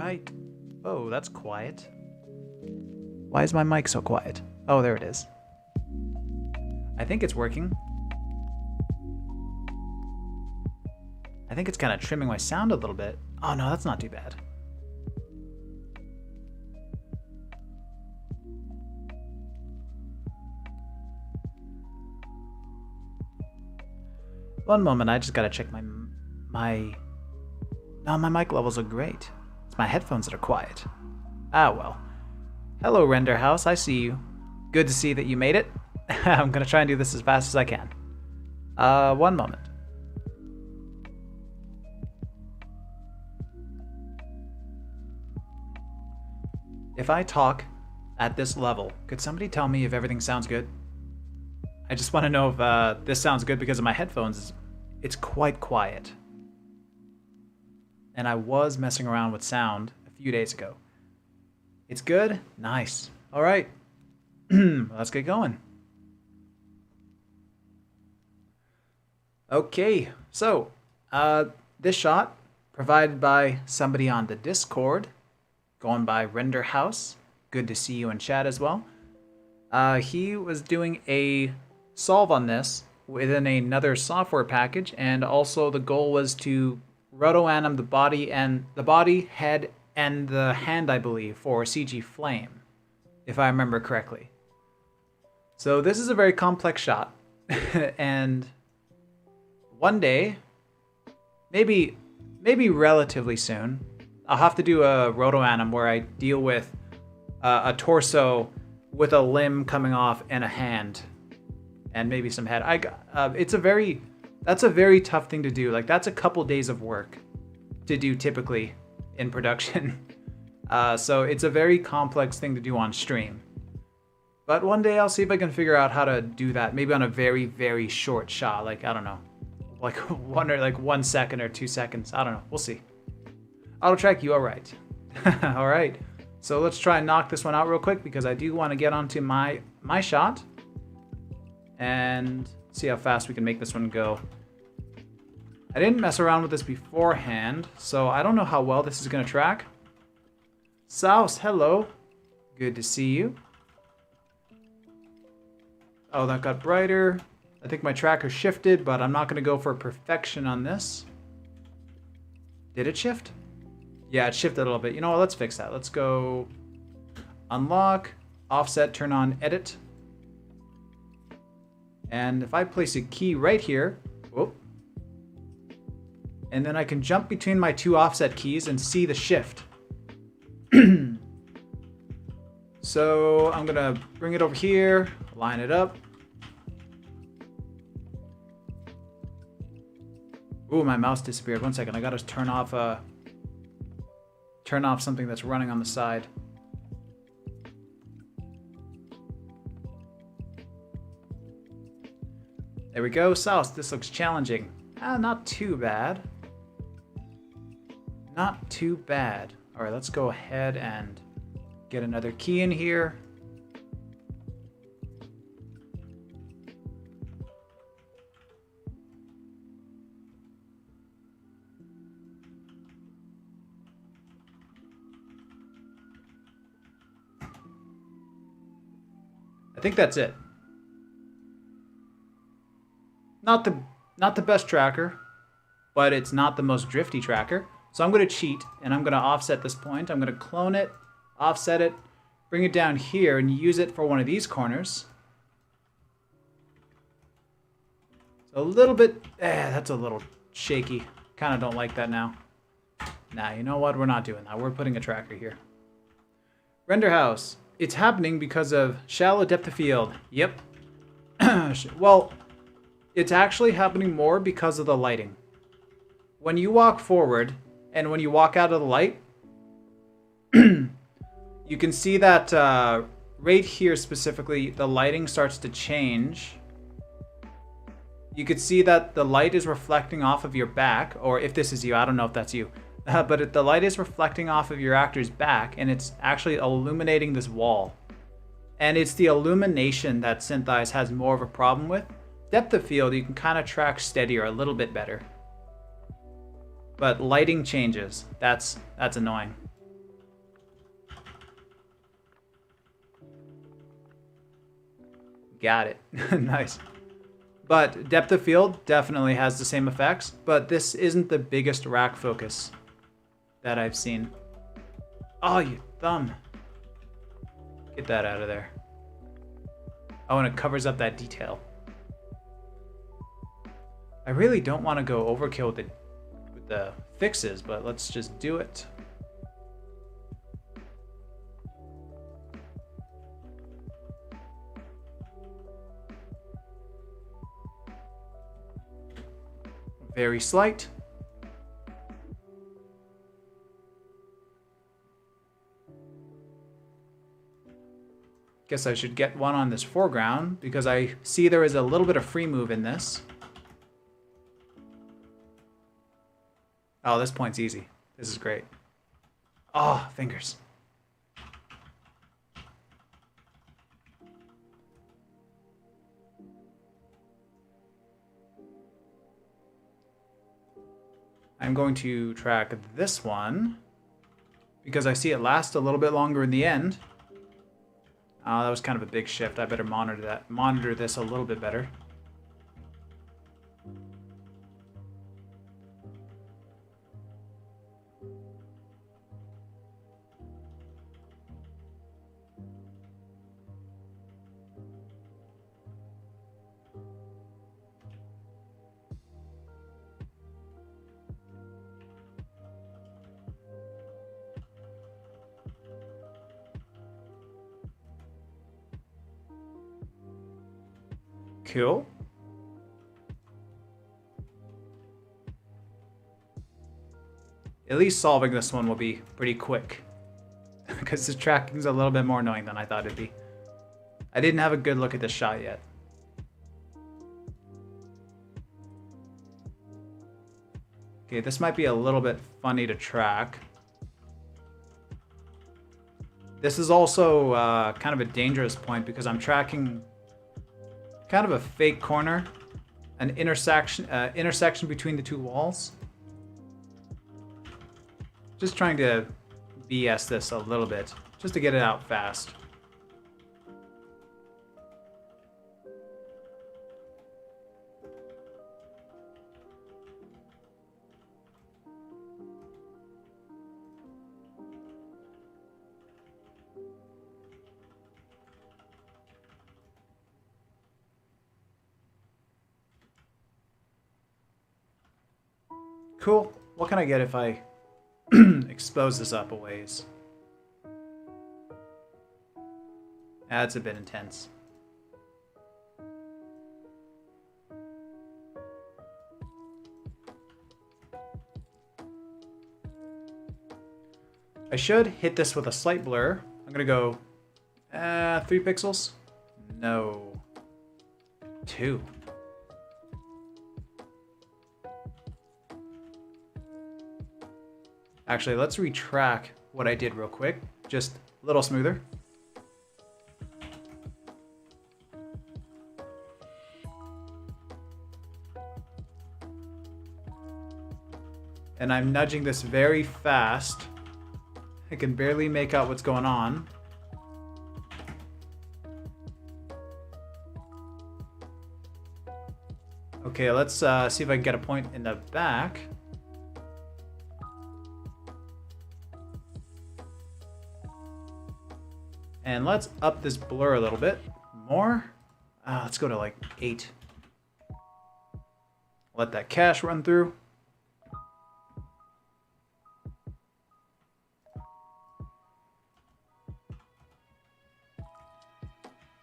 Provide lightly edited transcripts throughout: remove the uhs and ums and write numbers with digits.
right. Oh, that's quiet. Why is my mic so quiet? Oh, there it is. I think it's working. I think it's kind of trimming my sound a little bit. Oh no, that's not too bad. One moment, I just gotta check my... No, my mic levels are great. It's my headphones that are quiet. Ah, well. Hello, Render House, I see you. Good to see that you made it. I'm gonna try and do this as fast as I can. One moment. If I talk at this level, could somebody tell me if everything sounds good? I just want to know if this sounds good because of my headphones. It's quite quiet. And I was messing around with sound a few days ago. It's good? Nice. All right. Let's get going. Okay, so this shot provided by somebody on the Discord, going by Render House. Good to see you in chat as well. He was doing a solve on this within another software package, and also the goal was to roto-anim the body, head, and the hand, I believe, for CG Flame, if I remember correctly. So this is a very complex shot, and one day, maybe relatively soon, I'll have to do a roto-anim where I deal with a torso with a limb coming off and a hand, and maybe some head. That's a very tough thing to do. Like, that's a couple days of work to do typically in production. So it's a very complex thing to do on stream. But one day I'll see if I can figure out how to do that. Maybe on a very, very short shot. Like, I don't know, like 1 second or 2 seconds. I don't know. We'll see. Auto track, you are right. All right. So let's try and knock this one out real quick because I do want to get onto my shot and see how fast we can make this one go. I didn't mess around with this beforehand, so I don't know how well this is going to track. Souse, hello. Good to see you. Oh, that got brighter. I think my tracker shifted, but I'm not going to go for perfection on this. Did it shift? Yeah, it shifted a little bit. You know what? Let's fix that. Let's go unlock, offset, turn on edit. And if I place a key right here, whoop, and then I can jump between my two offset keys and see the shift. So I'm gonna bring it over here, line it up. Ooh, my mouse disappeared. 1 second, I gotta turn off something that's running on the side. There we go, South. This looks challenging. Not too bad. Not too bad. All right, let's go ahead and get another key in here. I think that's it. Not the best tracker, but it's not the most drifty tracker. So I'm going to cheat, and I'm going to offset this point. I'm going to clone it, offset it, bring it down here, and use it for one of these corners. So a little bit, that's a little shaky. Kind of don't like that now. Nah, you know what? We're not doing that. We're putting a tracker here. Render House. It's happening because of shallow depth of field. Yep. Well, it's actually happening more because of the lighting. When you walk forward and when you walk out of the light, you can see that right here specifically, the lighting starts to change. You could see that the light is reflecting off of your back, or if this is you, I don't know if that's you. But the light is reflecting off of your actor's back, and it's actually illuminating this wall. And it's the illumination that Synthesize has more of a problem with. Depth of field, you can kind of track steadier a little bit better. But lighting changes. That's annoying. Got it. Nice. But depth of field definitely has the same effects, but this isn't the biggest rack focus that I've seen. Oh, you thumb. Get that out of there. Oh, and it covers up that detail. I really don't want to go overkill with the fixes, but let's just do it. Very slight. Guess I should get one on this foreground because I see there is a little bit of free move in this. Oh, this point's easy. This is great. Oh, fingers. I'm going to track this one because I see it last a little bit longer in the end. That was kind of a big shift. I better monitor this a little bit better. Cool. At least solving this one will be pretty quick because the tracking's a little bit more annoying than I thought it'd be. I didn't have a good look at this shot yet. Okay, this might be a little bit funny to track. This is also kind of a dangerous point because I'm tracking kind of a fake corner, an intersection between the two walls. Just trying to BS this a little bit, just to get it out fast. Cool. What can I get if I expose this up a ways? That's a bit intense. I should hit this with a slight blur. I'm gonna go 3 pixels. No. 2. Actually, let's retrack what I did real quick. Just a little smoother. And I'm nudging this very fast. I can barely make out what's going on. Okay, let's see if I can get a point in the back. And let's up this blur a little bit more. Let's go to like 8. Let that cache run through.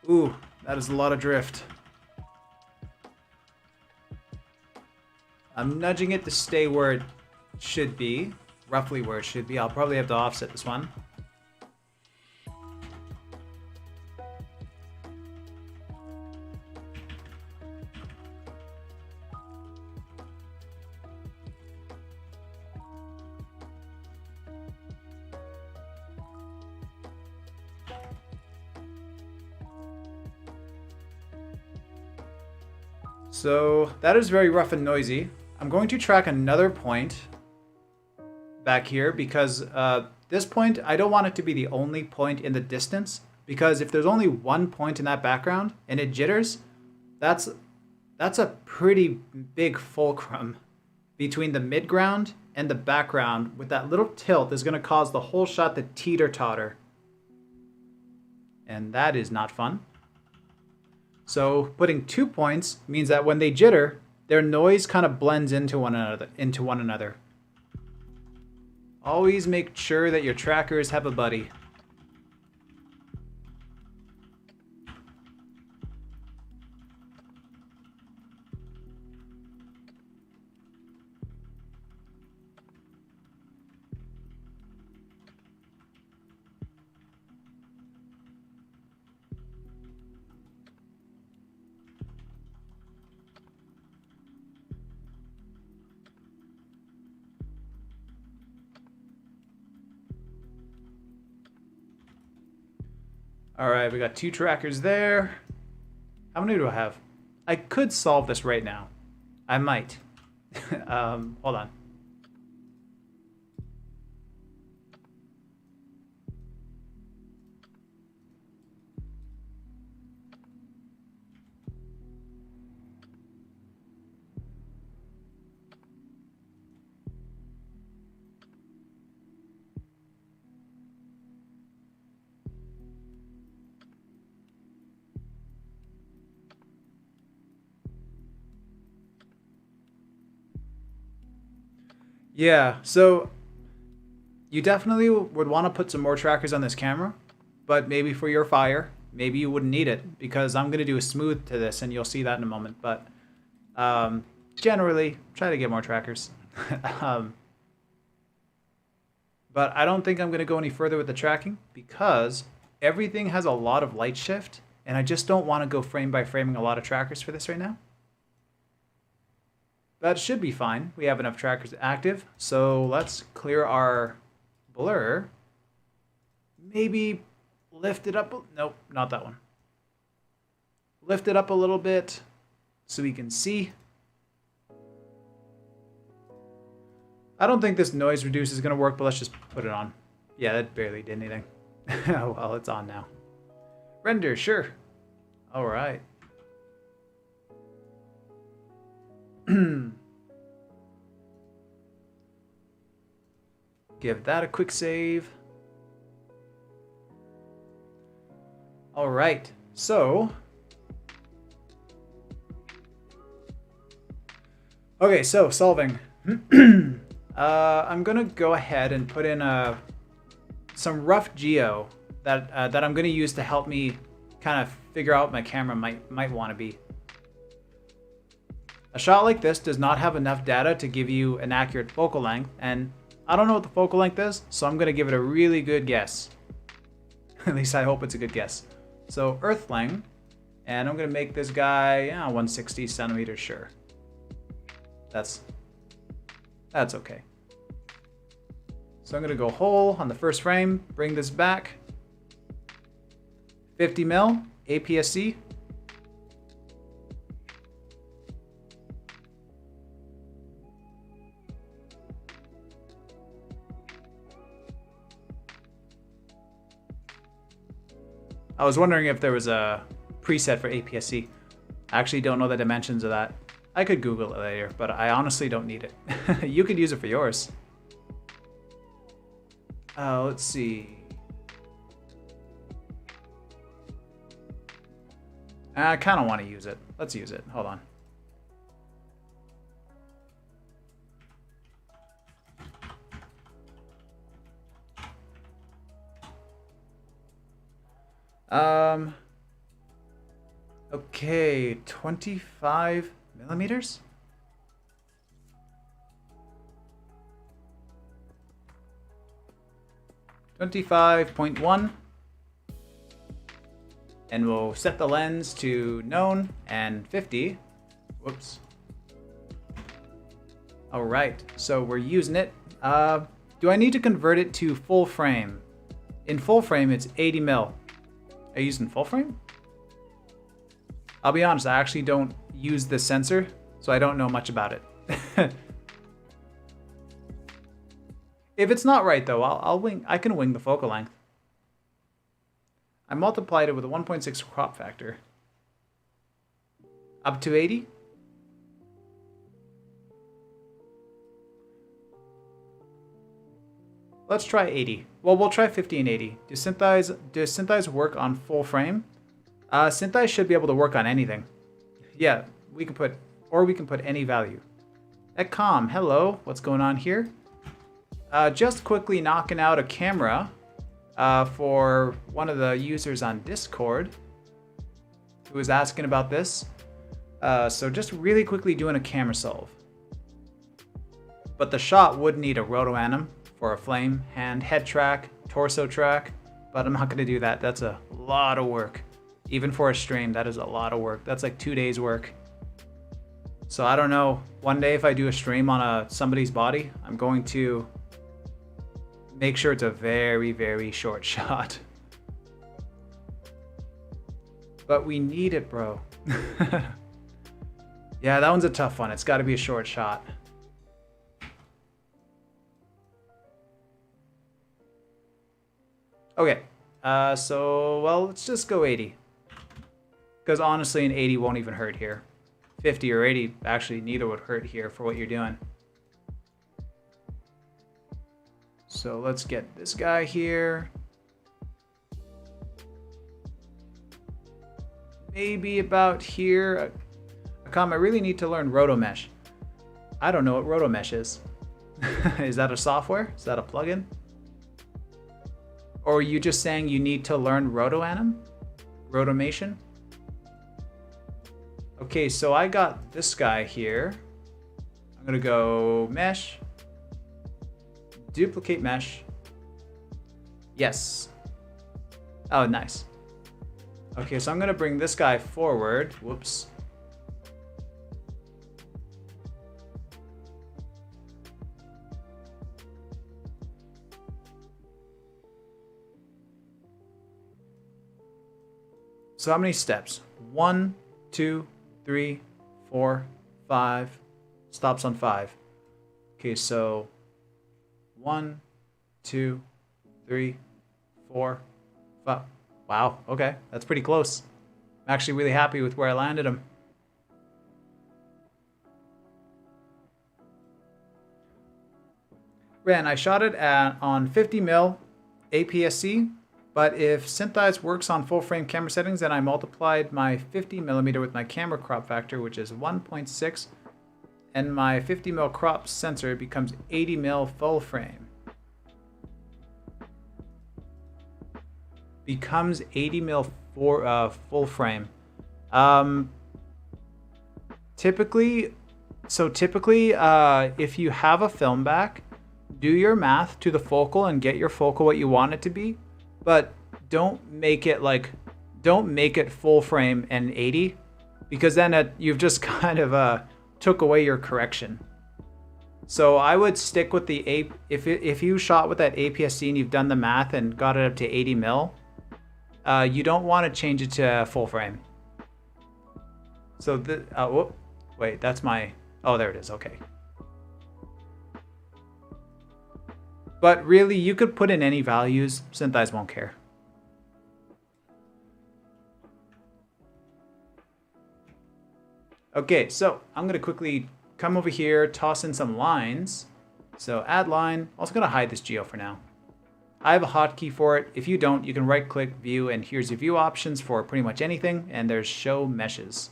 Ooh, that is a lot of drift. I'm nudging it to stay where it should be, roughly where it should be. I'll probably have to offset this one. So that is very rough and noisy. I'm going to track another point back here because this point, I don't want it to be the only point in the distance. because if there's only one point in that background and it jitters, that's a pretty big fulcrum between the midground and the background. With that little tilt is going to cause the whole shot to teeter-totter. And that is not fun. So putting 2 points means that when they jitter, their noise kind of blends into one another. Always make sure that your trackers have a buddy. All right, we got 2 trackers there. How many do I have? I could solve this right now. I might. Hold on. Yeah, so you definitely would want to put some more trackers on this camera, but maybe for your fire, maybe you wouldn't need it, because I'm going to do a smooth to this and you'll see that in a moment. But generally, try to get more trackers. But I don't think I'm going to go any further with the tracking because everything has a lot of light shift, and I just don't want to go frame by framing a lot of trackers for this right now. That should be fine. We have enough trackers active. So let's clear our blur. Maybe lift it up. Nope, not that one. Lift it up a little bit so we can see. I don't think this noise reduce is going to work, but let's just put it on. Yeah, that barely did anything. Oh, well, it's on now. Render, sure. All right. Give that a quick save. All right, so okay, so solving. I'm gonna go ahead and put in some rough geo that I'm gonna use to help me kind of figure out what my camera might want to be. A shot like this does not have enough data to give you an accurate focal length, and I don't know what the focal length is, so I'm going to give it a really good guess. At least I hope it's a good guess. So earthling, and I'm going to make this guy 160 centimeters, sure. That's okay. So I'm going to go whole on the first frame, bring this back. 50 mil, APS-C. I was wondering if there was a preset for APS-C. I actually don't know the dimensions of that. I could Google it later, but I honestly don't need it. You could use it for yours. Let's see. I kind of want to use it. Let's use it. Hold on. Okay, 25 millimeters? .1, and we'll set the lens to known and 50. Whoops. All right, so we're using it. Do I need to convert it to full frame? In full frame, it's 80 mil. Are you using full frame? I'll be honest, I actually don't use this sensor, so I don't know much about it. If it's not right though, I can wing the focal length. I multiplied it with a 1.6 crop factor. Up to 80? Let's try 80. Well, we'll try 50 and 80. Does synthesize work on full frame? Synthesize should be able to work on anything. Yeah, we can put any value. Ecom, hello, what's going on here? Just quickly knocking out a camera for one of the users on Discord who was asking about this. So just really quickly doing a camera solve. But the shot would need a roto anim for a flame, hand, head track, torso track, but I'm not going to do that. That's a lot of work. Even for a stream, that is a lot of work. That's like 2 days work. So I don't know, one day if I do a stream on somebody's body, I'm going to make sure it's a very, very short shot. But we need it, bro. Yeah, that one's a tough one. It's got to be a short shot. Okay, so, well, let's just go 80. Because honestly, an 80 won't even hurt here. 50 or 80, actually, neither would hurt here for what you're doing. So let's get this guy here. Maybe about here. I really need to learn RotoMesh. I don't know what RotoMesh is. Is that a software? Is that a plugin? Or are you just saying you need to learn RotoAnim? Rotomation? Okay, so I got this guy here. I'm gonna go mesh, duplicate mesh. Yes. Oh, nice. Okay, so I'm gonna bring this guy forward. Whoops. So how many steps? 1, 2, 3, 4, 5. Stops on 5. Okay, so 1, 2, 3, 4, 5. Wow, okay, that's pretty close. I'm actually really happy with where I landed him. Ran, I shot it on 50mm APS-C. But if Synthesize works on full frame camera settings, then I multiplied my 50mm with my camera crop factor, which is 1.6, and my 50mm crop sensor becomes 80mm full frame. Becomes 80mm for full frame. Typically, if you have a film back, do your math to the focal and get your focal what you want it to be. But don't make it full frame and 80, because then you've just kind of took away your correction. So I would stick with the if you shot with that APS-C and you've done the math and got it up to 80mm, you don't want to change it to full frame. So wait, that's my, oh, there it is. Okay. But really, you could put in any values. Synthesize won't care. Okay, so I'm going to quickly come over here, toss in some lines. So add line. Also going to hide this geo for now. I have a hotkey for it. If you don't, you can right-click view, and here's your view options for pretty much anything. And there's show meshes.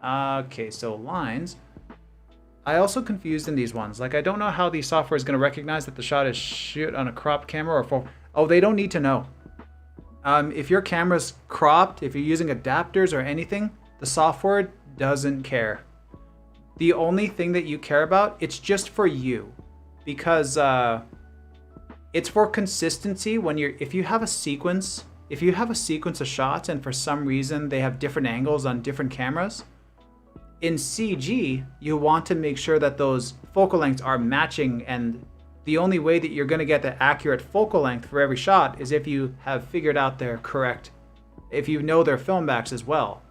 Okay, so lines. I also confused in these ones. Like, I don't know how the software is going to recognize that the shot is shoot on a cropped camera or full. Oh, they don't need to know. If your camera's cropped, if you're using adapters or anything, the software doesn't care. The only thing that you care about, it's just for you, because it's for consistency. If you have a sequence of shots and for some reason they have different angles on different cameras, in CG, you want to make sure that those focal lengths are matching, and the only way that you're going to get the accurate focal length for every shot is if you have figured out their correct, if you know their film backs as well.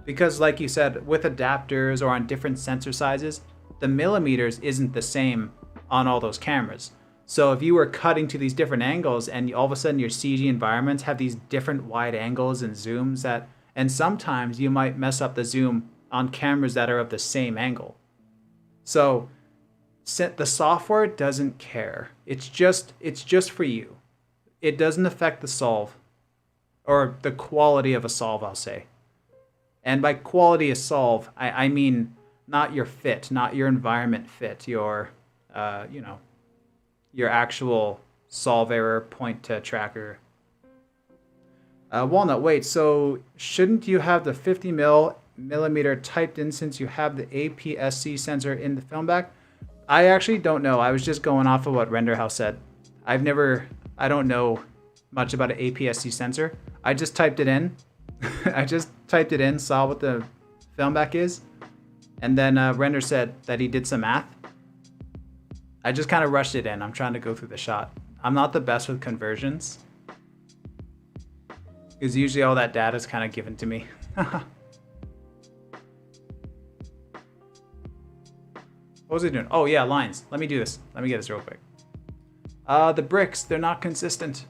Because like you said, with adapters or on different sensor sizes, the millimeters isn't the same on all those cameras. So if you were cutting to these different angles and all of a sudden your CG environments have these different wide angles and zooms and sometimes you might mess up the zoom on cameras that are of the same angle. So the software doesn't care. It's just for you. It doesn't affect the solve or the quality of a solve, I'll say. And by quality of solve, I mean not your fit, not your environment fit, your your actual solve error point to tracker. Walnut, wait, so shouldn't you have the 50 millimeter typed in since you have the APS-C sensor in the film back? I actually don't know. I was just going off of what RenderHouse said. I don't know much about an APS-C sensor. I just typed it in. Saw what the film back is, and then Render said that he did some math. I just kind of rushed it in. I'm trying to go through the shot. I'm not the best with conversions, because usually all that data is kind of given to me. What was he doing? Oh yeah, lines. Let me do this. Let me get this real quick. The bricks, they're not consistent.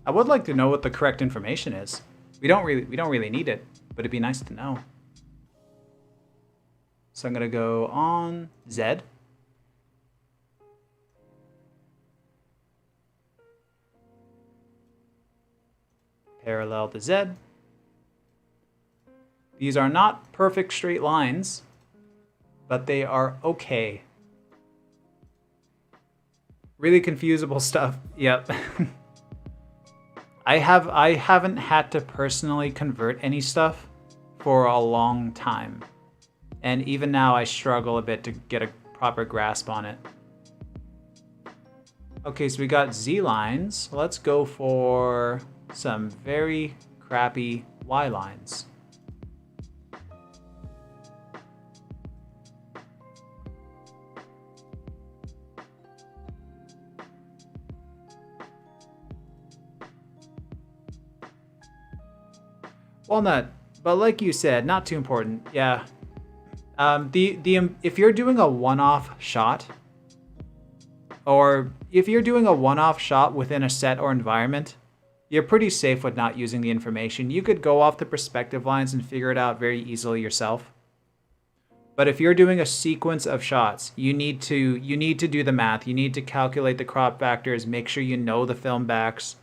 I would like to know what the correct information is. We don't really need it, but it'd be nice to know. So I'm gonna go on Z. Parallel to Z. These are not perfect straight lines, but they are okay. Really confusable stuff. Yep. I haven't had to personally convert any stuff for a long time. And even now I struggle a bit to get a proper grasp on it. Okay, so we got Z lines. Let's go for some very crappy Y lines. Walnut, but like you said, not too important. Yeah. If you're doing a one-off shot, or if you're doing a one-off shot within a set or environment, you're pretty safe with not using the information. You could go off the perspective lines and figure it out very easily yourself. But if you're doing a sequence of shots, you need to do the math. You need to calculate the crop factors, make sure you know the film backs.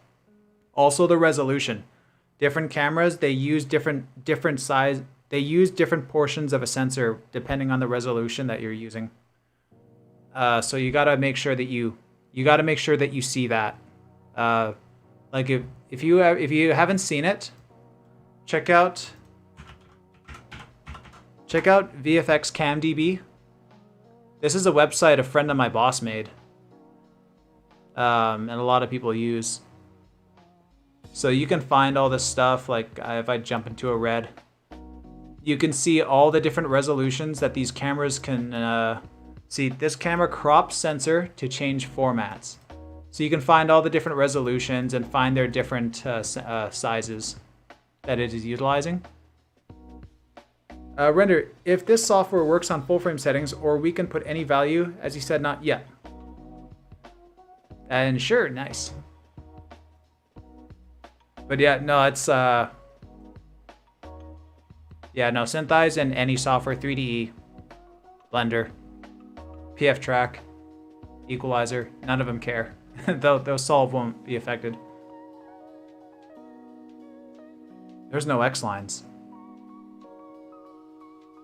Also the resolution. Different cameras, they use different size. They use different portions of a sensor depending on the resolution that you're using. So you gotta make sure that you see that. Like if you haven't seen it, check out VFX CamDB. This is a website a friend of my boss made, and a lot of people use. So you can find all this stuff, like if I jump into a red, you can see all the different resolutions that these cameras can see. This camera crops sensor to change formats. So you can find all the different resolutions and find their different sizes that it is utilizing. Render, if this software works on full frame settings or we can put any value, as you said, not yet. And sure, nice. But yeah, no, it's yeah, no, Synthize and any software, 3DE, Blender, PF Track, Equalizer, none of them care. Those solve won't be affected. There's no X lines.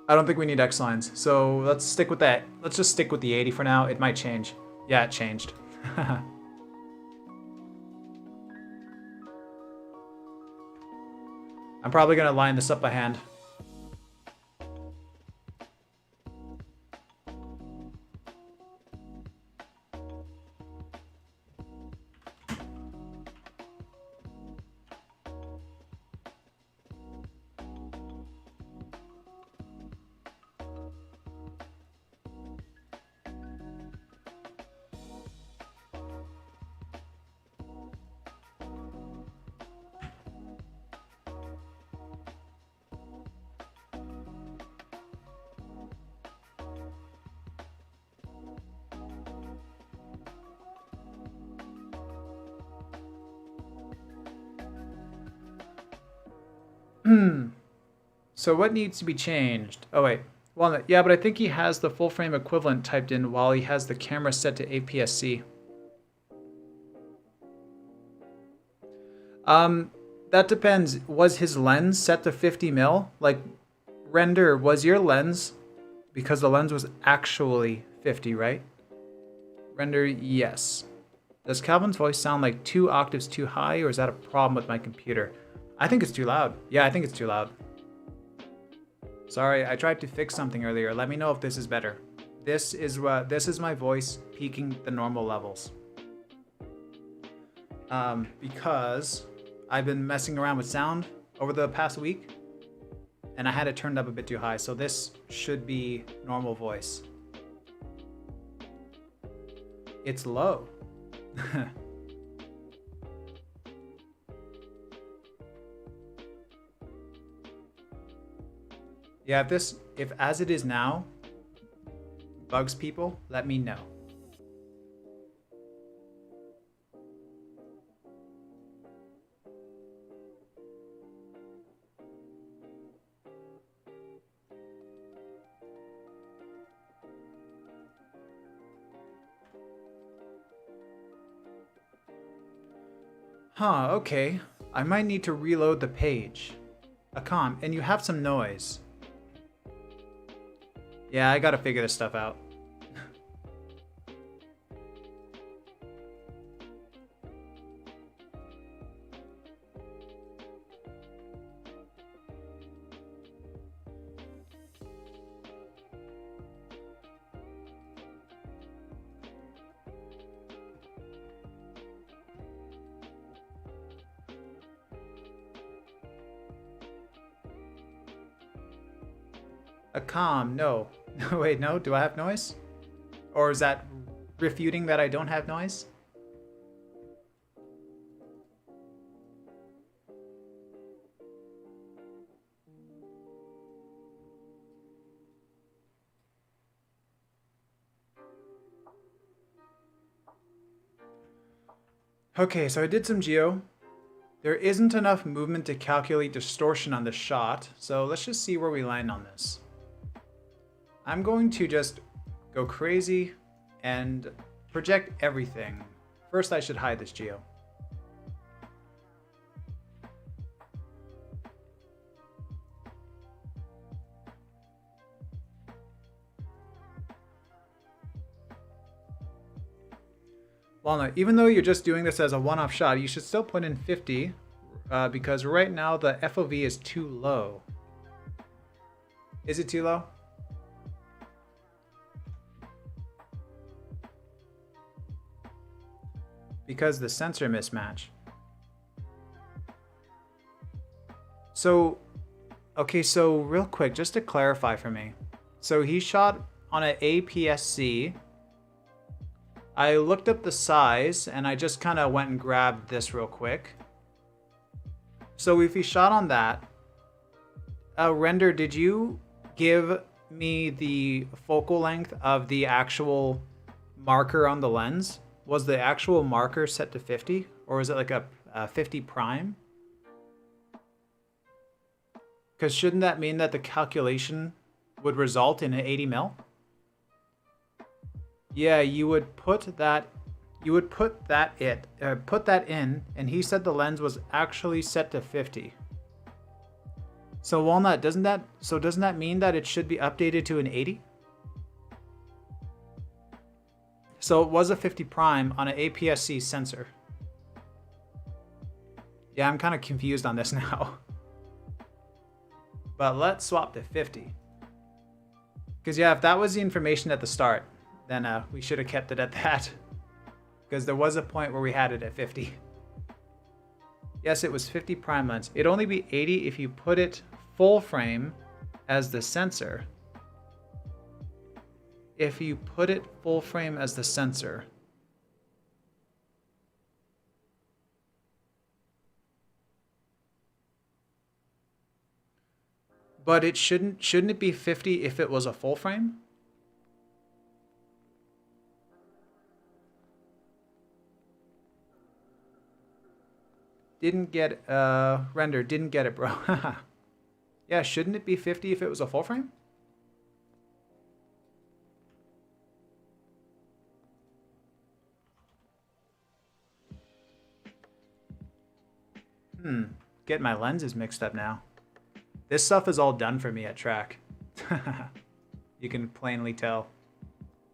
I don't think we need X lines, so let's stick with that. Let's just stick with the 80 for now. It might change. Yeah, it changed. I'm probably gonna line this up by hand. So what needs to be changed? Oh wait, well yeah, but I think he has the full frame equivalent typed in while he has the camera set to APS-C. That depends. Was his lens set to 50 mil? Like, render, was your lens, because the lens was actually 50, right? Render, yes. Does Calvin's voice sound like 2 octaves too high, or is that a problem with my computer? I think it's too loud. Yeah, I think it's too loud. Sorry, I tried to fix something earlier. Let me know if this is better. This is my voice peaking the normal levels. Because I've been messing around with sound over the past week, and I had it turned up a bit too high, so this should be normal voice. It's low. Yeah, if as it is now bugs people, let me know. Huh, okay. I might need to reload the page. Akam, and you have some noise. Yeah, I gotta figure this stuff out. Akam, no. Wait, no? Do I have noise? Or is that refuting that I don't have noise? Okay, so I did some geo. There isn't enough movement to calculate distortion on the shot, so let's just see where we land on this. I'm going to just go crazy and project everything. First, I should hide this geo. Walnut, even though you're just doing this as a one-off shot, you should still put in 50 because right now the FOV is too low. Is it too low? Because the sensor mismatch. So, okay, so real quick, just to clarify for me. So he shot on an APS-C. I looked up the size and I just kind of went and grabbed this real quick. So if he shot on that, Render, did you give me the focal length of the actual marker on the lens? Was the actual marker set to 50 or is it like a 50 prime? Because shouldn't that mean that the calculation would result in an 80 mil? Yeah, you would put that in, and he said the lens was actually set to 50. So Walnut, doesn't that mean that it should be updated to an 80? So it was a 50 prime on an APS-C sensor. Yeah, I'm kind of confused on this now. But let's swap to 50. Because yeah, if that was the information at the start, then we should have kept it at that. Because there was a point where we had it at 50. Yes, it was 50 prime lens. It'd only be 80 if you put it full frame as the sensor. If you put it full frame as the sensor. But it shouldn't it be 50 if it was a full frame? Didn't get Render, didn't get it, bro. Yeah, shouldn't it be 50 if it was a full frame? Getting my lenses mixed up now. This stuff is all done for me at track. You can plainly tell.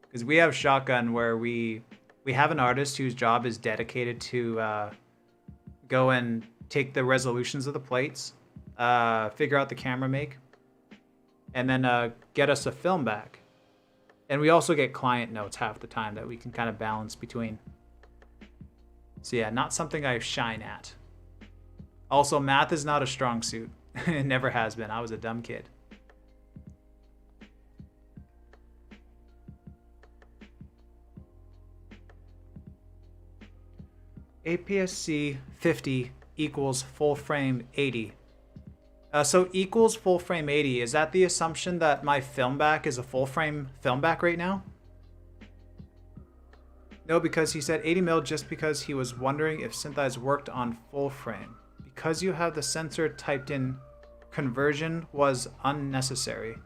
Because we have shotgun where we have an artist whose job is dedicated to go and take the resolutions of the plates, figure out the camera make, and then get us a film back. And we also get client notes half the time that we can kind of balance between. So yeah, not something I shine at. Also, math is not a strong suit. It never has been. I was a dumb kid. APS-C 50 equals full frame 80. So equals full frame 80. Is that the assumption that my film back is a full frame film back right now? No, because he said 80 mil just because he was wondering if Synthesize worked on full frame. Because you have the sensor typed in, conversion was unnecessary.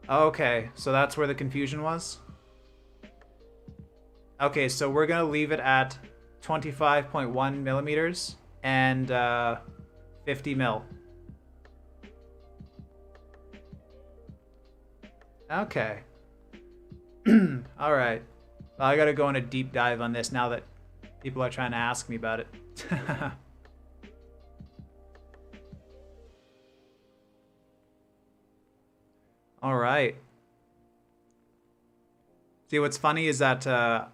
Okay, so that's where the confusion was? Okay, so we're gonna leave it at 25.1 millimeters and 50 mil. Okay. All right. Well, I gotta go on a deep dive on this now that people are trying to ask me about it. All right. See, what's funny is that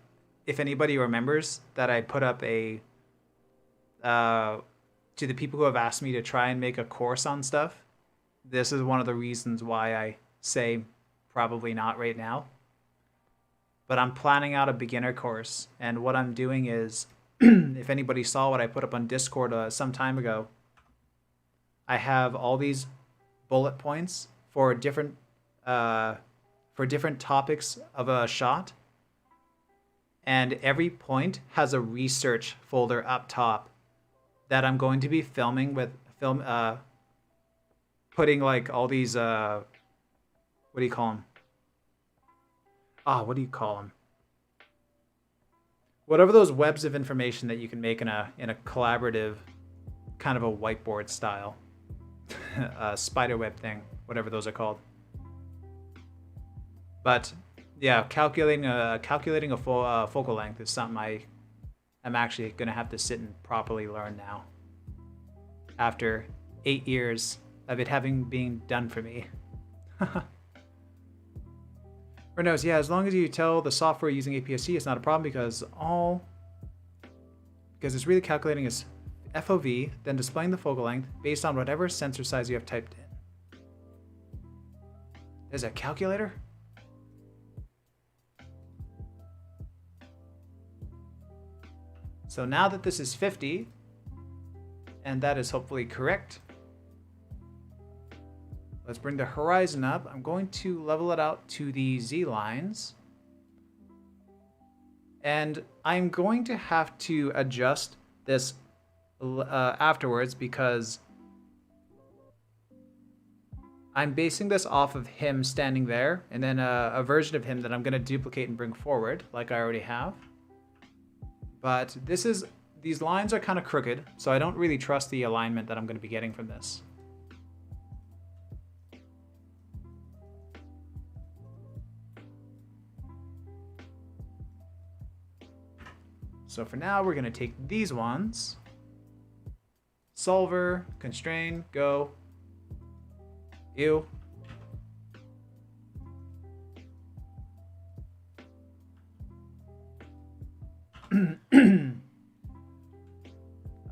if anybody remembers that I put up a to the people who have asked me to try and make a course on stuff, this is one of the reasons why I say probably not right now. But I'm planning out a beginner course, and what I'm doing is, if anybody saw what I put up on Discord some time ago, I have all these bullet points for different topics of a shot, and every point has a research folder up top that I'm going to be filming with putting like all these what do you call them? What do you call them? Whatever those webs of information that you can make in a collaborative kind of a whiteboard style spider web thing, whatever those are called. But yeah, calculating a focal length is something I'm actually gonna have to sit and properly learn now. After 8 years of it having been done for me. Or knows, yeah, as long as you tell the software using APS-C, it's not a problem because it's really calculating its FOV, then displaying the focal length based on whatever sensor size you have typed in. There's a calculator? So now that this is 50, and that is hopefully correct, let's bring the horizon up. I'm going to level it out to the Z lines. And I'm going to have to adjust this afterwards because I'm basing this off of him standing there and then a version of him that I'm going to duplicate and bring forward like I already have. But these lines are kind of crooked, so I don't really trust the alignment that I'm going to be getting from this. So for now, we're going to take these ones. Solver, constrain, go. Ew.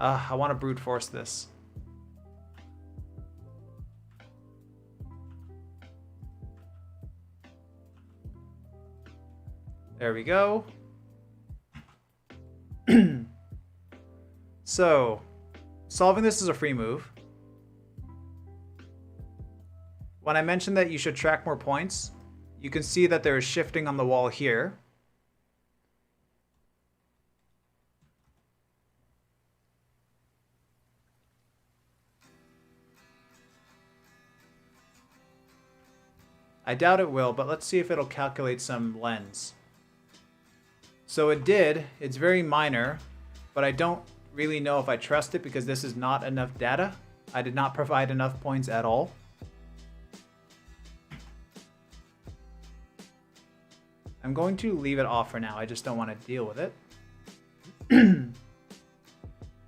I want to brute force this. There we go. So, solving this is a free move. When I mentioned that you should track more points, you can see that there is shifting on the wall here. I doubt it will, but let's see if it'll calculate some lens. So it did. It's very minor, but I don't really know if I trust it because this is not enough data. I did not provide enough points at all. I'm going to leave it off for now. I just don't want to deal with it.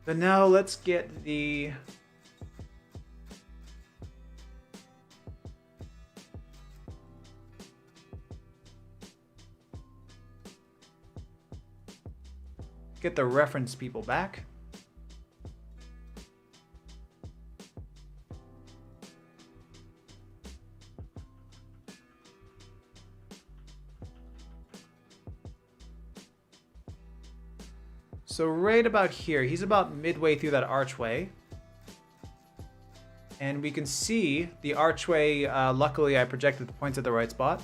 But now let's get the... get the reference people back. So right about here, he's about midway through that archway. And we can see the archway, luckily I projected the points at the right spot.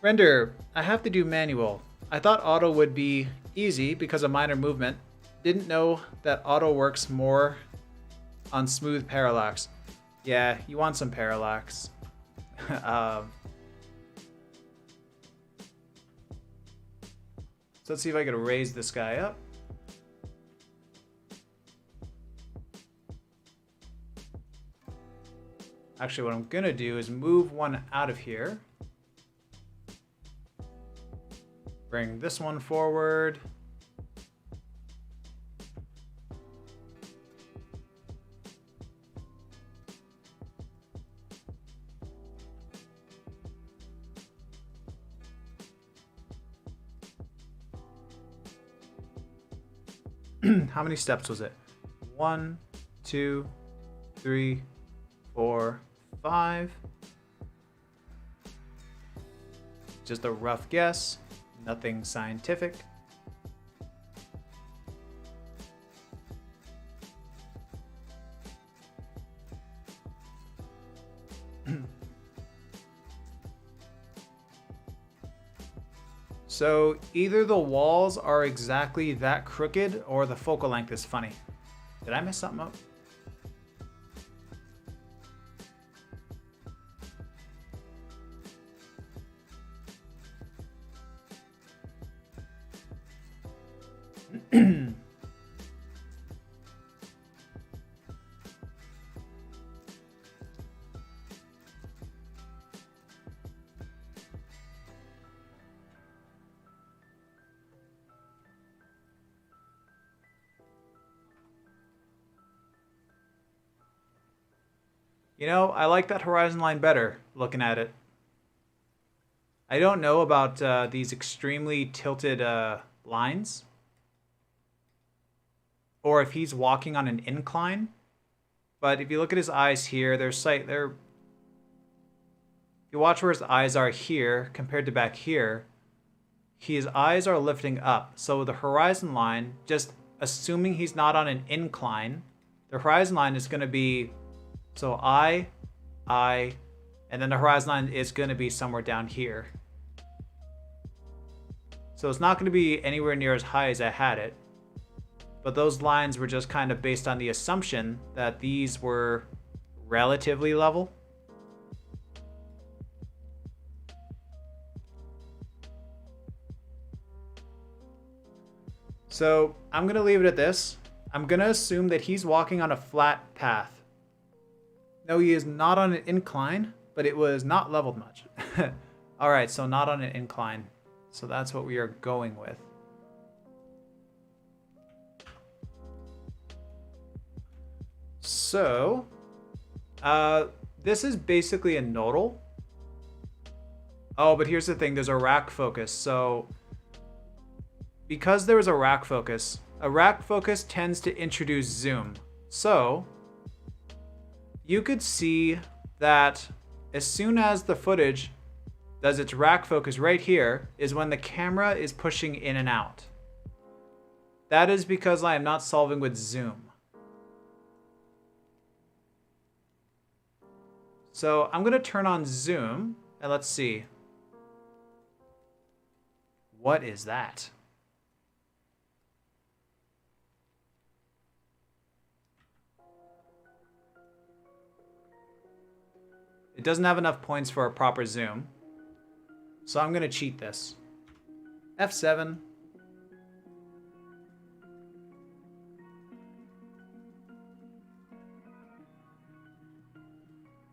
Render, I have to do manual. I thought auto would be easy because of minor movement. Didn't know that auto works more on smooth parallax. Yeah, you want some parallax. So let's see if I can raise this guy up. Actually, what I'm gonna do is move one out of here. Bring this one forward. How many steps was it? 1, 2, 3, 4, 5. Just a rough guess. Nothing scientific. So either the walls are exactly that crooked or the focal length is funny. Did I mess something up? You know, I like that horizon line better, looking at it. I don't know about these extremely tilted lines. Or if he's walking on an incline. But if you look at his eyes here, if you watch where his eyes are here compared to back here, his eyes are lifting up. So the horizon line, just assuming he's not on an incline, the horizon line is going to be... So I, and then the horizon line is going to be somewhere down here. So it's not going to be anywhere near as high as I had it. But those lines were just kind of based on the assumption that these were relatively level. So I'm going to leave it at this. I'm going to assume that he's walking on a flat path. No, he is not on an incline, but it was not leveled much. All right, so not on an incline. So that's what we are going with. So, this is basically a nodal. Oh, but here's the thing. There's a rack focus. So, because there is a rack focus tends to introduce zoom. So, you could see that as soon as the footage does its rack focus right here is when the camera is pushing in and out. That is because I am not solving with zoom. So I'm going to turn on zoom and let's see. What is that? It doesn't have enough points for a proper zoom. So I'm going to cheat this. F7.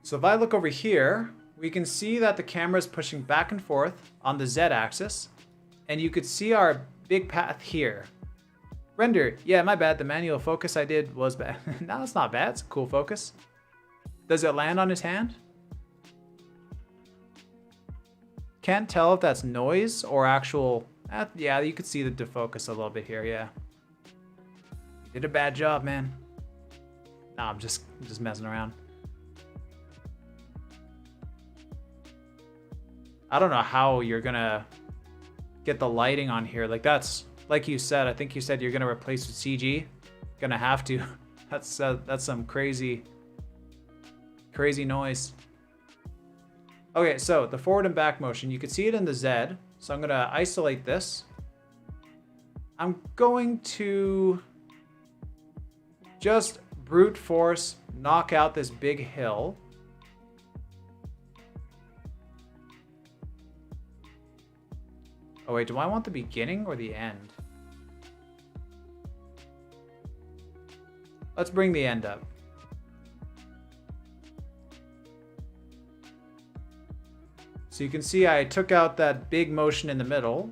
So if I look over here, we can see that the camera is pushing back and forth on the Z axis. And you could see our big path here. Render. Yeah, my bad. The manual focus I did was bad. No, it's not bad. It's a cool focus. Does it land on his hand? Can't tell if that's noise or actual... yeah, you could see the defocus a little bit here, yeah. You did a bad job, man. Nah, I'm just messing around. I don't know how you're gonna get the lighting on here. Like that's, like you said, I think you said you're gonna replace with CG. Gonna have to. That's some crazy noise. Okay, so the forward and back motion, you can see it in the Z. So I'm gonna isolate this. I'm going to just brute force knock out this big hill. Oh wait, do I want the beginning or the end? Let's bring the end up. So you can see I took out that big motion in the middle.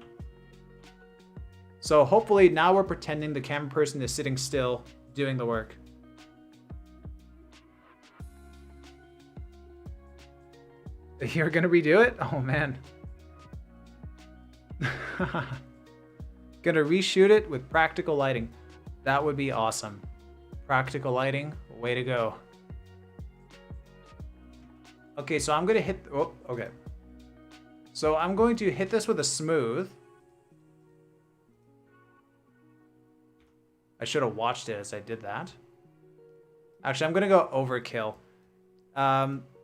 So hopefully now we're pretending the camera person is sitting still doing the work. You're gonna redo it? Oh man. Gonna reshoot it with practical lighting. That would be awesome. Practical lighting, way to go. Okay, so I'm gonna hit, oh, okay. So I'm going to hit this with a smooth. I should have watched it as I did that. Actually, I'm gonna go overkill.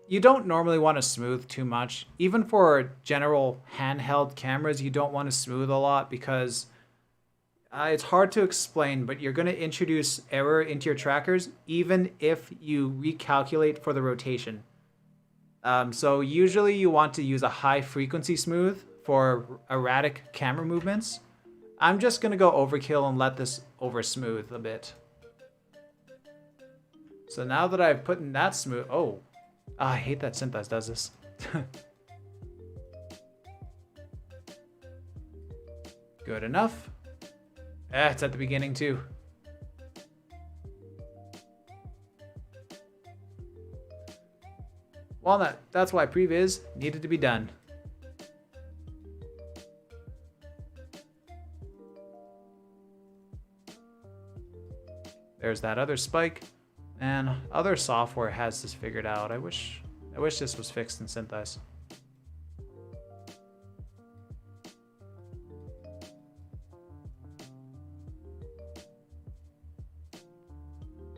You don't normally want to smooth too much. Even for general handheld cameras, you don't want to smooth a lot because it's hard to explain, but you're going to introduce error into your trackers even if you recalculate for the rotation. So usually you want to use a high frequency smooth for erratic camera movements. I'm just going to go overkill and let this over smooth a bit. So now that I've put in that smooth, oh, I hate that Synthesize does this. Good enough. It's at the beginning too. Well, that's why previs needed to be done. There's that other spike. And other software has this figured out. I wish this was fixed in Synthesize.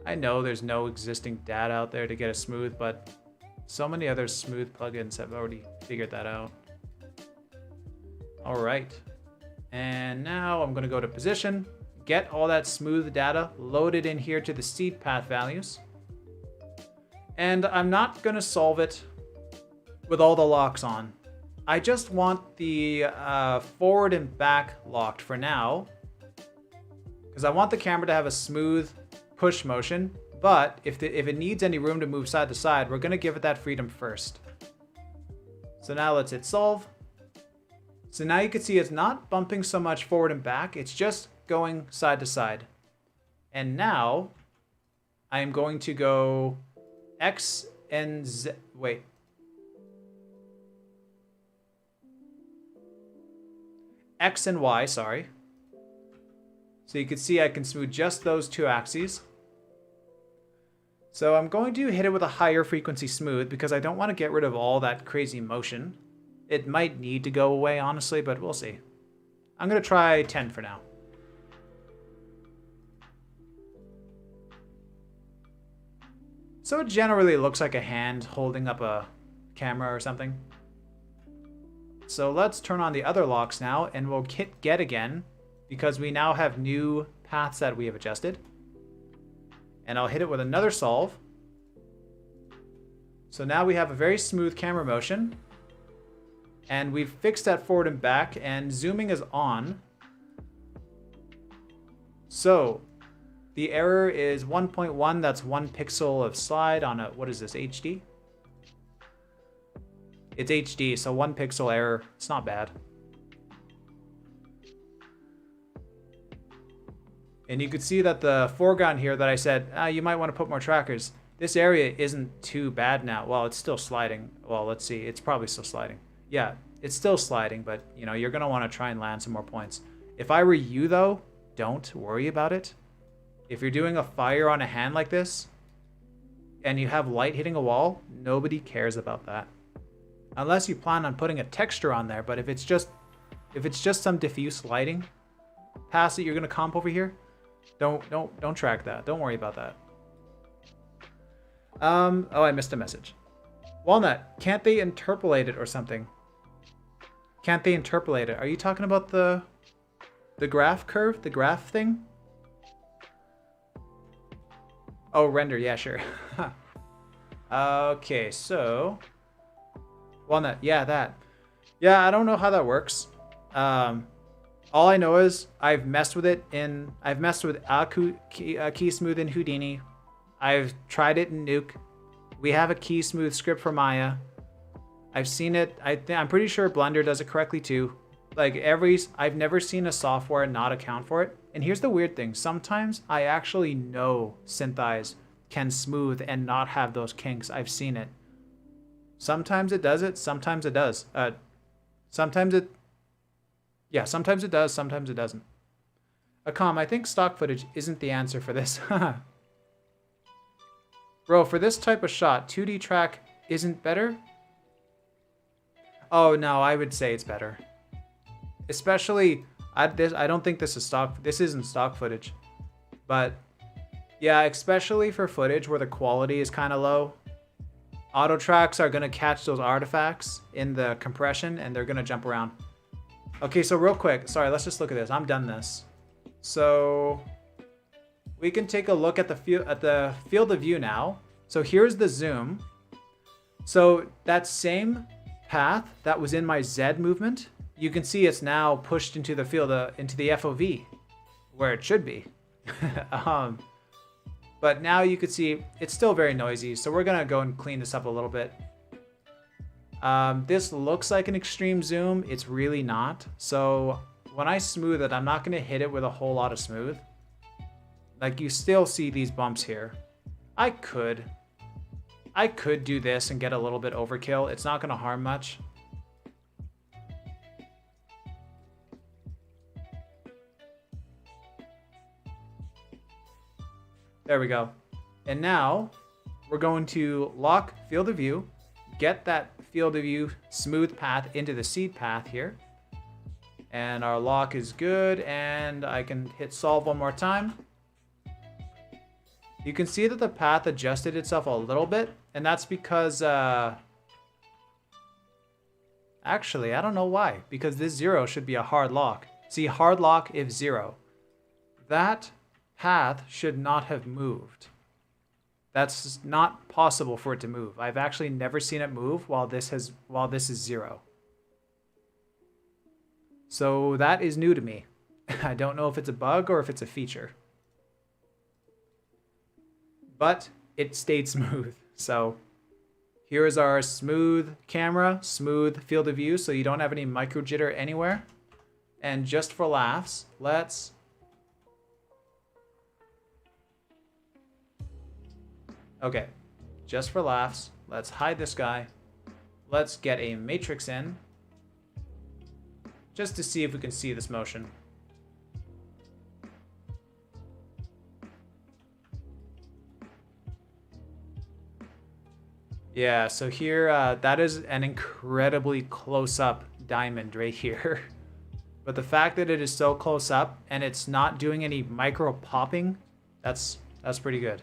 I know there's no existing data out there to get a smooth, but so many other smooth plugins have already figured that out. All right. And now I'm going to go to position. Get all that smooth data loaded in here to the seed path values. And I'm not going to solve it with all the locks on. I just want the forward and back locked for now, because I want the camera to have a smooth push motion. But if it needs any room to move side to side, we're going to give it that freedom first. So now let's hit solve. So now you can see it's not bumping so much forward and back. It's just going side to side. And now I am going to go X and Z. Wait. X and Y, sorry. So you can see I can smooth just those two axes. So I'm going to hit it with a higher frequency smooth because I don't want to get rid of all that crazy motion. It might need to go away, honestly, but we'll see. I'm going to try 10 for now. So it generally looks like a hand holding up a camera or something. So let's turn on the other locks now, and we'll hit get again because we now have new paths that we have adjusted. And I'll hit it with another solve. So now we have a very smooth camera motion. And we've fixed that forward and back, and zooming is on. So the error is 1.1. That's 1 pixel of slide on a, what is this, HD? It's HD, so 1 pixel error. It's not bad. And you could see that the foreground here that I said, you might want to put more trackers. This area isn't too bad now. Well, it's still sliding. Well, let's see. It's probably still sliding. Yeah, it's still sliding, but you know, you're going to want to try and land some more points. If I were you though, don't worry about it. If you're doing a fire on a hand like this and you have light hitting a wall, nobody cares about that. Unless you plan on putting a texture on there, but if it's just some diffuse lighting pass that you're going to comp over here, don't track that. Don't worry about that. Oh, I missed a message. Walnut, can't they interpolate it or something? Can't they interpolate it? Are you talking about the graph curve? The graph thing? Oh, render. Yeah, sure. Okay, so... Walnut. Yeah, that. Yeah, I don't know how that works. All I know is I've messed with it in... I've messed with key smooth in Houdini. I've tried it in Nuke. We have a key smooth script for Maya. I've seen it. I'm pretty sure Blender does it correctly too. Like I've never seen a software not account for it. And here's the weird thing. Sometimes I actually know SynthEyes can smooth and not have those kinks. I've seen it. Sometimes it does it. Sometimes it does. Sometimes it does. Sometimes it doesn't. Akam, I think stock footage isn't the answer for this. Bro, for this type of shot, 2D track isn't better? Oh, no, I would say it's better. Especially, I don't think this isn't stock footage. But, yeah, especially for footage where the quality is kind of low. Auto tracks are going to catch those artifacts in the compression, and they're going to jump around. Okay, so real quick. Sorry, let's just look at this. I'm done this. So... we can take a look at the field of view now. So here's the zoom. So that same path that was in my Z movement, you can see it's now pushed into the field, into the FOV, where it should be. But now you can see it's still very noisy. So we're gonna go and clean this up a little bit. This looks like an extreme zoom. It's really not. So when I smooth it, I'm not gonna hit it with a whole lot of smooth. Like you still see these bumps here. I could do this and get a little bit overkill. It's not going to harm much. There we go. And now we're going to lock field of view, get that field of view smooth path into the seed path here. And our lock is good, and I can hit solve one more time. You can see that the path adjusted itself a little bit, and that's because, actually, I don't know why, because this 0 should be a hard lock. See, hard lock if 0. That path should not have moved. That's not possible for it to move. I've actually never seen it move while this is 0. So that is new to me. I don't know if it's a bug or if it's a feature. But it stayed smooth. So here is our smooth camera, smooth field of view, so you don't have any micro jitter anywhere. And just for laughs, let's... Okay, just for laughs, let's hide this guy. Let's get a matrix in, just to see if we can see this motion. Yeah, so here, that is an incredibly close-up diamond right here. But the fact that it is so close up and it's not doing any micro popping, that's pretty good.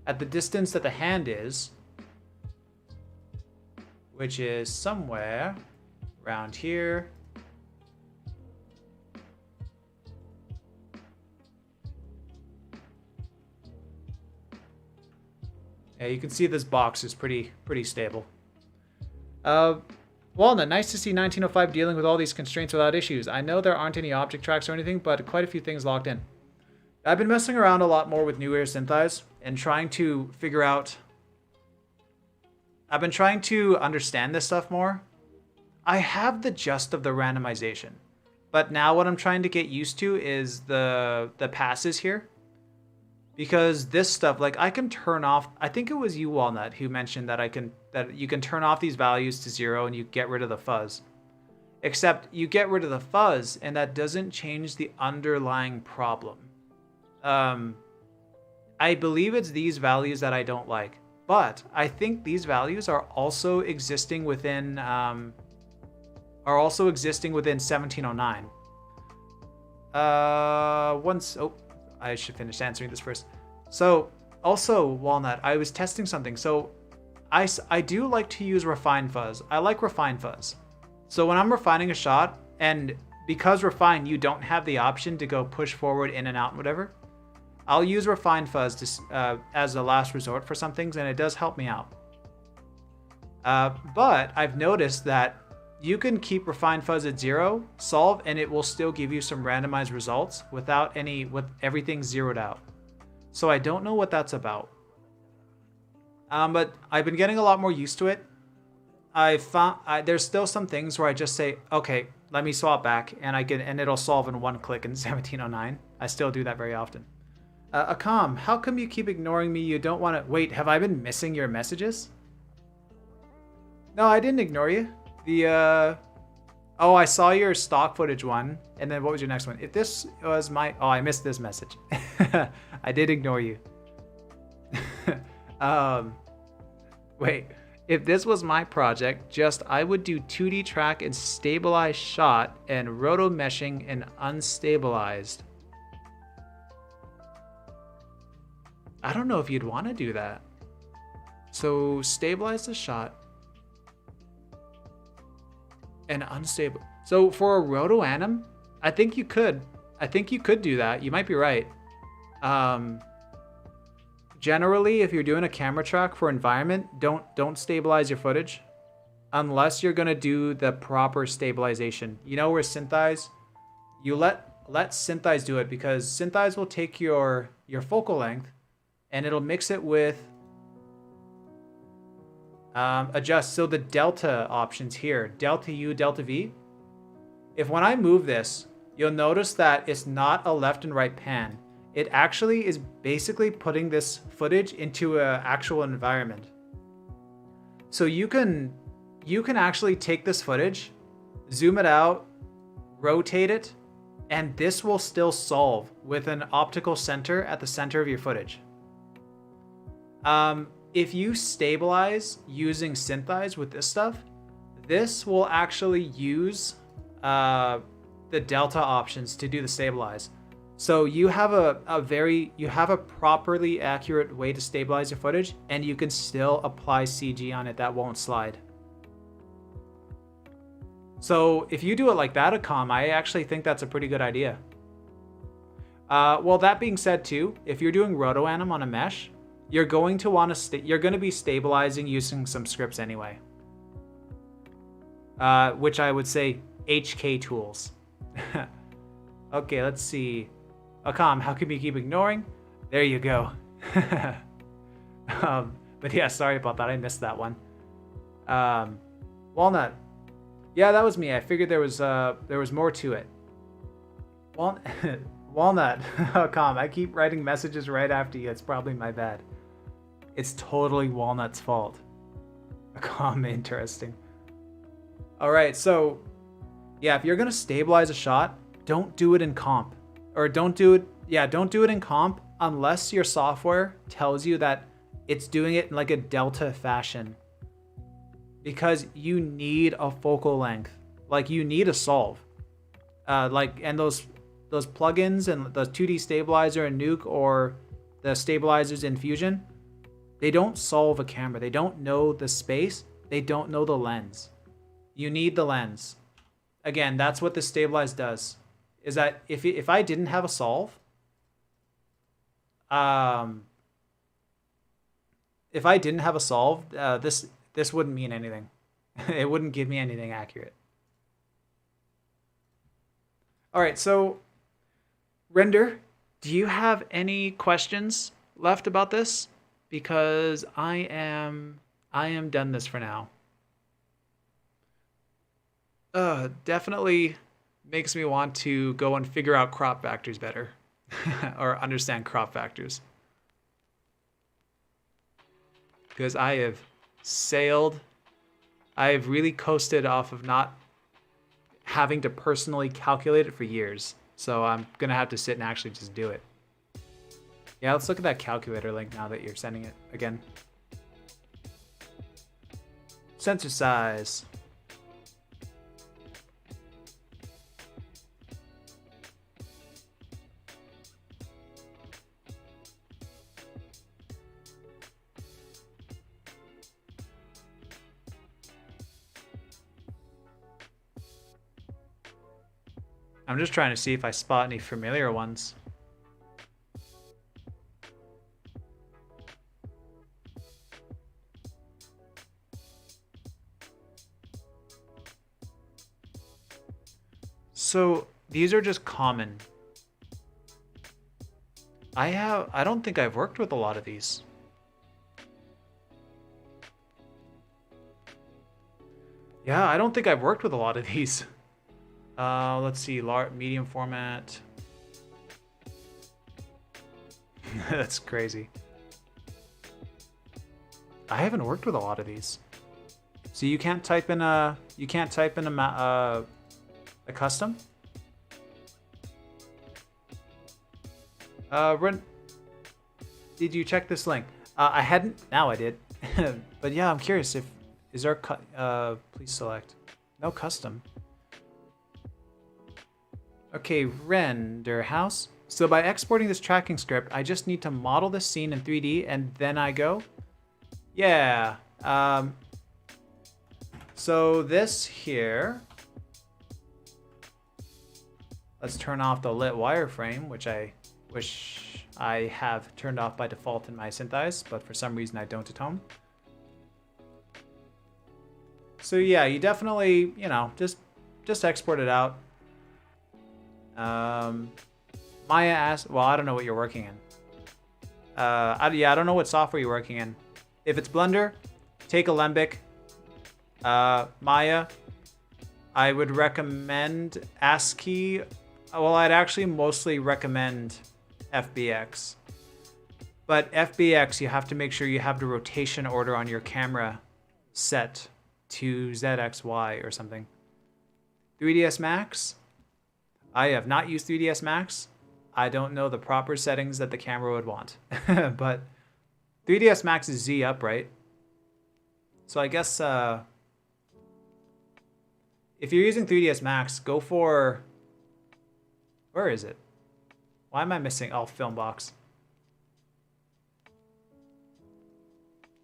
At the distance that the hand is, which is somewhere around here. Yeah, you can see this box is pretty stable. Walnut, nice to see 1905 dealing with all these constraints without issues. I know there aren't any object tracks or anything, but quite a few things locked in. I've been messing around a lot more with New Era Synthesize and trying to figure out... I've been trying to understand this stuff more. I have the gist of the randomization, but now what I'm trying to get used to is the passes here. Because this stuff, like I can turn off, I think it was you, Walnut, who mentioned that you can turn off these values to 0 and you get rid of the fuzz. Except you get rid of the fuzz and that doesn't change the underlying problem. I believe it's these values that I don't like, but I think these values are also existing within 1709. I should finish answering this first. So, also, Walnut, I was testing something. So, I do like to use Refine Fuzz. I like Refine Fuzz. So when I'm refining a shot, and because Refine, you don't have the option to go push forward, in and out, and whatever, I'll use Refine Fuzz to, as a last resort for some things, and it does help me out. But I've noticed that you can keep Refine Fuzz at 0, solve, and it will still give you some randomized results with everything zeroed out. So I don't know what that's about. But I've been getting a lot more used to it. There's still some things where I just say, okay, let me swap back, and it'll solve in one click in 1709. I still do that very often. Akam, how come you keep ignoring me? You don't want to... Wait, have I been missing your messages? No, I didn't ignore you. Oh, I saw your stock footage one, and then what was your next one? If this was my... Oh, I missed this message. I did ignore you. Wait, if this was my project, I would do 2D track and stabilized shot and roto meshing and unstabilized. I don't know if you'd want to do that. So stabilize the shot and unstable. So for a roto anim, I think you could do that. You might be right. Generally, if you're doing a camera track for environment, don't stabilize your footage unless you're gonna do the proper stabilization. You know where Synthesize, you let Synthesize do it, because Synthesize will take your focal length and it'll mix it with adjust. So the delta options here, delta U, delta V. If when I move this, you'll notice that it's not a left and right pan. It actually is basically putting this footage into an actual environment. So you can actually take this footage, zoom it out, rotate it, and this will still solve with an optical center at the center of your footage. If you stabilize using Synthesize with this stuff, this will actually use the delta options to do the stabilize. So you have a properly accurate way to stabilize your footage, and you can still apply CG on it that won't slide. So if you do it like that, Akam, I actually think that's a pretty good idea. Well, that being said too, if you're doing roto anim on a mesh, you're going to be stabilizing using some scripts anyway. Which I would say HK tools. Okay, let's see. Akam, how can you keep ignoring? There you go. But yeah, sorry about that. I missed that one. Walnut. Yeah, that was me. I figured there was more to it. Walnut. Akam, I keep writing messages right after you. It's probably my bad. It's totally Walnut's fault. Akam, interesting. All right, so yeah, if you're gonna stabilize a shot, don't do it in comp. Or don't do it in comp unless your software tells you that it's doing it in like a delta fashion. Because you need a focal length. Like you need a solve. And those plugins and the 2D stabilizer in Nuke or the stabilizers in Fusion, they don't solve a camera. They don't know the space. They don't know the lens. You need the lens. Again, that's what the stabilize does. Is that if I didn't have a solve, if I didn't have a solve, this wouldn't mean anything. It wouldn't give me anything accurate. All right, so Render, do you have any questions left about this? Because I am done this for now. Definitely makes me want to go and figure out crop factors better or understand crop factors. Because I have sailed, I have really coasted off of not having to personally calculate it for years. So I'm going to have to sit and actually just do it. Yeah, let's look at that calculator link now that you're sending it again. Sensor size. I'm just trying to see if I spot any familiar ones. So these are just common. I don't think I've worked with a lot of these. Yeah, I don't think I've worked with a lot of these. Let's see, large, medium format. That's crazy. I haven't worked with a lot of these. So you can't type in a custom. Did you check this link? I hadn't. Now I did. But yeah, I'm curious if is there please select no custom. Okay, render house. So by exporting this tracking script, I just need to model this scene in 3D and then I go. Yeah. So this here. Let's turn off the lit wireframe, which I wish I have turned off by default in my Synthize, but for some reason I don't at home. So yeah, you definitely, just export it out. Maya asked, well, I don't know what you're working in. I don't know what software you're working in. If it's Blender, take Alembic. Maya, I would recommend ASCII. Well, I'd actually mostly recommend FBX. But FBX, you have to make sure you have the rotation order on your camera set to ZXY or something. 3ds Max. I have not used 3ds Max. I don't know the proper settings that the camera would want. But 3ds Max is Z up, right? So I guess if you're using 3ds Max, go for... Where is it? Why am I missing? Oh, film box.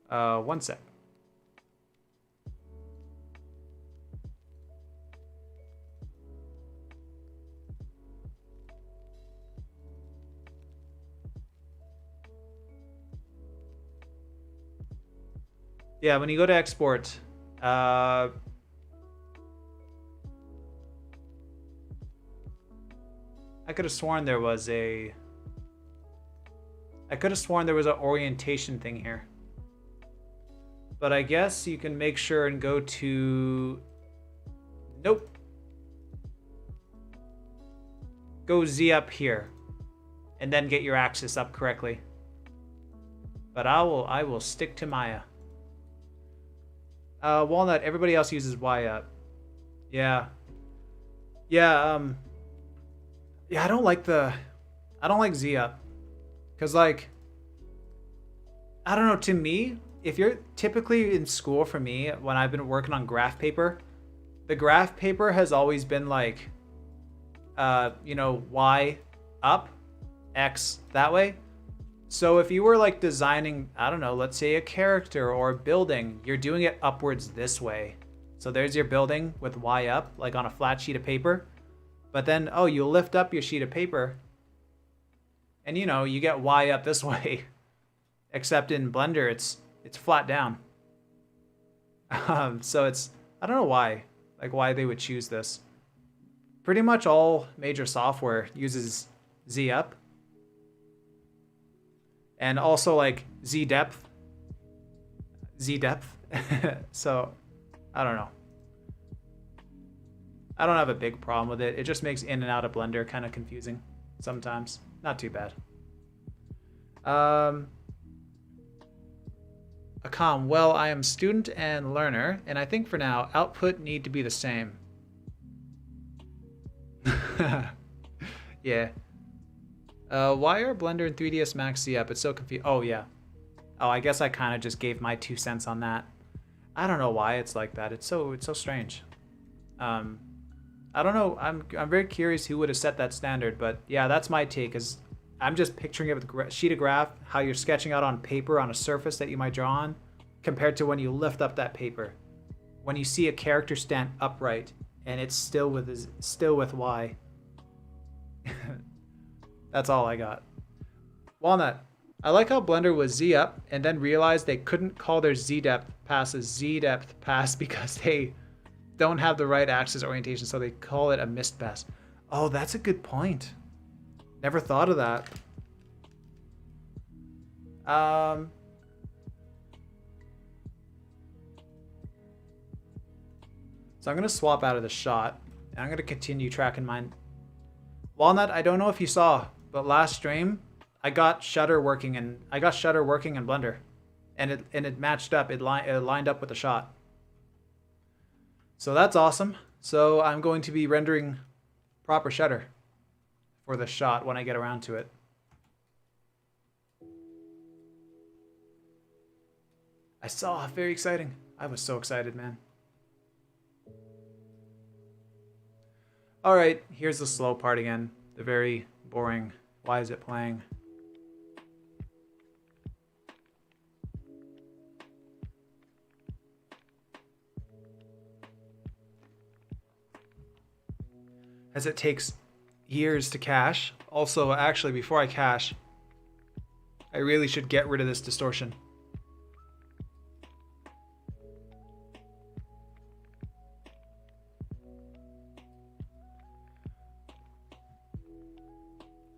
One sec. Yeah, when you go to export, I could have sworn there was an orientation thing here. But I guess you can make sure and go to... Nope. Go Z up here. And then get your axis up correctly. But I will stick to Maya. Walnut, everybody else uses Y up. Yeah. Yeah, yeah, I don't like Z up. Cause like, I don't know, to me, if you're typically in school for me, when I've been working on graph paper, the graph paper has always been like, Y up, X that way. So if you were like designing, I don't know, let's say a character or a building, you're doing it upwards this way. So there's your building with Y up, like on a flat sheet of paper. But then, oh, you lift up your sheet of paper and you get Y up this way. Except in Blender, it's flat down. So it's, I don't know why, like why they would choose this. Pretty much all major software uses Z up. And also like Z depth. Z depth. So, I don't know. I don't have a big problem with it. It just makes in and out of Blender kind of confusing sometimes. Not too bad. Akam, well, I am student and learner, and I think for now, output need to be the same. Yeah. Why are Blender and 3ds Max Z up? It's so confusing. Oh, yeah. Oh, I guess I kind of just gave my 2 cents on that. I don't know why it's like that. It's so strange. I don't know. I'm very curious who would have set that standard, but yeah, that's my take. Is I'm just picturing it with a sheet of graph, how you're sketching out on paper on a surface that you might draw on, compared to when you lift up that paper. When you see a character stand upright and it's still with Y. That's all I got. Walnut. I like how Blender was Z up and then realized they couldn't call their Z depth pass a Z depth pass because they don't have the right axis orientation, so they call it a missed pass. Oh, that's a good point. Never thought of that. So I'm going to swap out of the shot, and I'm going to continue tracking mine. Walnut, I don't know if you saw, but last stream, I got shutter working in Blender, and it matched up. It lined up with the shot. So that's awesome. So I'm going to be rendering proper shutter for the shot when I get around to it. I saw, very exciting. I was so excited, man. All right, here's the slow part again. The very boring, why is it playing? As it takes years to cache. Also, actually, before I cache, I really should get rid of this distortion.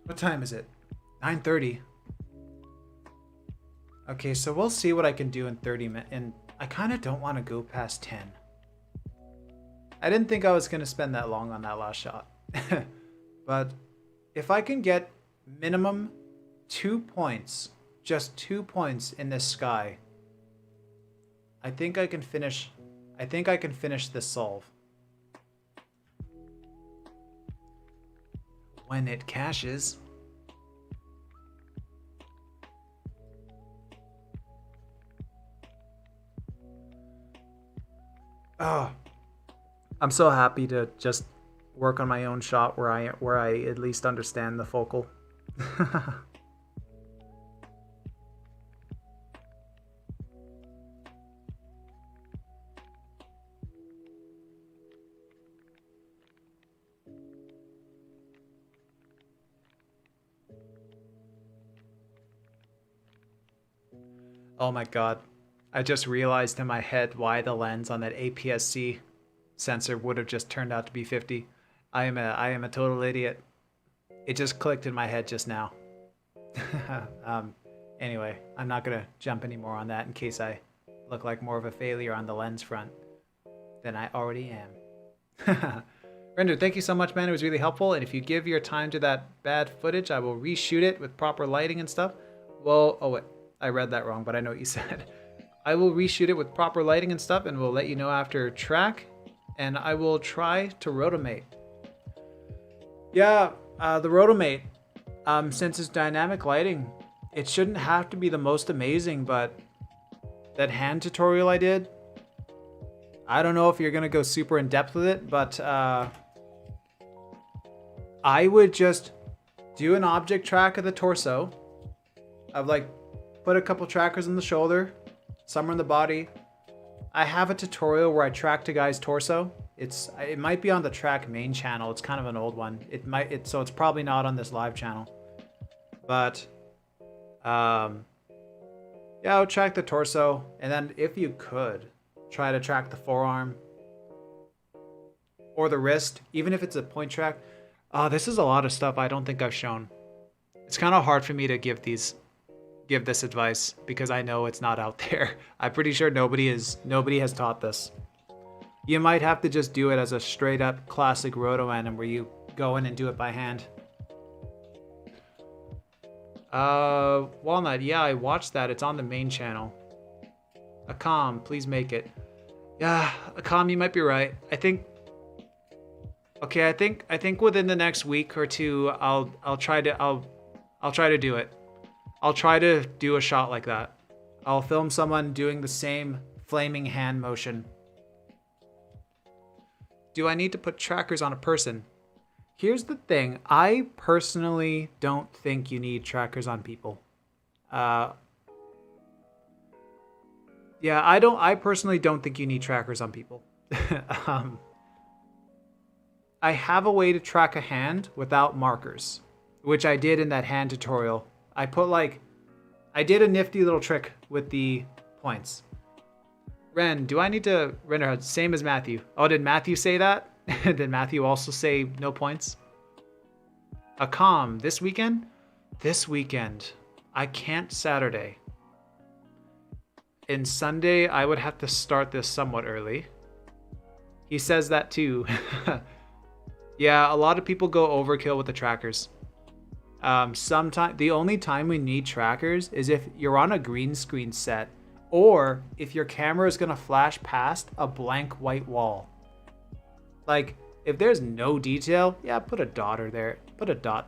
What time is it? 9:30. Okay, so we'll see what I can do in 30 minutes. And I kind of don't want to go past 10. I didn't think I was going to spend that long on that last shot. But if I can get minimum 2 points, just 2 points in this sky, I think I can finish this solve. When it caches. Oh, I'm so happy to just work on my own shot where I at least understand the focal. Oh my god. I just realized in my head why the lens on that APS-C sensor would have just turned out to be 50. I am a total idiot. It just clicked in my head just now. Anyway, I'm not gonna jump any more on that in case I look like more of a failure on the lens front than I already am. Render, thank you so much, man. It was really helpful. And if you give your time to that bad footage, I will reshoot it with proper lighting and stuff. Well, oh wait, I read that wrong, but I know what you said. I will reshoot it with proper lighting and stuff, and we'll let you know after track. And I will try to rotomate. Yeah, the rotomate, since it's dynamic lighting, it shouldn't have to be the most amazing, but that hand tutorial I did, I don't know if you're gonna go super in depth with it, but I would just do an object track of the torso. I've like put a couple trackers on the shoulder, some on the body. I have a tutorial where I tracked a guy's torso. It might be on the track main channel. It's kind of an old one. So it's probably not on this live channel. But Yeah, I would track the torso, and then if you could, try to track the forearm or the wrist, even if it's a point track. This is a lot of stuff I don't think I've shown. It's kind of hard for me to give this advice because I know it's not out there. I'm pretty sure nobody has taught this. You might have to just do it as a straight up classic roto anim where you go in and do it by hand. Walnut, yeah, I watched that. It's on the main channel. Akam, please make it. Yeah, Akam, you might be right. I think within the next week or two I'll try to do it. I'll try to do a shot like that. I'll film someone doing the same flaming hand motion. Do I need to put trackers on a person? Here's the thing. I personally don't think you need trackers on people. Yeah, I personally don't think you need trackers on people. I have a way to track a hand without markers, which I did in that hand tutorial. I did a nifty little trick with the points. Ren, do I need to render out same as Matthew? Oh, did Matthew say that? Did Matthew also say no points? Akam, this weekend? This weekend. I can't Saturday. And Sunday, I would have to start this somewhat early. He says that too. Yeah, a lot of people go overkill with the trackers. Sometimes the only time we need trackers is if you're on a green screen set or if your camera is gonna flash past a blank white wall. Like if there's no detail, yeah, put a dot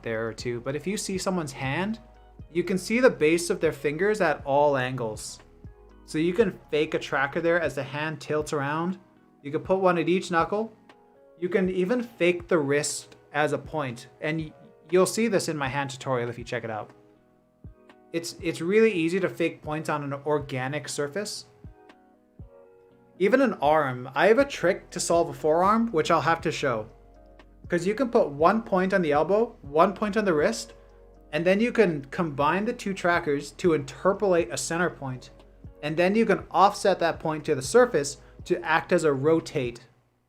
there or two. But if you see someone's hand, you can see the base of their fingers at all angles. So you can fake a tracker there as the hand tilts around. You can put one at each knuckle. You can even fake the wrist as a point. And you'll see this in my hand tutorial if you check it out. It's really easy to fake points on an organic surface. Even an arm. I have a trick to solve a forearm, which I'll have to show. Because you can put 1 point on the elbow, 1 point on the wrist, and then you can combine the two trackers to interpolate a center point. And then you can offset that point to the surface to act as a rotate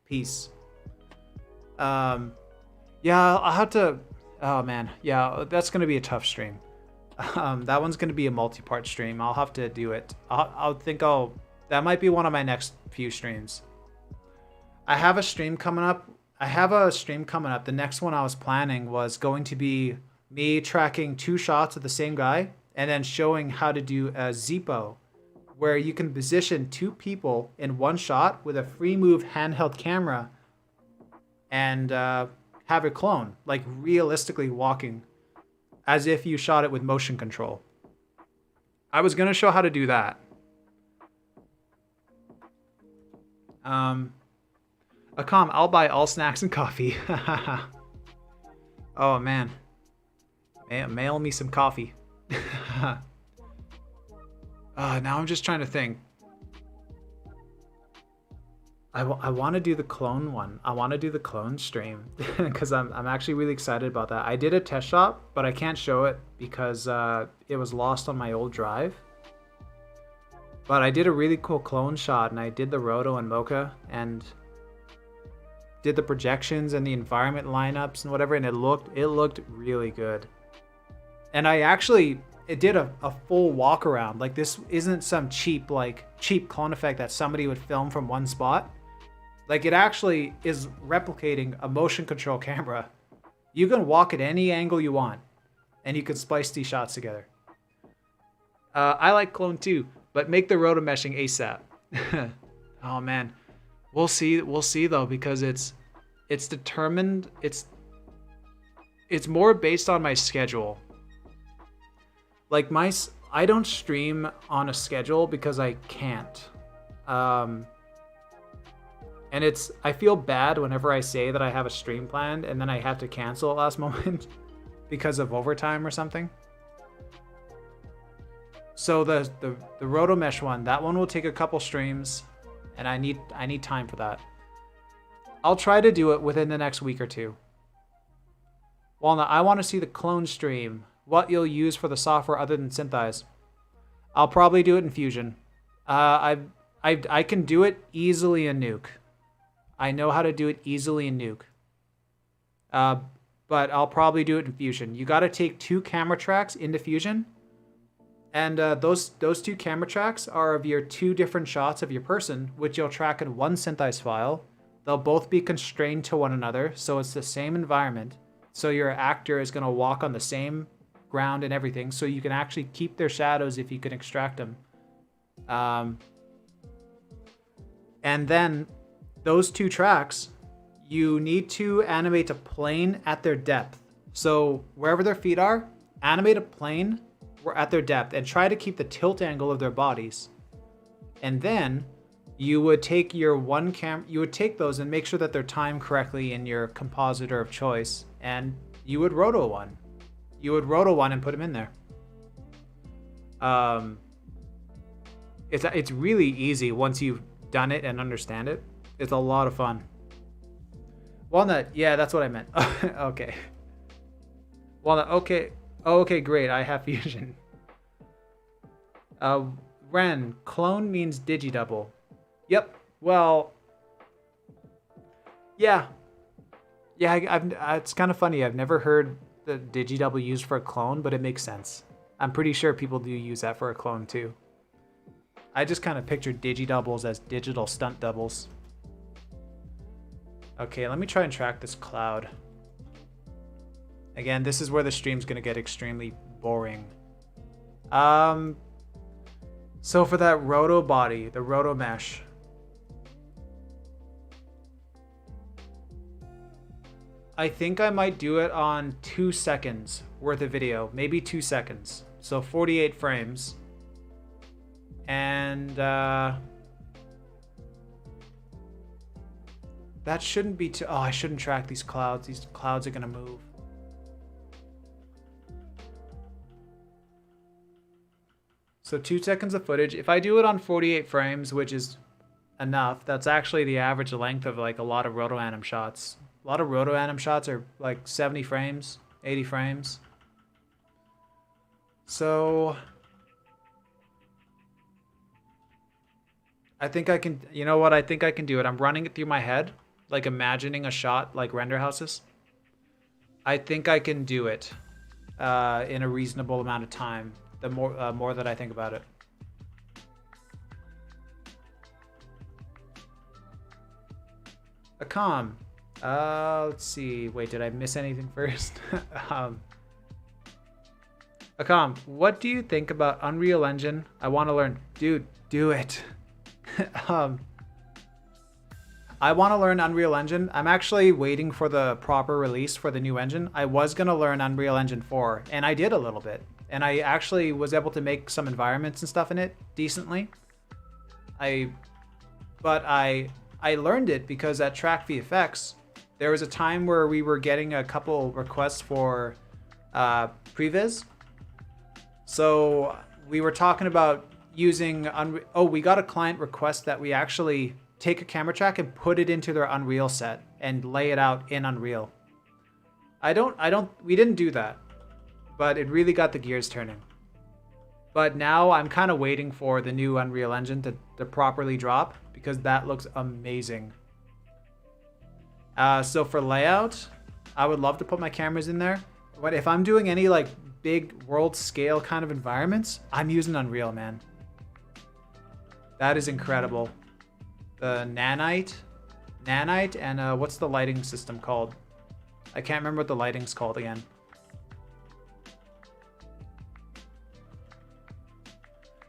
piece. Yeah, I'll have to... Oh man, yeah, that's going to be a tough stream. That one's going to be a multi-part stream. I'll have to do it. That might be one of my next few streams. I have a stream coming up. The next one I was planning was going to be me tracking 2 shots of the same guy and then showing how to do a Zippo, where you can position 2 people in one shot with a free move handheld camera and have a clone, like realistically walking as if you shot it with motion control. I was going to show how to do that. Akam, I'll buy all snacks and coffee. Oh man. Mail me some coffee. Now I'm just trying to think. I want to do the clone one. I want to do the clone stream because I'm actually really excited about that. I did a test shot, but I can't show it because it was lost on my old drive. But I did a really cool clone shot, and I did the roto and mocha and did the projections and the environment lineups and whatever, and it looked really good. And it did a full walk around. Like, this isn't some cheap clone effect that somebody would film from one spot. Like, it actually is replicating a motion control camera. You can walk at any angle you want, and you can splice these shots together. I like clone too, but make the roto meshing ASAP. Oh man, we'll see though, because it's determined. It's more based on my schedule. Like I don't stream on a schedule because I can't. And I feel bad whenever I say that I have a stream planned and then I have to cancel at last moment because of overtime or something. So the roto mesh one, that one will take a couple streams, and I need time for that. I'll try to do it within the next week or two. Walnut, I want to see the clone stream. What you'll use for the software other than Synthesize. I'll probably do it in Fusion. I can do it easily in Nuke. I know how to do it easily in Nuke. But I'll probably do it in Fusion. You got to take 2 camera tracks into Fusion, and those 2 camera tracks are of your 2 different shots of your person, which you'll track in one synthesize file. They'll both be constrained to one another, so it's the same environment. So your actor is going to walk on the same ground and everything, so you can actually keep their shadows if you can extract them. And then those 2 tracks, you need to animate a plane at their depth. So wherever their feet are, animate a plane at their depth and try to keep the tilt angle of their bodies. And then you would take your you would take those and make sure that they're timed correctly in your compositor of choice, and you would roto one. You would roto one and put them in there. It's really easy once you've done it and understand it. It's a lot of fun. Walnut, yeah, that's what I meant. Okay. Walnut, okay. Oh, okay, great. I have Fusion. Ren, clone means digidouble. Yep. Well, yeah. Yeah, it's kind of funny. I've never heard the digidouble used for a clone, but it makes sense. I'm pretty sure people do use that for a clone too. I just kind of pictured digidoubles as digital stunt doubles. Okay, let me try and track this cloud. Again, this is where the stream's gonna get extremely boring. So for that roto body, the roto mesh, I think I might do it on 2 seconds worth of video, maybe 2 seconds. So 48 frames. And that shouldn't be too, oh, I shouldn't track these clouds. These clouds are gonna move. So 2 seconds of footage. If I do it on 48 frames, which is enough, that's actually the average length of like a lot of roto-anim shots. A lot of roto-anim shots are like 70 frames, 80 frames. So I think I can, you know what? I think I can do it. I'm running it through my head, like imagining a shot like render houses. I think I can do it in a reasonable amount of time. The more that I think about it. Akam. Let's see. Wait, did I miss anything first? Akam, what do you think about Unreal Engine? I want to learn. Dude, do it. I want to learn Unreal Engine. I'm actually waiting for the proper release for the new engine. I was going to learn Unreal Engine 4, and I did a little bit. And I actually was able to make some environments and stuff in it decently. But I learned it because at Track VFX, there was a time where we were getting a couple requests for previs. So we were talking about using we got a client request that we actually take a camera track and put it into their Unreal set and lay it out in Unreal. We didn't do that, but it really got the gears turning. But now I'm kind of waiting for the new Unreal Engine to properly drop because that looks amazing. So for layout, I would love to put my cameras in there. But if I'm doing any like big world scale kind of environments, I'm using Unreal, man. That is incredible. The nanite, and what's the lighting system called? I can't remember what the lighting's called again.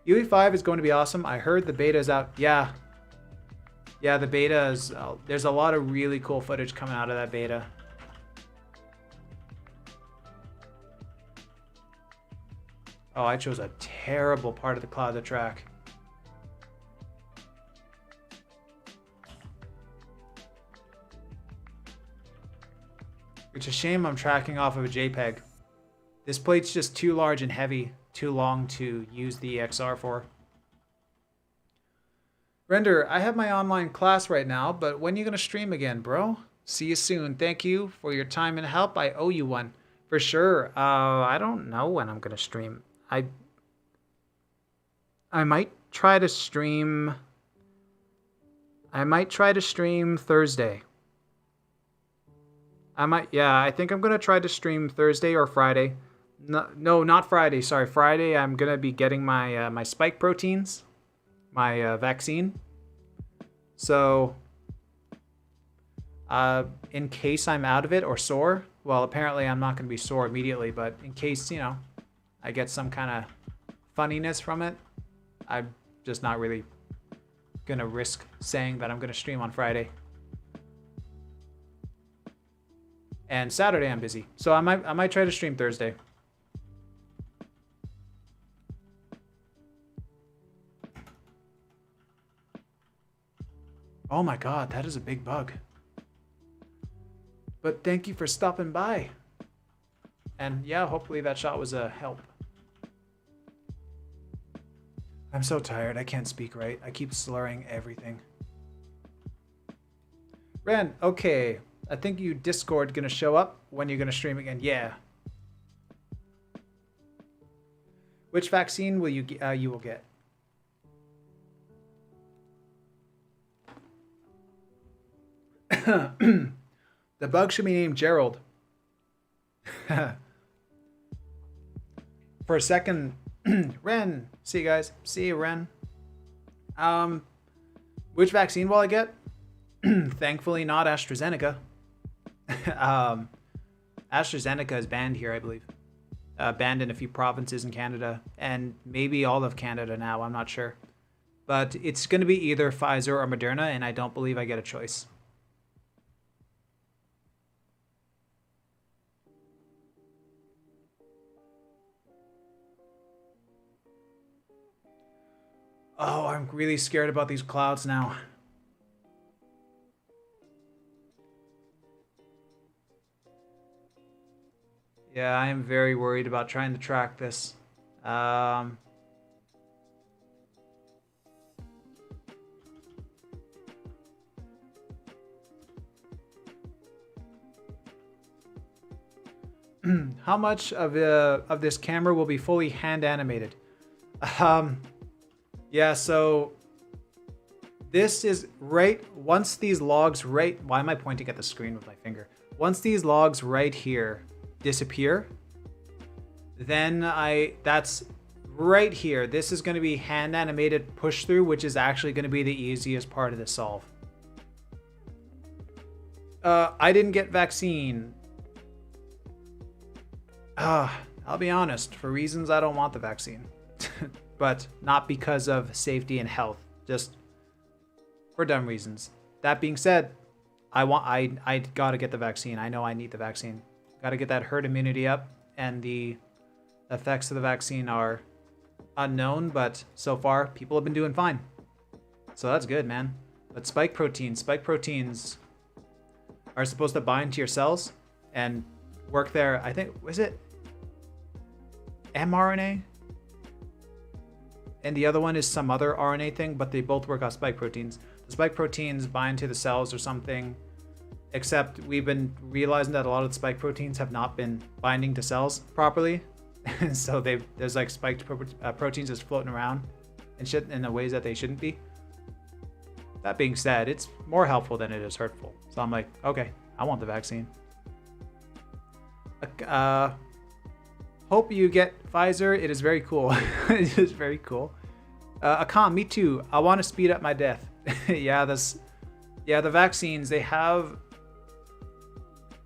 UE5 is going to be awesome. I heard the beta is out. Yeah, the beta is, there's a lot of really cool footage coming out of that beta. Oh, I chose a terrible part of the cloud to track. It's a shame I'm tracking off of a JPEG. This plate's just too large and heavy, too long to use the XR for. Render, I have my online class right now, but when are you going to stream again, bro? See you soon. Thank you for your time and help. I owe you one. For sure. I don't know when I'm going to stream. I might try to stream. I might try to stream Thursday. I think I'm gonna try to stream Thursday or Friday. No, not Friday. Sorry, Friday. I'm gonna be getting my my spike proteins, my vaccine. So, in case I'm out of it or sore, well, apparently I'm not gonna be sore immediately, but in case I get some kind of funniness from it, I'm just not really gonna risk saying that I'm gonna stream on Friday. And Saturday I'm busy, so I might try to stream Thursday. Oh my god, that is a big bug. But thank you for stopping by. And yeah, hopefully that shot was a help. I'm so tired, I can't speak right. I keep slurring everything. Ren, okay. I think you Discord gonna show up when you're gonna stream again. Yeah. Which vaccine will you will get? The bug should be named Gerald. For a second, Ren. See you guys. See you, Ren. Which vaccine will I get? Thankfully, not AstraZeneca. AstraZeneca is banned here, I believe. Banned in a few provinces in Canada, and maybe all of Canada now. I'm not sure. But it's going to be either Pfizer or Moderna, and I don't believe I get a choice. Oh, I'm really scared about these clouds now. Yeah, I am very worried about trying to track this. How much of this camera will be fully hand animated? Yeah, so this is once these logs why am I pointing at the screen with my finger? Once these logs right here disappear, then that's right here. This is going to be hand animated push through, which is actually going to be the easiest part of the solve. I didn't get vaccine. I'll be honest, for reasons I don't want the vaccine. But not because of safety and health, just for dumb reasons. That being said, I gotta get the vaccine. I know I need the vaccine. Gotta get that herd immunity up, and the effects of the vaccine are unknown, but so far people have been doing fine. So that's good, man. But spike proteins are supposed to bind to your cells and work there. I think, was it mRNA? And the other one is some other RNA thing, but they both work off spike proteins. The spike proteins bind to the cells or something, except we've been realizing that a lot of the spike proteins have not been binding to cells properly. And so there's like spiked proteins just floating around and shit in the ways that they shouldn't be. That being said, it's more helpful than it is hurtful. So I'm like, okay, I want the vaccine. Hope you get Pfizer. It is very cool. It is very cool. Akam, me too. I want to speed up my death. Yeah, the vaccines, they have...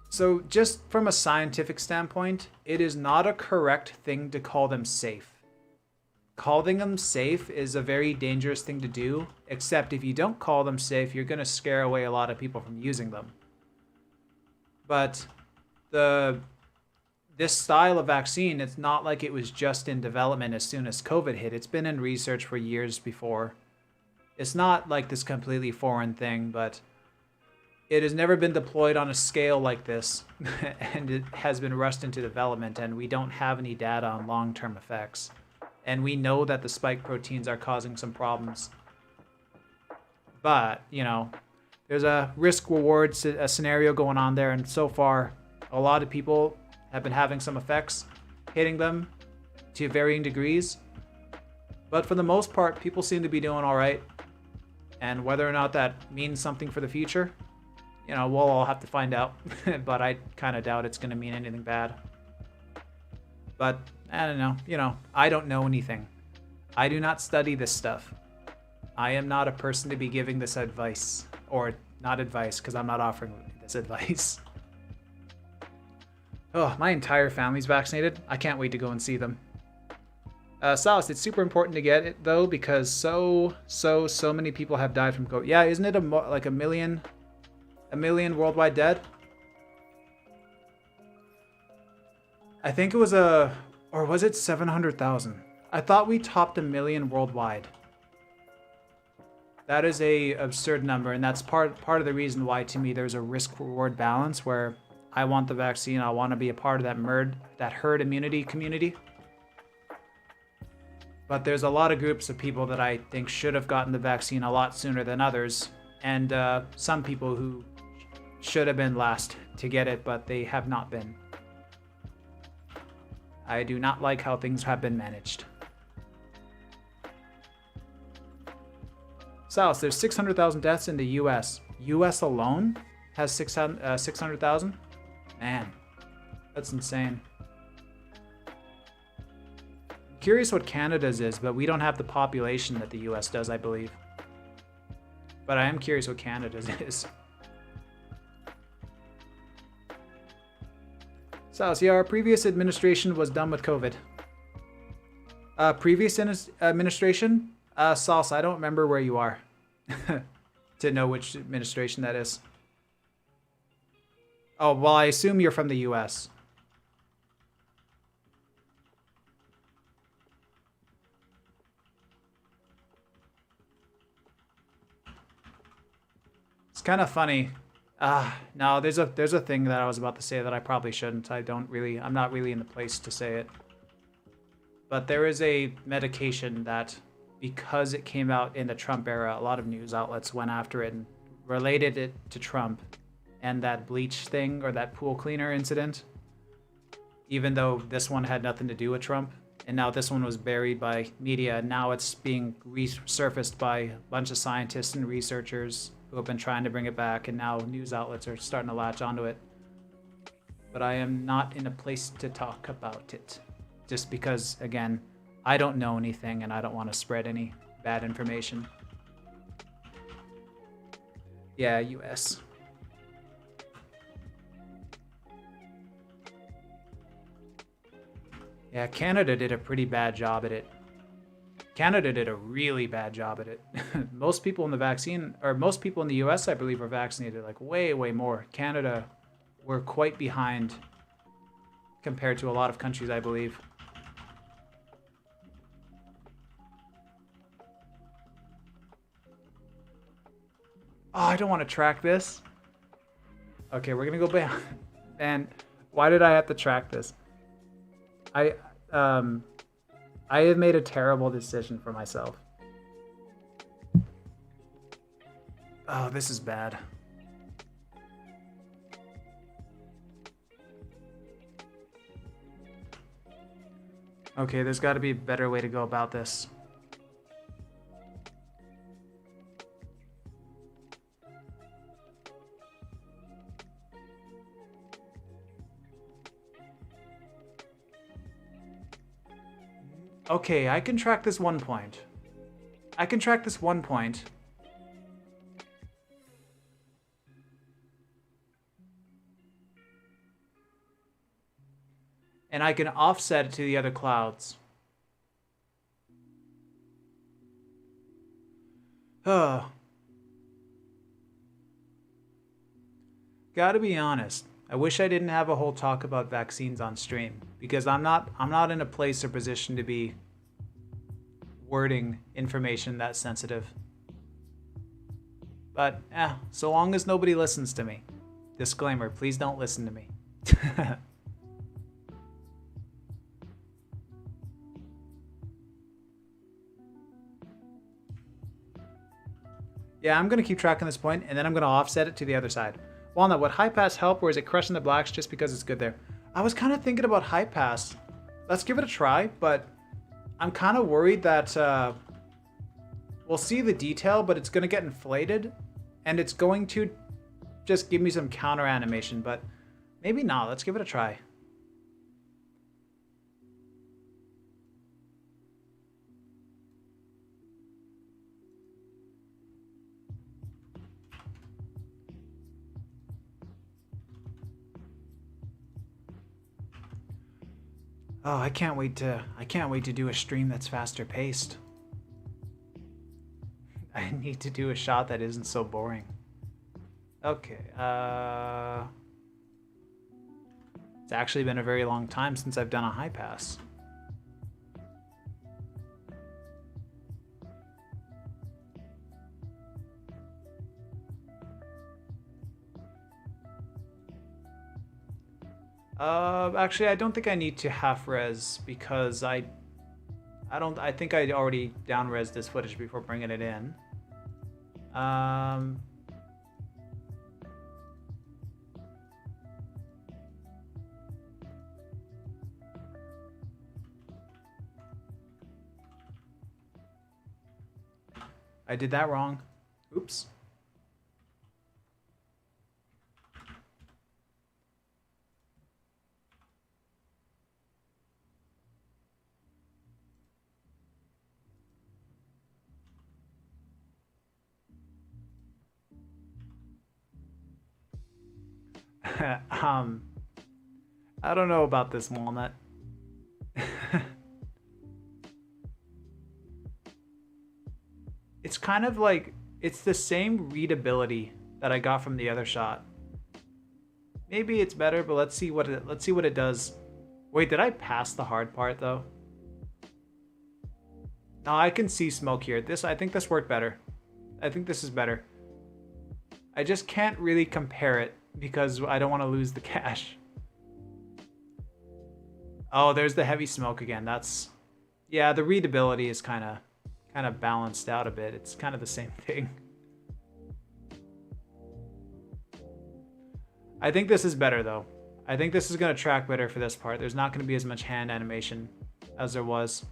So just from a scientific standpoint, it is not a correct thing to call them safe. Calling them safe is a very dangerous thing to do, except if you don't call them safe, you're going to scare away a lot of people from using them. But this style of vaccine, it's not like it was just in development as soon as COVID hit. It's been in research for years before. It's not like this completely foreign thing, but it has never been deployed on a scale like this, and it has been rushed into development, and we don't have any data on long-term effects. And we know that the spike proteins are causing some problems. But, there's a risk-reward scenario going on there, and so far, a lot of people have been having some effects, hitting them to varying degrees. But for the most part, people seem to be doing all right. And whether or not that means something for the future, you know, we'll all have to find out. But I kind of doubt it's going to mean anything bad. But I don't know. You know, I don't know anything. I do not study this stuff. I am not a person to be giving this advice. Or not advice, because I'm not offering this advice. Oh, my entire family's vaccinated. I can't wait to go and see them. Salas, it's super important to get it though, because so many people have died from COVID. Yeah, isn't it like a million worldwide dead? I think it was or was it 700,000? I thought we topped 1 million worldwide. That is a absurd number, and that's part of the reason why, to me, there's a risk-reward balance where I want the vaccine. I want to be a part of that herd immunity community. But there's a lot of groups of people that I think should have gotten the vaccine a lot sooner than others, and some people who should have been last to get it, but they have not been. I do not like how things have been managed. Salas, there's 600,000 deaths in the U.S. U.S. alone has 600,000? Man, that's insane. Curious what Canada's is, but we don't have the population that the US does, I believe. But I am curious what Canada's is. So, yeah, our previous administration was done with COVID. Previous administration? Salsa, I don't remember where you are to know which administration that is. Oh, well, I assume you're from the US. Kind of funny. No, there's a thing that I was about to say that I probably shouldn't. I'm not really in the place to say it. But there is a medication that, because it came out in the Trump era, a lot of news outlets went after it and related it to Trump and that bleach thing or that pool cleaner incident. Even though this one had nothing to do with Trump. And now this one was buried by media. And now it's being resurfaced by a bunch of scientists and researchers who have been trying to bring it back, and now news outlets are starting to latch onto it. But I am not in a place to talk about it. Just because, again, I don't know anything and I don't want to spread any bad information. Yeah, US. Yeah, Canada did a pretty bad job at it. Canada did a really bad job at it. Most people in the US, I believe, are vaccinated like way more. Canada, we're quite behind compared to a lot of countries, I believe. Oh, I don't want to track this. Okay, we're gonna go back. And why did I have to track this? I have made a terrible decision for myself. Oh, this is bad. Okay, there's got to be a better way to go about this. Okay, I can track this one point. And I can offset it to the other clouds. Oh. Gotta be honest. I wish I didn't have a whole talk about vaccines on stream, because I'm not in a place or position to be wording information that sensitive. But so long as nobody listens to me. Disclaimer, please don't listen to me. Yeah, I'm gonna keep tracking this point and then I'm gonna offset it to the other side. Walnut, would high pass help, or is it crushing the blacks just because it's good there? I was kind of thinking about high pass. Let's give it a try, but I'm kind of worried that we'll see the detail, but it's going to get inflated, and it's going to just give me some counter animation, but maybe not. Let's give it a try. Oh, I can't wait to do a stream that's faster paced. I need to do a shot that isn't so boring. Okay, it's actually been a very long time since I've done a high pass. Actually, I don't think I need to half res because I think I already down res this footage before bringing it in. I did that wrong. Oops. I don't know about this, Walnut. It's kind of like, it's the same readability that I got from the other shot. Maybe it's better, but let's see what it does. Wait, did I pass the hard part though? No, I can see smoke here. I think this worked better. I think this is better. I just can't really compare it because I don't want to lose the cache. Oh, there's the heavy smoke again. Yeah, the readability is kind of balanced out a bit. It's kind of the same thing. I think this is better though. I think this is going to track better for this part. There's not going to be as much hand animation as there was.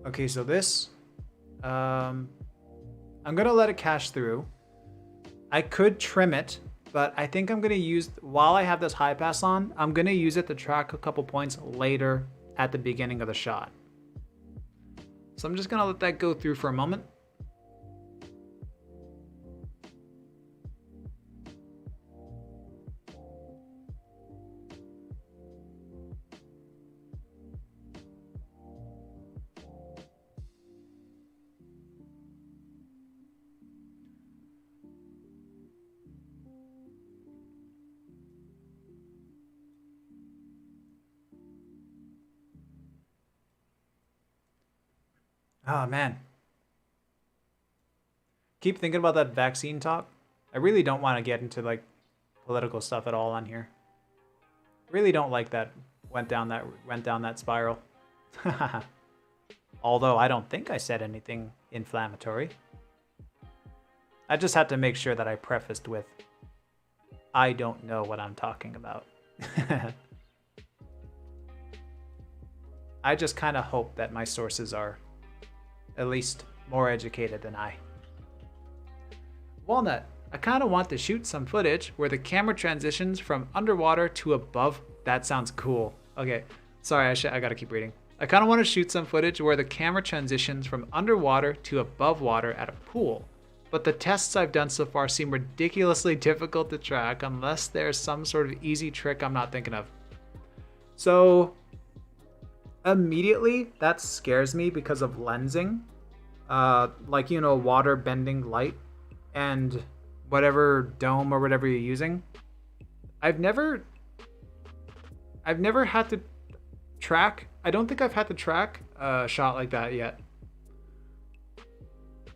Okay, so this, I'm gonna let it cache through. I could trim it, but I think I'm gonna use, while I have this high pass on, I'm gonna use it to track a couple points later at the beginning of the shot. So I'm just gonna let that go through for a moment. Oh man. Keep thinking about that vaccine talk. I really don't want to get into like political stuff at all on here. Really don't like that went down that spiral. Although I don't think I said anything inflammatory. I just had to make sure that I prefaced with, I don't know what I'm talking about. I just kind of hope that my sources are at least more educated than I. Walnut, I kind of want to shoot some footage where the camera transitions from underwater to above. That sounds cool. Okay, sorry, I gotta keep reading. I kind of want to shoot some footage where the camera transitions from underwater to above water at a pool. But the tests I've done so far seem ridiculously difficult to track unless there's some sort of easy trick I'm not thinking of. So immediately that scares me because of lensing, like, you know, water bending light and whatever dome or whatever you're using. I've never had to track, I don't think I've had to track a shot like that yet.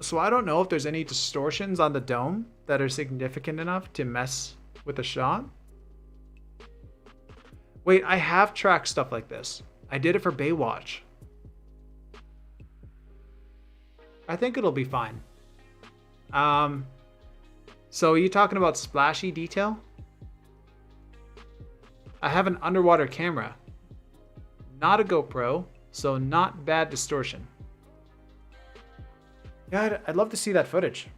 So I don't know if there's any distortions on the dome that are significant enough to mess with the shot. Wait, I have tracked stuff like this. I did it for Baywatch. I think it'll be fine. So are you talking about splashy detail? I have an underwater camera. Not a GoPro, so not bad distortion. Yeah, I'd love to see that footage.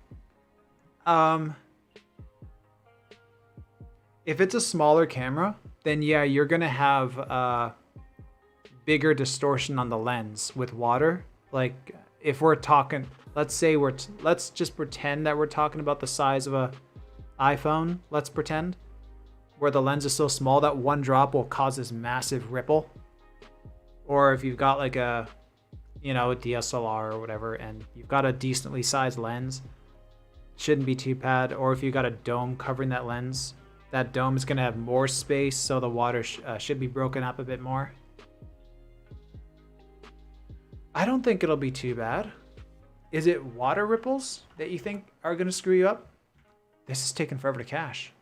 Um, if it's a smaller camera, then yeah, you're gonna have bigger distortion on the lens with water. Like if we're talking, let's say let's just pretend that we're talking about the size of a iPhone. Let's pretend where the lens is so small that one drop will cause this massive ripple. Or if you've got like a, you know, a DSLR or whatever, and you've got a decently sized lens, shouldn't be too bad. Or if you've got a dome covering that lens, that dome is gonna have more space, so the water should be broken up a bit more. I don't think it'll be too bad. Is it water ripples that you think are gonna screw you up? This is taking forever to cache.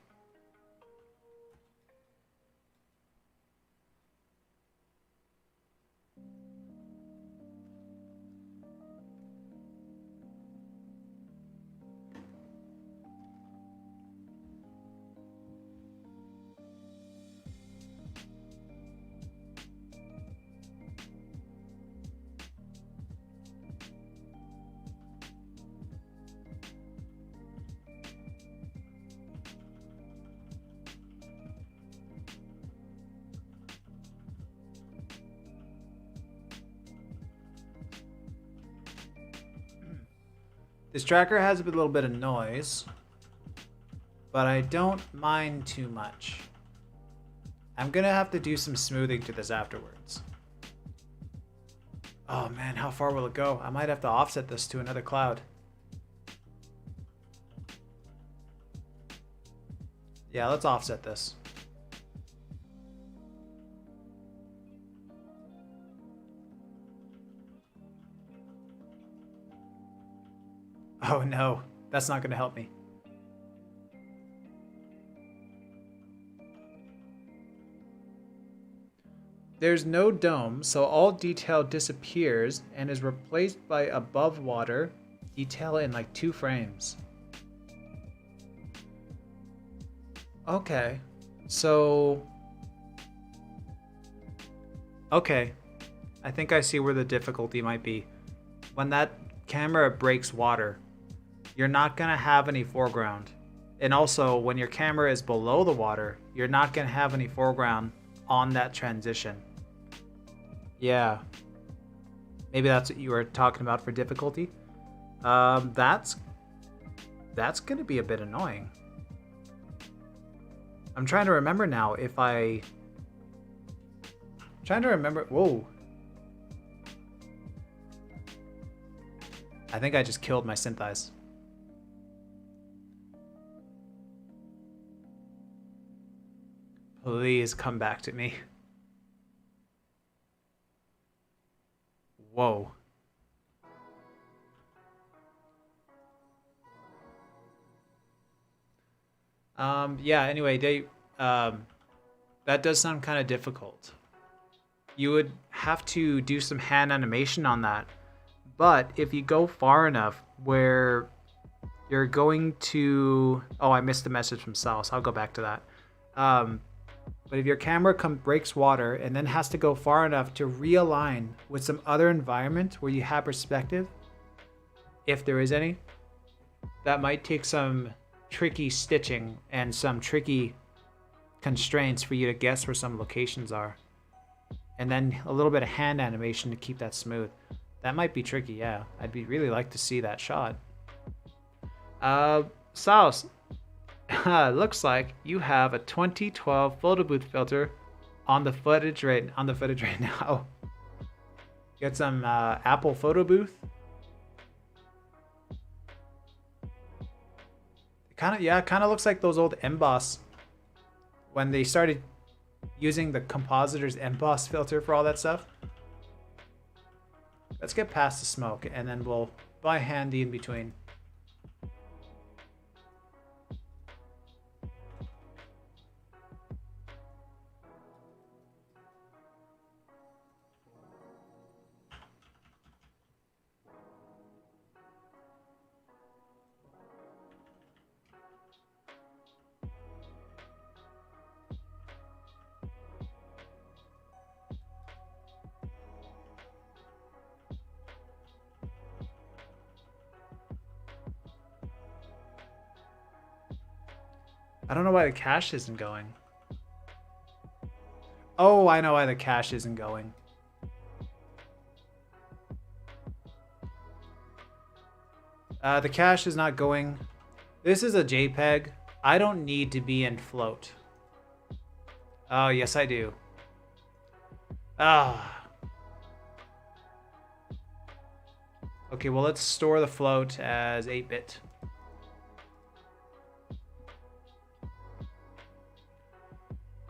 This tracker has a little bit of noise, but I don't mind too much. I'm gonna have to do some smoothing to this afterwards. Oh man, how far will it go? I might have to offset this to another cloud. Yeah, let's offset this. Oh no, that's not gonna help me. There's no dome, so all detail disappears and is replaced by above water detail in like 2 frames. Okay, so... Okay, I think I see where the difficulty might be. When that camera breaks water, you're not gonna have any foreground. And also, when your camera is below the water, you're not gonna have any foreground on that transition. Yeah. Maybe that's what you were talking about for difficulty. That's gonna be a bit annoying. I'm trying to remember now if I... Trying to remember... Whoa. I think I just killed my synthesize. Please come back to me. Whoa. Yeah, anyway, that does sound kind of difficult. You would have to do some hand animation on that. But if you go far enough where you're going to... Oh, I missed the message from Sal, so I'll go back to that. But if your camera breaks water and then has to go far enough to realign with some other environment where you have perspective, if there is any, that might take some tricky stitching and some tricky constraints for you to guess where some locations are. And then a little bit of hand animation to keep that smooth. That might be tricky, yeah. I'd really like to see that shot. Saus, looks like you have a 2012 photo booth filter on the footage right now. Get some Apple photo booth. Kind of looks like those old emboss when they started using the compositor's emboss filter for all that stuff. Let's get past the smoke and then we'll by hand the in between. I don't know why the cache isn't going. Oh, I know why the cache isn't going. The cache is not going. This is a JPEG. I don't need to be in float. Oh, yes, I do. Ah. Okay, well, let's store the float as 8-bit.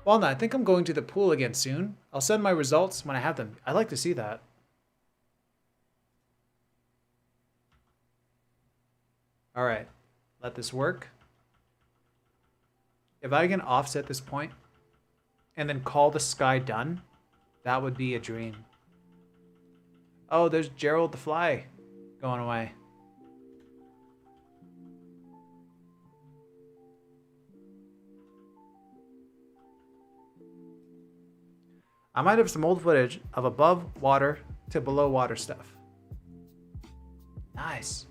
Walnut, I think I'm going to the pool again soon. I'll send my results when I have them. I'd like to see that. All right, let this work. If I can offset this point and then call the sky done, that would be a dream. Oh, there's Gerald the fly going away. I might have some old footage of above water to below water stuff. Nice.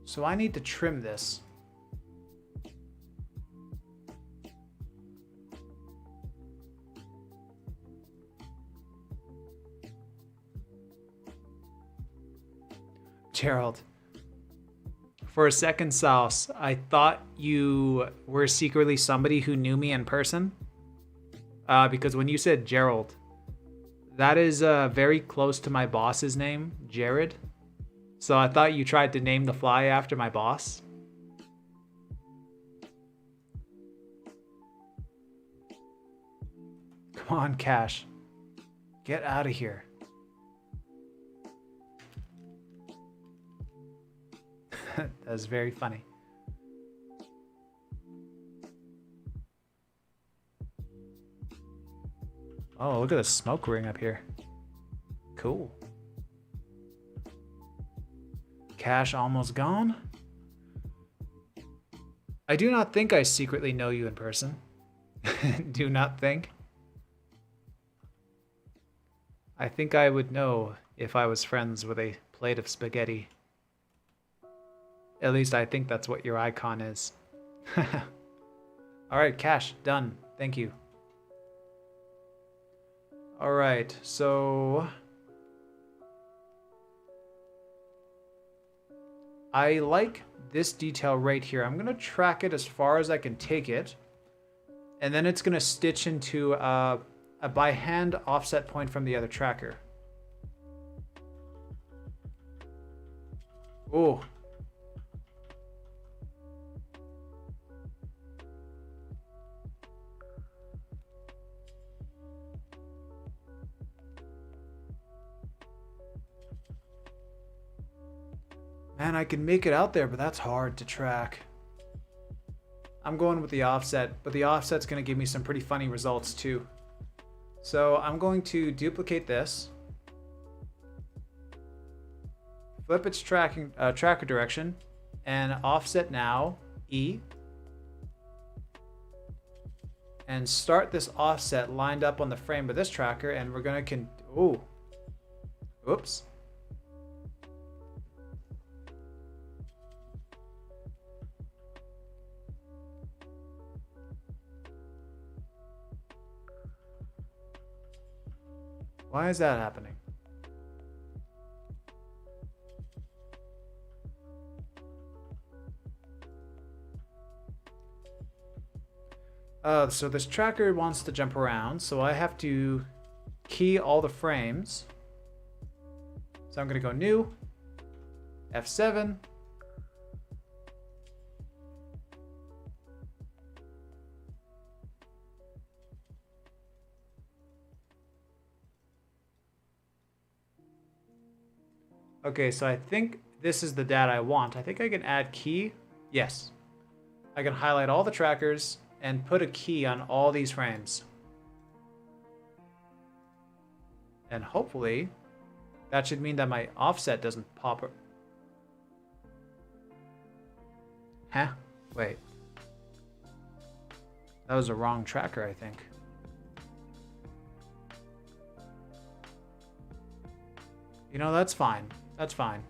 So I need to trim this. Gerald. For a second, Sauce, I thought you were secretly somebody who knew me in person. Because when you said Gerald, that is very close to my boss's name, Jared. So I thought you tried to name the fly after my boss. Come on, Cash. Get out of here. That's very funny. Oh, look at the smoke ring up here. Cool. Cash almost gone. I do not think I secretly know you in person. Do not think. I think I would know if I was friends with a plate of spaghetti. At least I think that's what your icon is. All right, Cash, done. Thank you. All right, so I like this detail right here. I'm gonna track it as far as I can take it, and then it's gonna stitch into a by hand offset point from the other tracker. Oh. Man, I can make it out there, but that's hard to track. I'm going with the offset, but the offset's going to give me some pretty funny results too. So I'm going to duplicate this, flip its tracker direction, and offset now, E, and start this offset lined up on the frame of this tracker, and we're going to oops. Why is that happening? So this tracker wants to jump around, so I have to key all the frames. So I'm going to go new, F7. Okay, so I think this is the data I want. I think I can add key. Yes. I can highlight all the trackers and put a key on all these frames. And hopefully that should mean that my offset doesn't pop. Huh? Wait. That was a wrong tracker, I think. You know, that's fine. That's fine.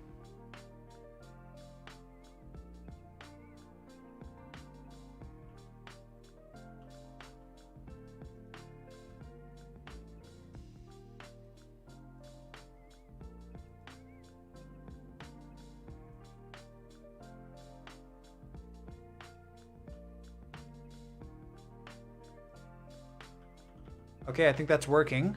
Okay, I think that's working.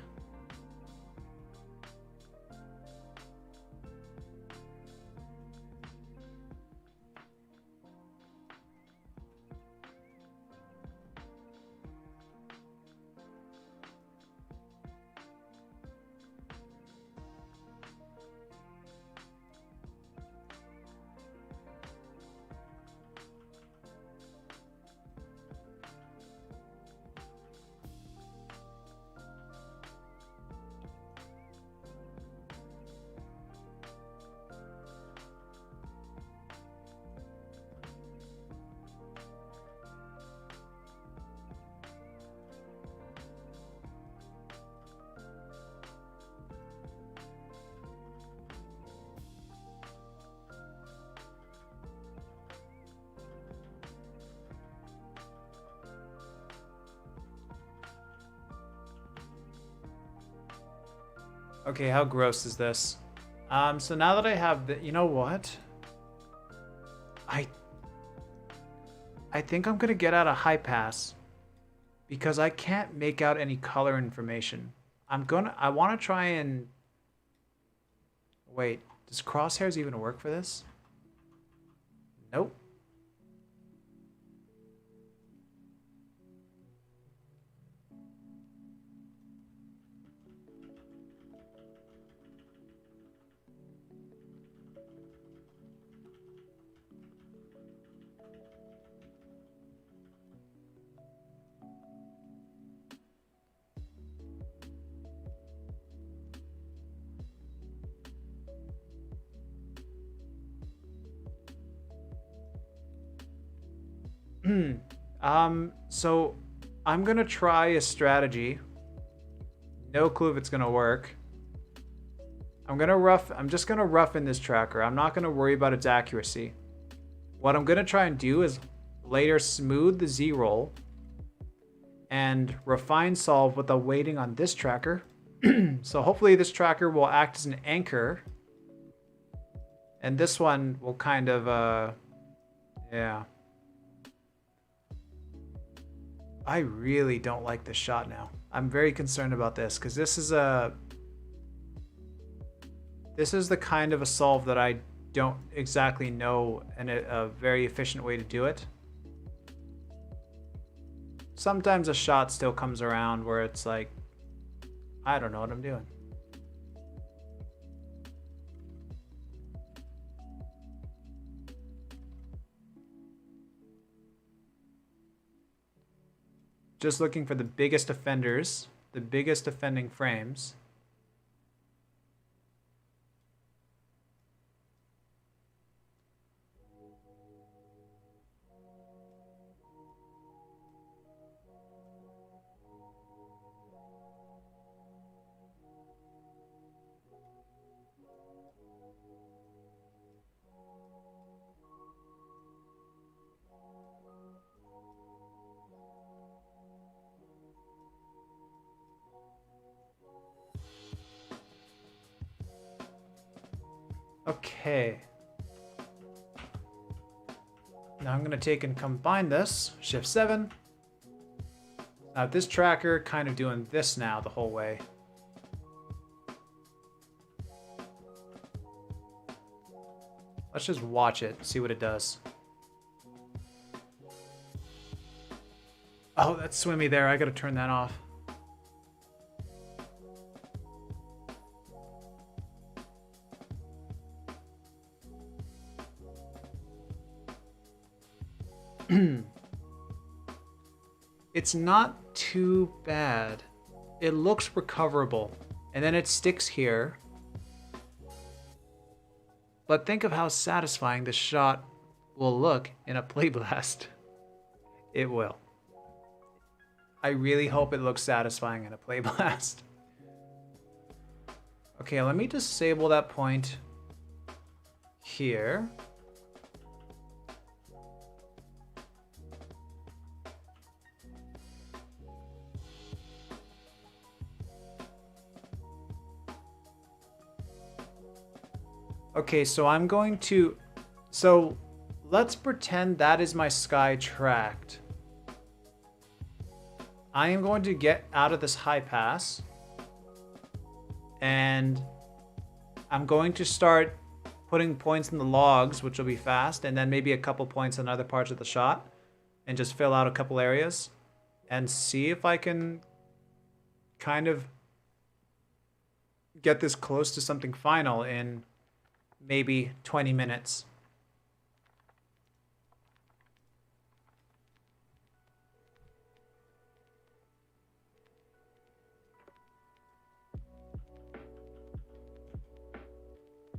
Okay, how gross is this? So now that I have the, you know what? I think I'm gonna get out a high pass because I can't make out any color information. I wanna try and, wait, does crosshairs even work for this? Nope. So I'm gonna try a strategy. No clue if it's gonna work. I'm just gonna roughen this tracker. I'm not gonna worry about its accuracy. What I'm gonna try and do is later smooth the Z-roll and refine solve with the weighting on this tracker. So hopefully this tracker will act as an anchor. And this one will kind of, yeah. I really don't like this shot now. I'm very concerned about this because this is the kind of a solve that I don't exactly know a very efficient way to do it. Sometimes a shot still comes around where it's like, I don't know what I'm doing. Just looking for the biggest offenders, the biggest offending frames. Okay. Now I'm going to take and combine this, Shift 7. Now this tracker kind of doing this now the whole way. Let's just watch it, see what it does. Oh, that's swimmy there. I got to turn that off. It's not too bad. It looks recoverable. And then it sticks here. But think of how satisfying this shot will look in a play blast. It will. I really hope it looks satisfying in a play blast. Okay, let me disable that point here. Okay, so I'm going to... So let's pretend that is my sky tract. I am going to get out of this high pass. And I'm going to start putting points in the logs, which will be fast, and then maybe a couple points in other parts of the shot, and just fill out a couple areas, and see if I can kind of get this close to something final in maybe 20 minutes.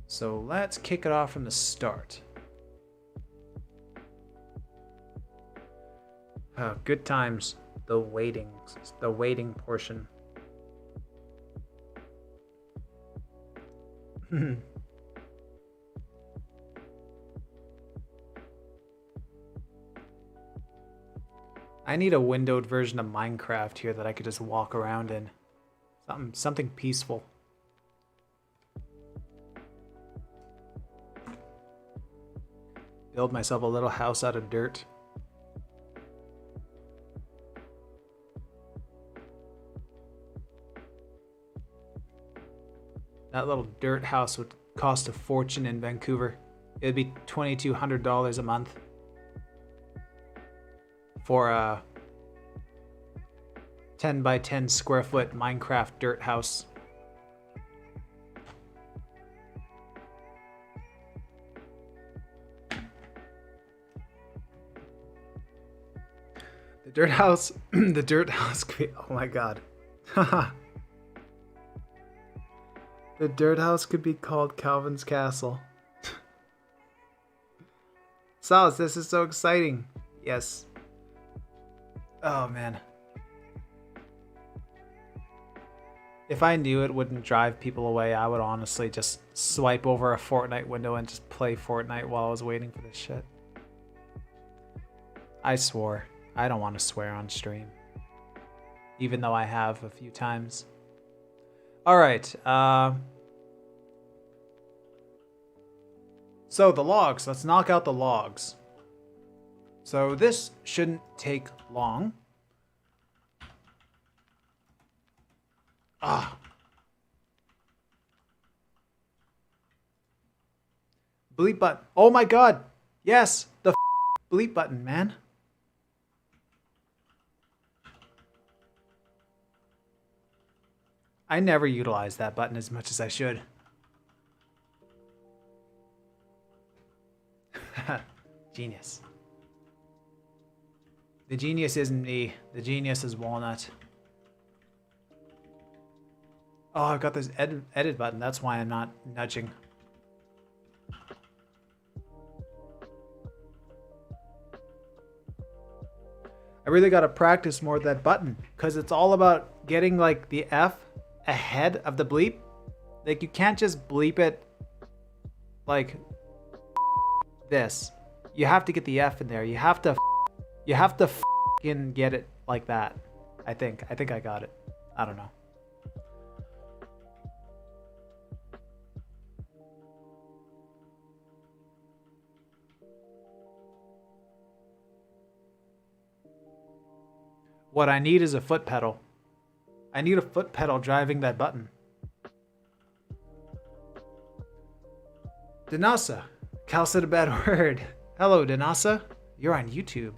So let's kick it off from the start. Oh, good times. The waiting portion. I need a windowed version of Minecraft here that I could just walk around in. Something peaceful. Build myself a little house out of dirt. That little dirt house would cost a fortune in Vancouver. It'd be $2,200 a month for a 10 by 10 square foot Minecraft dirt house. The dirt house, the dirt house could be, oh my god. The dirt house could be called Calvin's Castle. Salas, this is so exciting. Yes. Oh man. If I knew it wouldn't drive people away, I would honestly just swipe over a Fortnite window and just play Fortnite while I was waiting for this shit. I swore. I don't want to swear on stream. Even though I have a few times. Alright, so the logs. Let's knock out the logs. So this shouldn't take long. Ah. Bleep button. Oh my god. Yes, the bleep button, man. I never utilize that button as much as I should. Genius. The genius isn't me. The genius is Walnut. Oh, I've got this edit button. That's why I'm not nudging. I really got to practice more of that button because it's all about getting like the F ahead of the bleep. Like you can't just bleep it like this. You have to get the F in there. You have to fucking get it like that. I think I got it. I don't know. What I need is a foot pedal. I need a foot pedal driving that button. Danasa. Cal said a bad word. Hello, Danasa. You're on YouTube.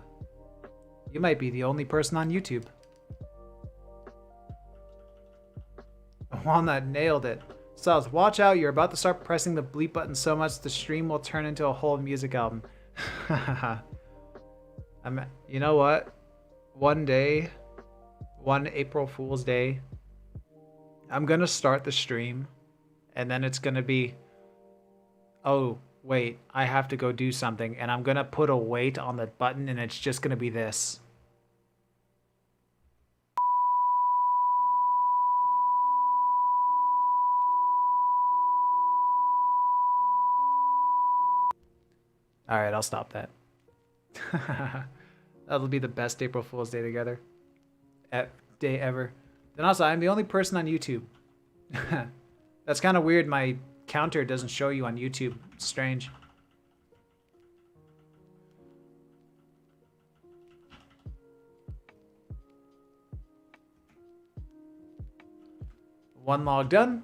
You might be the only person on YouTube. Walnut nailed it. Styles, watch out. You're about to start pressing the bleep button so much the stream will turn into a whole music album. You know what? One day, one April Fool's Day, I'm gonna start the stream and then it's gonna be, oh wait, I have to go do something, and I'm gonna put a weight on the button and it's just gonna be this. All right, I'll stop that. That'll be the best April Fool's Day together. Day ever. Then also, I'm the only person on YouTube. That's kind of weird. My counter doesn't show you on YouTube. It's strange. One log done.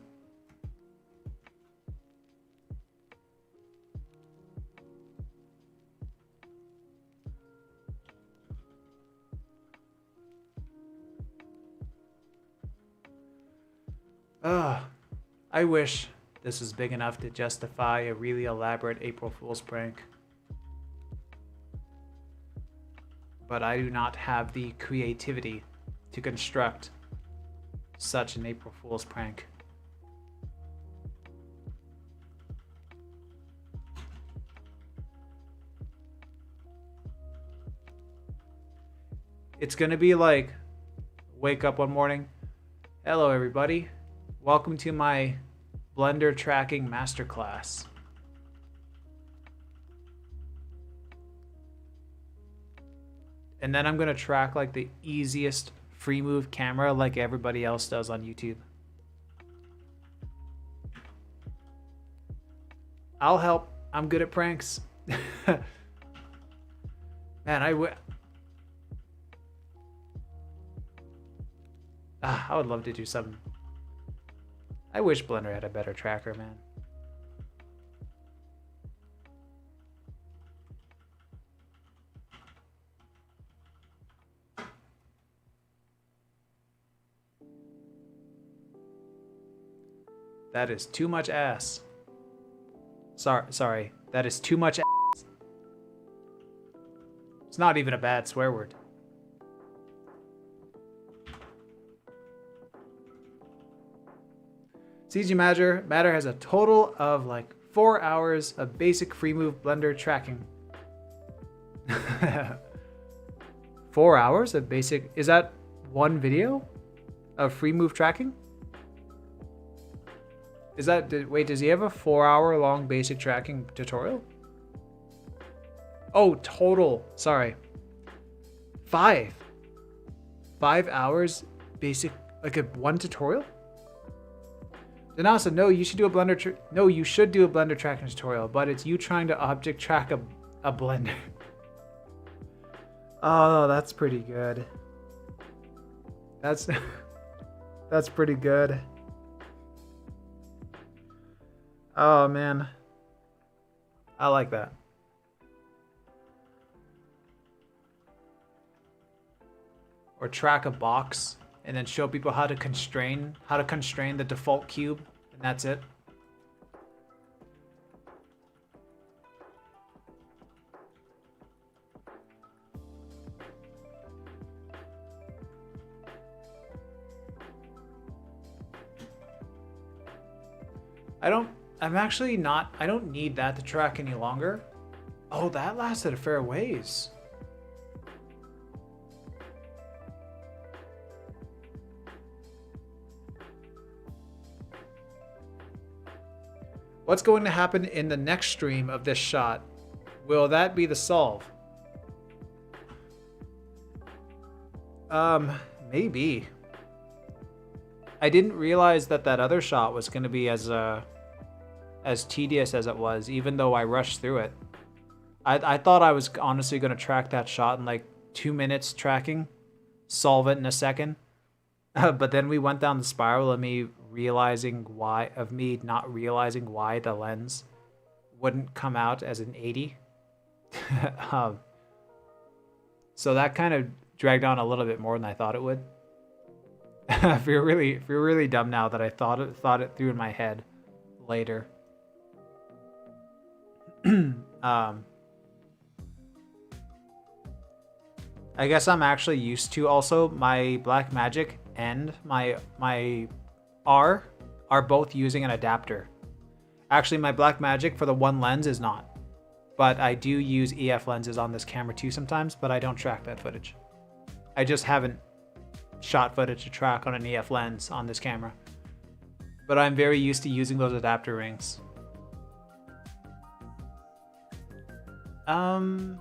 I wish this was big enough to justify a really elaborate April Fool's prank. But I do not have the creativity to construct such an April Fool's prank. It's gonna be like, wake up one morning, hello everybody, welcome to my Blender tracking masterclass. And then I'm gonna track like the easiest free move camera like everybody else does on YouTube. I'll help. I'm good at pranks. Man, I would love to do something. I wish Blender had a better tracker, man. That is too much ass. Sorry. That is too much ass. It's not even a bad swear word. CG Matter has a total of like 4 hours of basic free move Blender tracking. 4 hours of basic, is that one video of free move tracking? Is that, wait, does he have a 4 hour long basic tracking tutorial? Oh, total, sorry. 5 hours basic, like a one tutorial? Then also, no, you should do a Blender tracking tutorial, but it's you trying to object track a Blender. Oh, that's pretty good. That's pretty good. Oh man, I like that. Or track a box and then show people how to constrain the default cube, and that's it. I don't need that to track any longer. Oh, that lasted a fair ways. What's going to happen in the next stream of this shot? Will that be the solve? Maybe. I didn't realize that other shot was going to be as tedious as it was, even though I rushed through it. I thought I was honestly going to track that shot in like 2 minutes tracking, solve it in a second. But then we went down the spiral of me not realizing why the lens wouldn't come out as an 80. So that kind of dragged on a little bit more than I thought it would. If you're really dumb now that I thought it through in my head later. I guess I'm actually used to also my Blackmagic and my R are both using an adapter. Actually, my Blackmagic for the one lens is not, but I do use EF lenses on this camera too sometimes, but I don't track that footage. I just haven't shot footage to track on an EF lens on this camera, but I'm very used to using those adapter rings. I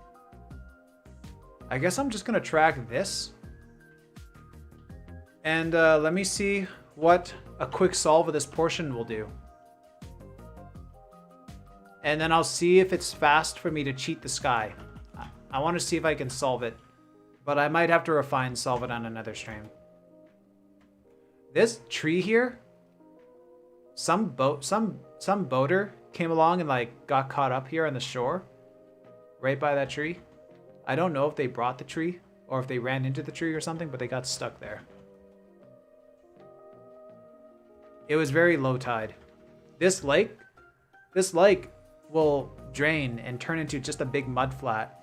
guess I'm just gonna track this. And let me see what a quick solve of this portion will do. And then I'll see if it's fast for me to cheat the sky. I want to see if I can solve it. But I might have to refine solve it on another stream. This tree here, some boater came along and like got caught up here on the shore. Right by that tree. I don't know if they brought the tree or if they ran into the tree or something, but they got stuck there. It was very low tide. This lake will drain and turn into just a big mud flat.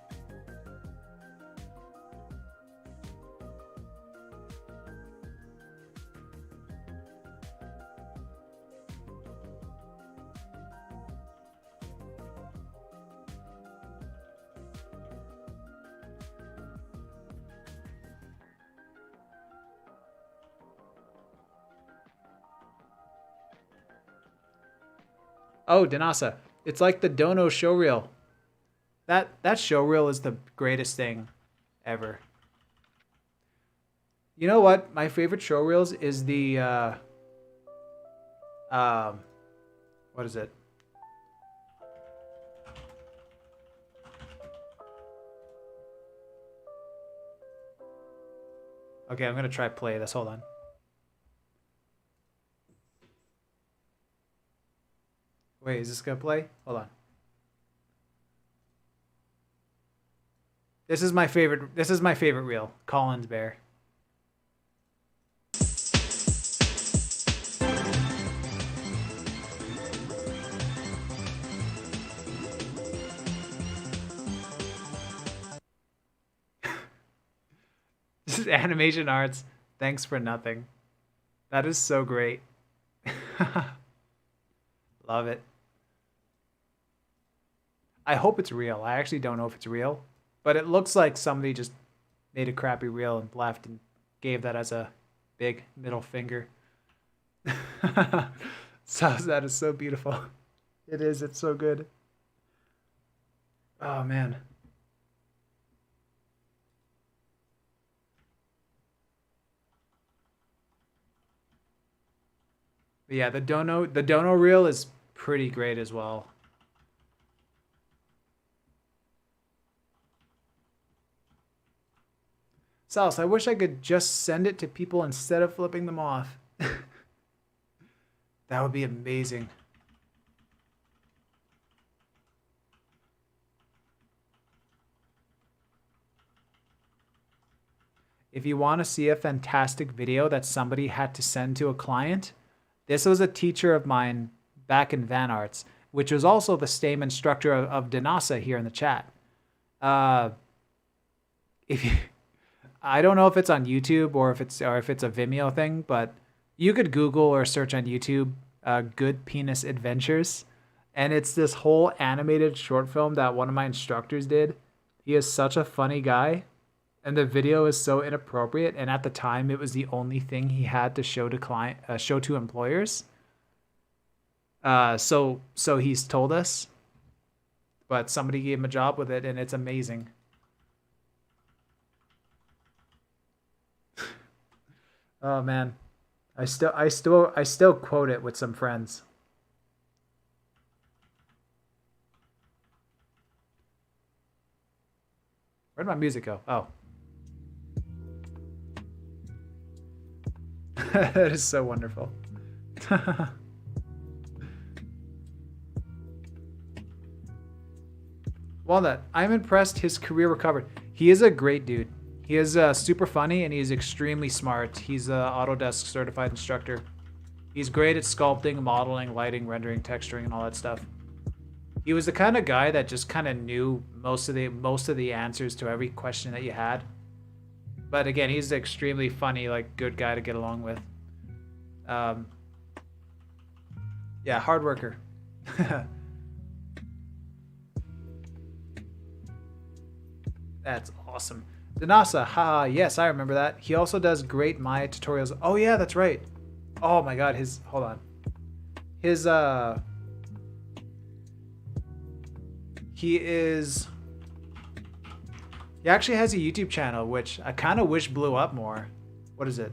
Oh, Danasa. It's like the Dono showreel. That showreel is the greatest thing ever. You know what? My favorite showreels is the what is it? Okay, I'm gonna try play this. Hold on. Wait, is this gonna play? Hold on. This is my favorite. This is my favorite reel. Collins Bear. This is Animation Arts. Thanks for nothing. That is so great. Love it. I hope it's real. I actually don't know if it's real, but it looks like somebody just made a crappy reel and left and gave that as a big middle finger. So that is so beautiful. It is. It's so good. Oh man. But yeah, the dono reel is pretty great as well. Salas, I wish I could just send it to people instead of flipping them off. That would be amazing. If you want to see a fantastic video that somebody had to send to a client, this was a teacher of mine back in Van Arts, which was also the same instructor of Danasa here in the chat. If you, I don't know if it's on YouTube or if it's a Vimeo thing, but you could Google or search on YouTube Good Penis Adventures, and it's this whole animated short film that one of my instructors did. He is such a funny guy, and the video is so inappropriate, and at the time it was the only thing he had to show to employers. So he's told us, but somebody gave him a job with it, and it's amazing. Oh man, I still quote it with some friends. Where'd my music go? Oh. That is so wonderful. Walnut, I'm impressed his career recovered. He is a great dude. He is super funny and he's extremely smart. He's an Autodesk certified instructor. He's great at sculpting, modeling, lighting, rendering, texturing, and all that stuff. He was the kind of guy that just kind of knew most of the answers to every question that you had. But again, he's an extremely funny, like, good guy to get along with. Yeah, hard worker. That's awesome. Danasa, haha, yes, I remember that. He also does great Maya tutorials. Oh yeah, that's right. Oh my god, hold on. He is, He actually has a YouTube channel, which I kind of wish blew up more. What is it?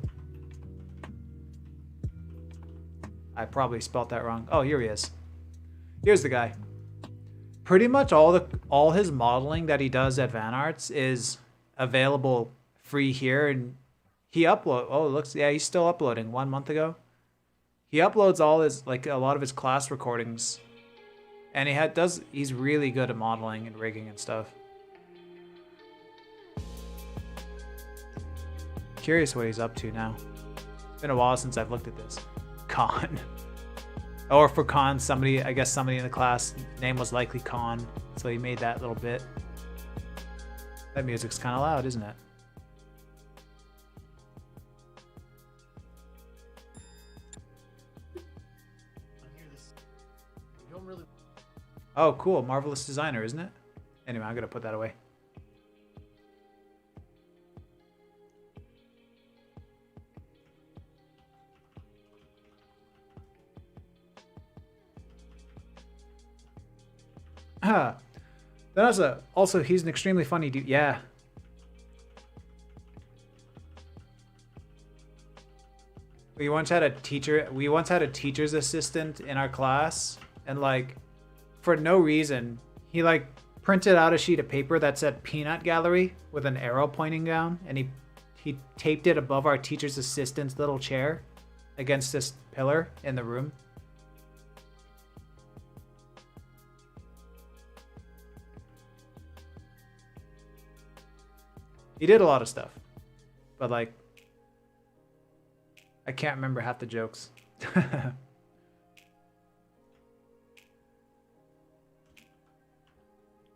I probably spelt that wrong. Oh, here he is. Here's the guy. Pretty much all his modeling that he does at Van Arts is available free here, and he upload. Oh, it looks, yeah, he's still uploading. 1 month ago, he uploads all his, like, a lot of his class recordings, and he's really good at modeling and rigging and stuff. Curious what he's up to now. Been a while since I've looked at this. Con. Or for Con, I guess somebody in the class name was likely Con, so he made that little bit. That music's kind of loud, isn't it? Oh, cool. Marvelous designer, isn't it? Anyway, I'm going to put that away. Then also, he's an extremely funny dude. Yeah. We once had a teacher's assistant in our class, and like, for no reason, he like printed out a sheet of paper that said peanut gallery with an arrow pointing down, and he taped it above our teacher's assistant's little chair against this pillar in the room. He did a lot of stuff, but like, I can't remember half the jokes.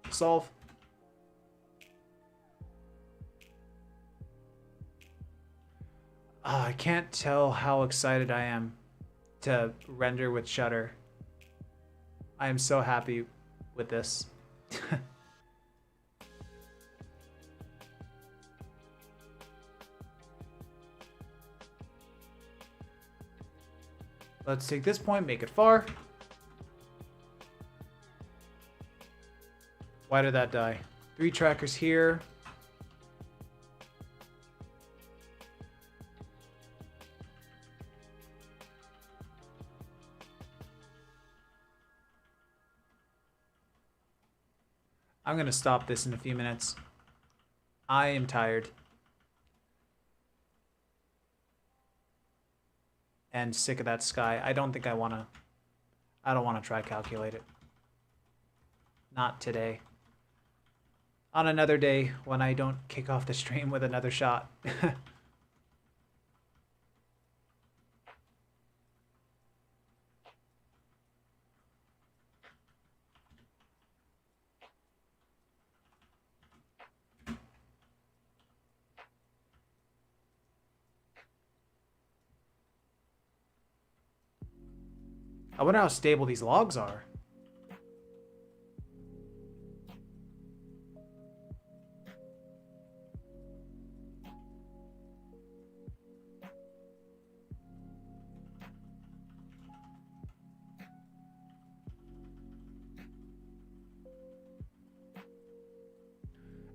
Solve. I can't tell how excited I am to render with Shutter. I am so happy with this. Let's take this point, make it far. Why did that die? 3 trackers here. I'm going to stop this in a few minutes. I am tired. And sick of that sky. I don't think I want to try calculate it. Not today. On another day when I don't kick off the stream with another shot. I wonder how stable these logs are.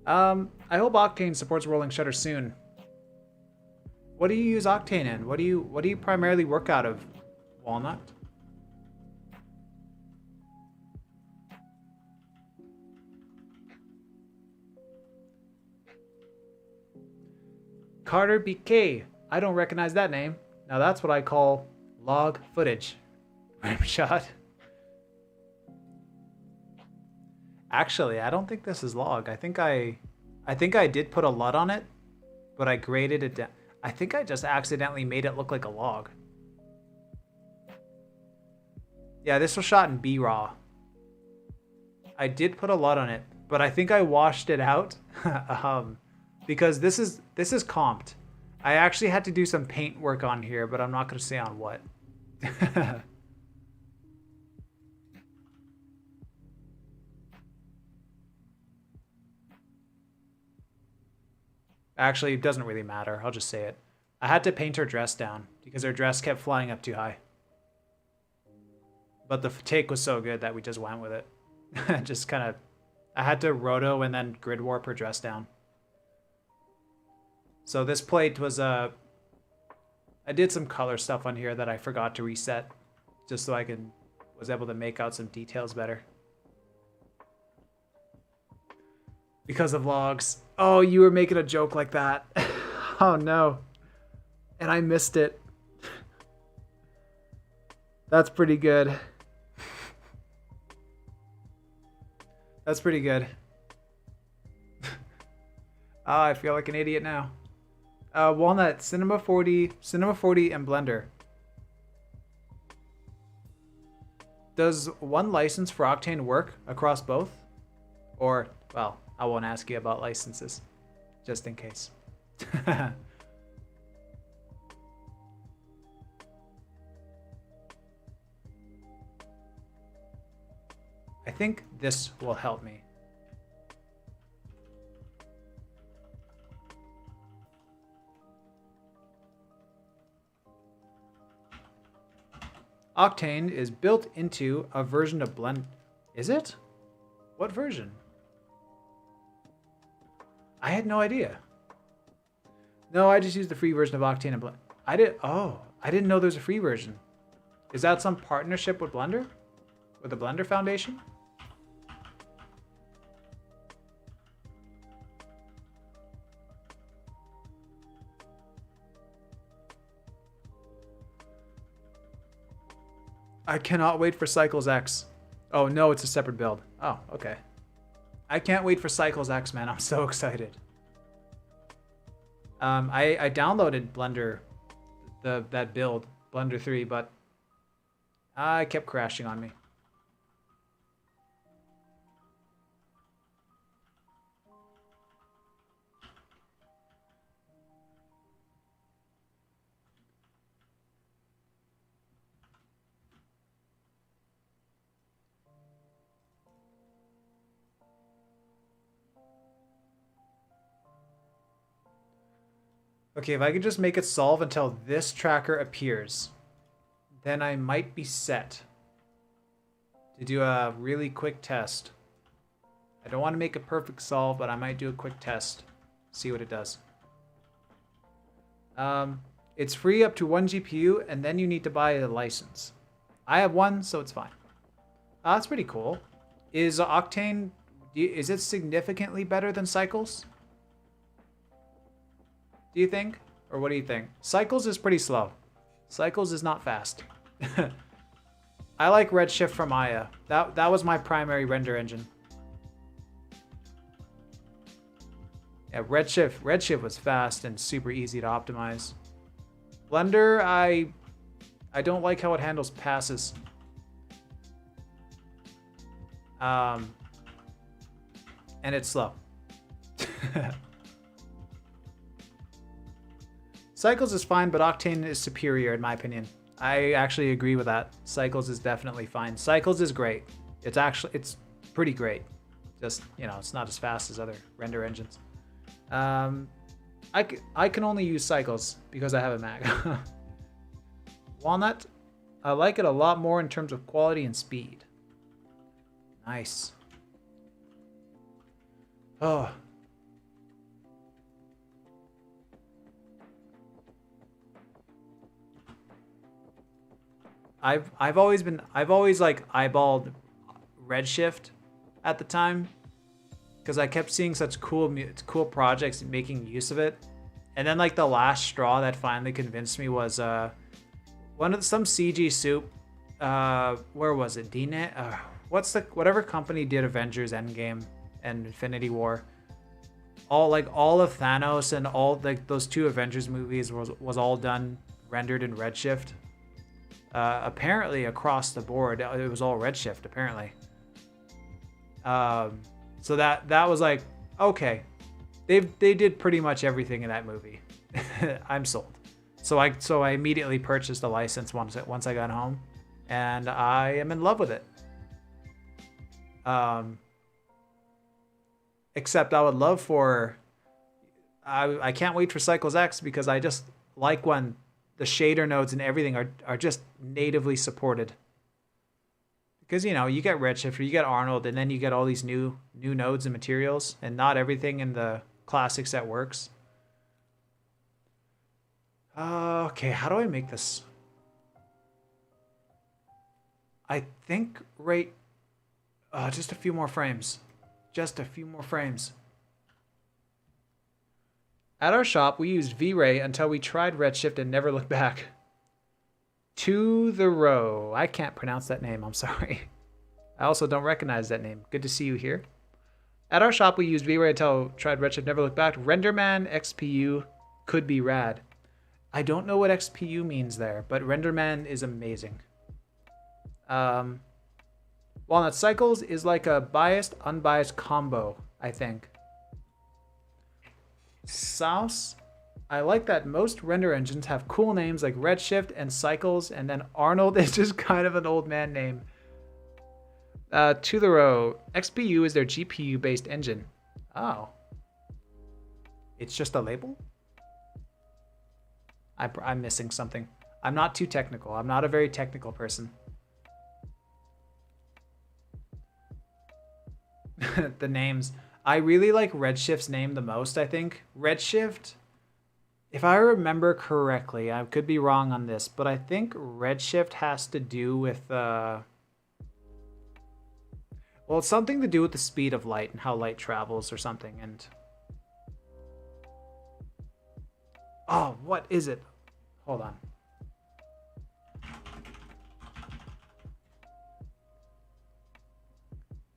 I hope Octane supports rolling shutter soon. What do you use Octane in? What do you primarily work out of, Walnut? Carter BK. I don't recognize that name. Now that's what I call log footage. Rimshot. Actually, I don't think this is log. I think I did put a LUT on it, but I graded it down. I think I just accidentally made it look like a log. Yeah, this was shot in B-RAW. I did put a LUT on it, but I think I washed it out because this is comped. I actually had to do some paint work on here, but I'm not going to say on what. Actually, it doesn't really matter. I'll just say it. I had to paint her dress down because her dress kept flying up too high. But the take was so good that we just went with it. Just kind of... I had to roto and then grid warp her dress down. So this plate was I did some color stuff on here that I forgot to reset, just so I was able to make out some details better. Because of logs. Oh, you were making a joke like that. Oh no. And I missed it. That's pretty good. That's pretty good. Oh, I feel like an idiot now. Walnut, Cinema 40, and Blender. Does one license for Octane work across both? Or, well, I won't ask you about licenses, just in case. I think this will help me. Octane is built into a version of Blend. Is it? What version? I had no idea. No, I just used the free version of Octane and Blend. I didn't know there's a free version. Is that some partnership with Blender? With the Blender Foundation? I cannot wait for Cycles X. Oh, no, it's a separate build. Oh, okay. I can't wait for Cycles X, man. I'm so excited. I downloaded Blender, that build, Blender 3, but it kept crashing on me. Okay, if I could just make it solve until this tracker appears, then I might be set to do a really quick test. I don't want to make a perfect solve, but I might do a quick test, see what it does. It's free up to 1 GPU, and then you need to buy a license. I have one, so it's fine. That's pretty cool. Is Octane, is it significantly better than Cycles? Do you think? Or what do you think? Cycles is pretty slow. Cycles is not fast. I like Redshift from Maya. That was my primary render engine. Yeah, Redshift was fast and super easy to optimize. Blender, I don't like how it handles passes. And it's slow. Cycles is fine, but Octane is superior in my opinion. I actually agree with that. Cycles is definitely fine. Cycles is great. It's pretty great. Just, you know, it's not as fast as other render engines. I can only use Cycles because I have a Mac. Walnut, I like it a lot more in terms of quality and speed. Nice. Oh. I've always like eyeballed Redshift at the time because I kept seeing such cool projects and making use of it. And then like the last straw that finally convinced me was some CG soup. Where was it? DNet? Whatever company did Avengers Endgame and Infinity War. All of Thanos and all like those two Avengers movies was all done rendered in Redshift. Apparently across the board, it was all Redshift apparently. So that was like, okay, they did pretty much everything in that movie. I'm sold. So I immediately purchased a license once I got home, and I am in love with it. Except I would love for, I can't wait for Cycles X because I just like when the shader nodes and everything are just natively supported. Because, you know, you get Redshift or you get Arnold, and then you get all these new nodes and materials, and not everything in the classic set works. Okay, how do I make this? I think right... just a few more frames. Just a few more frames. At our shop, we used V-Ray until we tried Redshift and never looked back. To the row. I can't pronounce that name, I'm sorry. I also don't recognize that name. Good to see you here. At our shop, we used V-Ray until tried Redshift, never looked back. RenderMan XPU could be rad. I don't know what XPU means there, but RenderMan is amazing. Walnut Cycles is like a biased, unbiased combo, I think. Souse, I like that most render engines have cool names like Redshift and Cycles, and then Arnold is just kind of an old man name. To the row, XPU is their GPU-based engine. Oh. It's just a label? I'm missing something. I'm not too technical. I'm not a very technical person. The names. I really like Redshift's name the most, I think. Redshift, if I remember correctly, I could be wrong on this, but I think Redshift has to do with... well, it's something to do with the speed of light and how light travels or something, and... Oh, what is it? Hold on.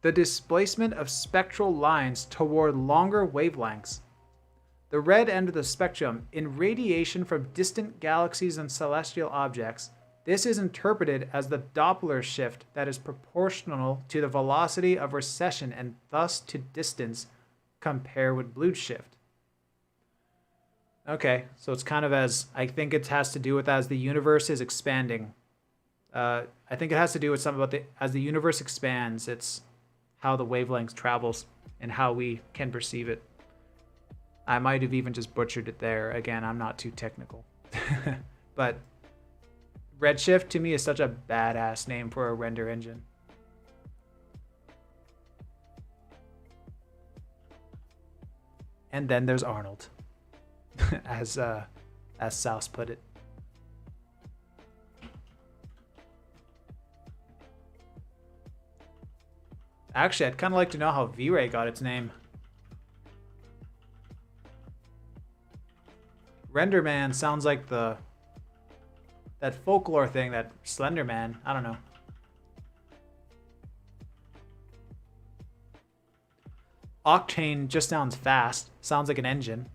The displacement of spectral lines toward longer wavelengths. The red end of the spectrum in radiation from distant galaxies and celestial objects. This is interpreted as the Doppler shift that is proportional to the velocity of recession and thus to distance compared with blue shift. Okay, so it's kind of as, I think it has to do with as the universe is expanding. I think it has to do with something about as the universe expands, it's how the wavelength travels and how we can perceive it. I might have even just butchered it there. Again, I'm not too technical. But Redshift to me is such a badass name for a render engine. And then there's Arnold, as Souse put it. Actually, I'd kind of like to know how V-Ray got its name. RenderMan sounds like that folklore thing, that Slenderman. I don't know. Octane just sounds fast. Sounds like an engine.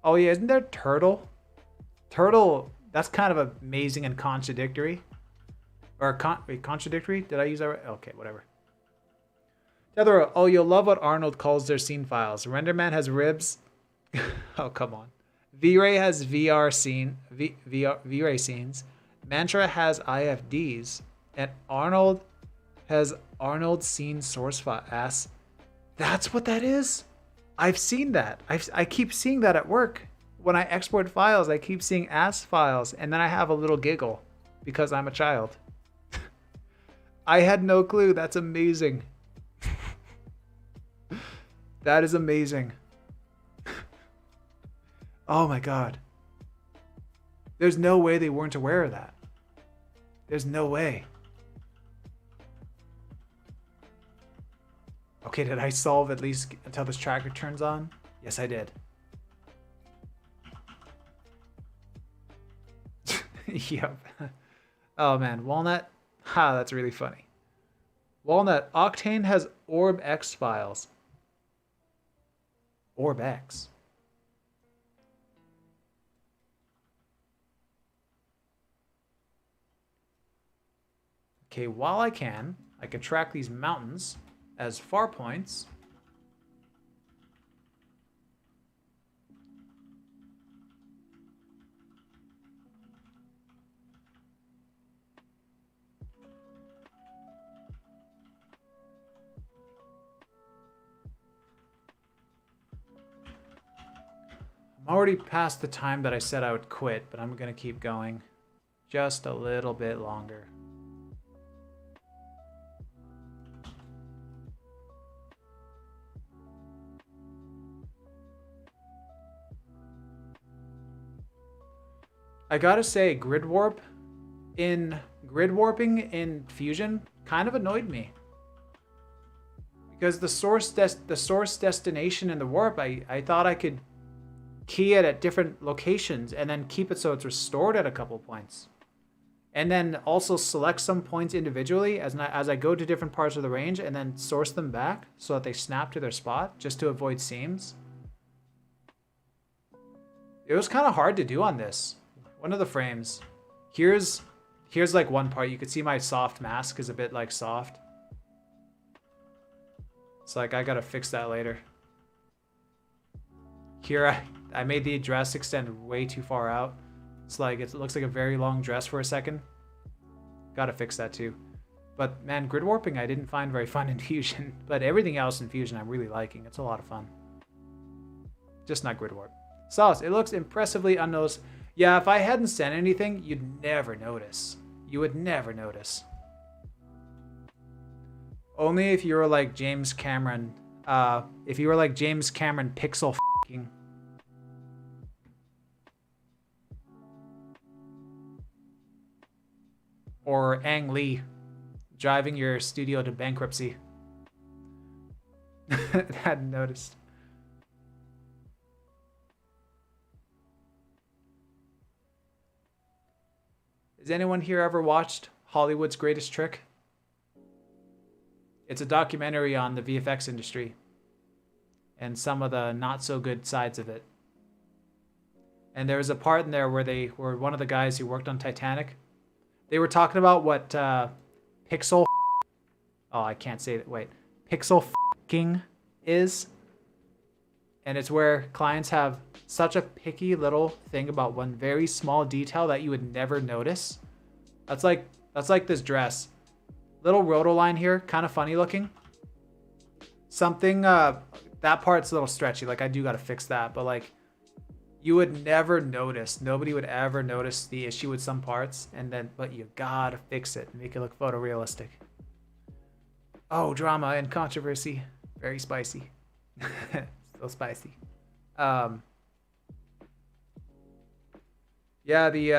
Oh yeah, isn't there Turtle? Turtle, that's kind of amazing and contradictory. Or contradictory? Did I use that right? Okay, whatever. Oh, you'll love what Arnold calls their scene files. RenderMan has ribs. Oh, come on. V-Ray has V-Ray scenes. Mantra has IFDs. And Arnold has Arnold scene source file. That's what that is? I've seen that. I keep seeing that at work. When I export files, I keep seeing AS files, and then I have a little giggle because I'm a child. I had no clue. That's amazing. That is amazing. Oh my god. There's no way they weren't aware of that. There's no way. Okay, did I solve at least until this tracker turns on? Yes, I did. Yep. Oh man, Walnut. Ha, that's really funny. Walnut, Octane has OrbX files. OrbX. Okay, while I can track these mountains as far points. I'm already past the time that I said I would quit, but I'm gonna keep going just a little bit longer. I gotta say, grid warping in Fusion kind of annoyed me because the source destination in the warp, I thought I could key it at different locations and then keep it so it's restored at a couple points, and then also select some points individually as I go to different parts of the range and then source them back so that they snap to their spot just to avoid seams. It was kind of hard to do on this. One of the frames. Here's like one part. You could see my soft mask is a bit like soft. It's like I gotta fix that later. Here I made the dress extend way too far out. It's like it looks like a very long dress for a second. Gotta fix that too. But man, grid warping I didn't find very fun in Fusion. But everything else in Fusion I'm really liking. It's a lot of fun. Just not grid warp. Sauce, it looks impressively unnoticed. Yeah, if I hadn't said anything, you'd never notice. You would never notice. Only if you were like James Cameron. If you were like James Cameron pixel f***ing. Or Ang Lee driving your studio to bankruptcy. Hadn't noticed. Has anyone here ever watched Hollywood's Greatest Trick? It's a documentary on the VFX industry and some of the not so good sides of it. And there was a part in there where they were one of the guys who worked on Titanic. They were talking about what pixel. Oh, I can't say it. Wait, pixel f***ing is. And it's where clients have such a picky little thing about one very small detail that you would never notice. That's like this dress. Little roto line here, kind of funny looking. Something, that part's a little stretchy. Like I do got to fix that, but like you would never notice. Nobody would ever notice the issue with some parts, but you gotta fix it and make it look photorealistic. Oh, drama and controversy. Very spicy. Still spicy. James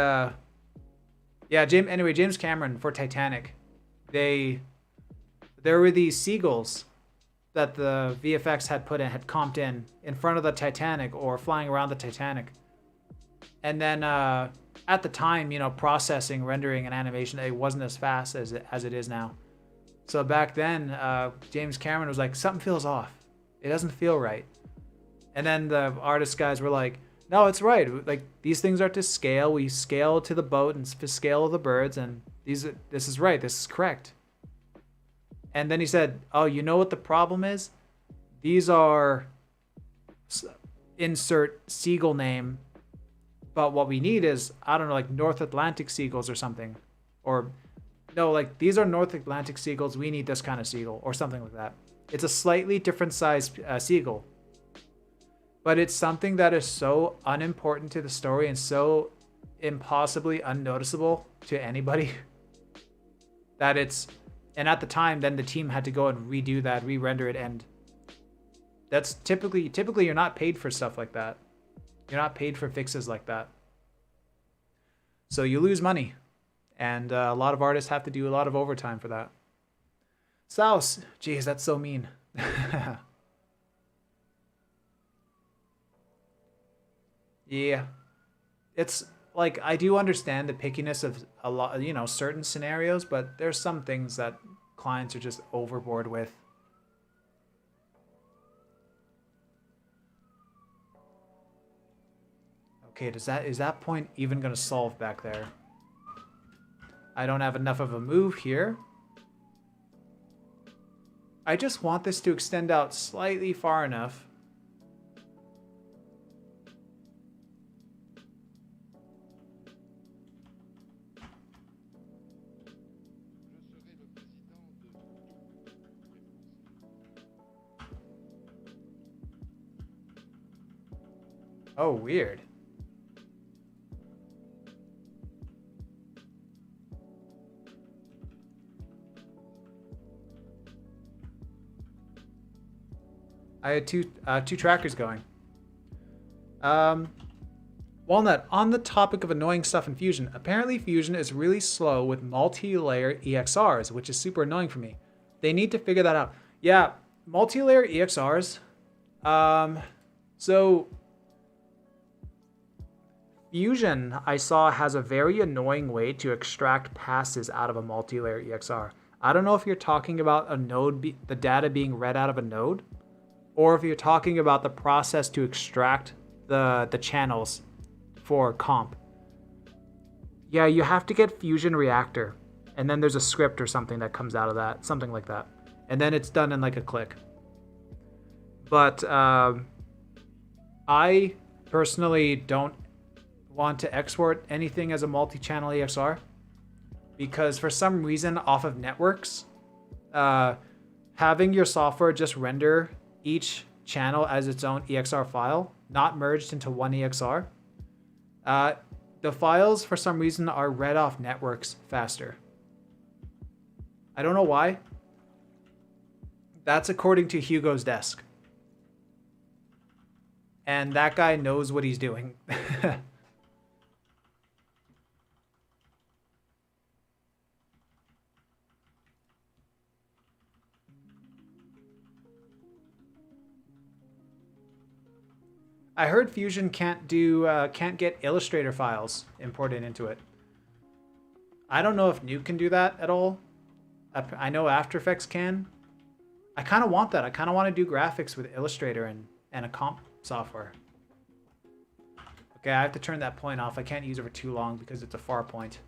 Cameron for Titanic. There were these seagulls that the VFX had comped in front of the Titanic or flying around the Titanic. And then at the time, processing, rendering, and animation, it wasn't as fast as it is now. So back then, James Cameron was like, something feels off. It doesn't feel right. And then the artist guys were like, no, it's right. Like these things are to scale. We scale to the boat and scale the birds, and this is right. This is correct. And then he said, oh, you know what the problem is? These are insert seagull name, but what we need is, I don't know, like North Atlantic seagulls or something. Or no, like these are North Atlantic seagulls. We need this kind of seagull or something like that. It's a slightly different size seagull. But it's something that is so unimportant to the story and so impossibly unnoticeable to anybody that and at the time, then the team had to go and redo that, re-render it, and that's typically you're not paid for stuff like that. You're not paid for fixes like that. So you lose money, and a lot of artists have to do a lot of overtime for that. Souse, jeez, that's so mean. Yeah, it's like I do understand the pickiness of a lot, certain scenarios, but there's some things that clients are just overboard with. Okay, is that point even gonna solve back there? I don't have enough of a move here. I just want this to extend out slightly far enough. Oh, weird. I had two trackers going. Walnut, on the topic of annoying stuff in Fusion, apparently Fusion is really slow with multi-layer EXRs, which is super annoying for me. They need to figure that out. Yeah, multi-layer EXRs. So Fusion, I saw, has a very annoying way to extract passes out of a multi-layer EXR. I don't know if you're talking about a node, the data being read out of a node, or if you're talking about the process to extract the channels for comp. Yeah, you have to get Fusion Reactor, and then there's a script or something that comes out of that, something like that. And then it's done in like a click. But I personally don't want to export anything as a multi-channel EXR because for some reason off of networks, having your software just render each channel as its own EXR file, not merged into one EXR, the files for some reason are read off networks faster. I don't know why. That's according to Hugo's desk. And that guy knows what he's doing. I heard Fusion can't get Illustrator files imported into it. I don't know if Nuke can do that at all. I know After Effects can. I kind of want that. I kind of want to do graphics with Illustrator and a comp software. Okay, I have to turn that point off. I can't use it for too long because it's a far point.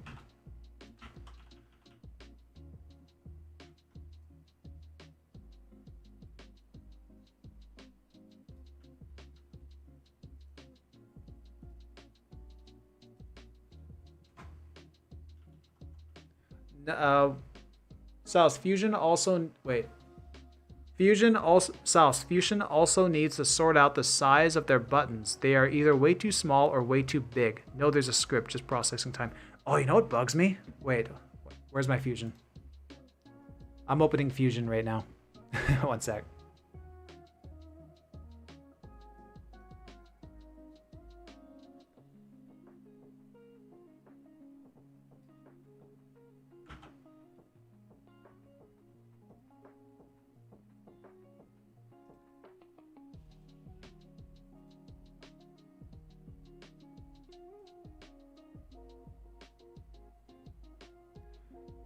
Fusion also needs to sort out the size of their buttons. They are either way too small or way too big. No, there's a script, just processing time. Oh, you know what bugs me? Wait, where's my Fusion? I'm opening Fusion right now. One sec.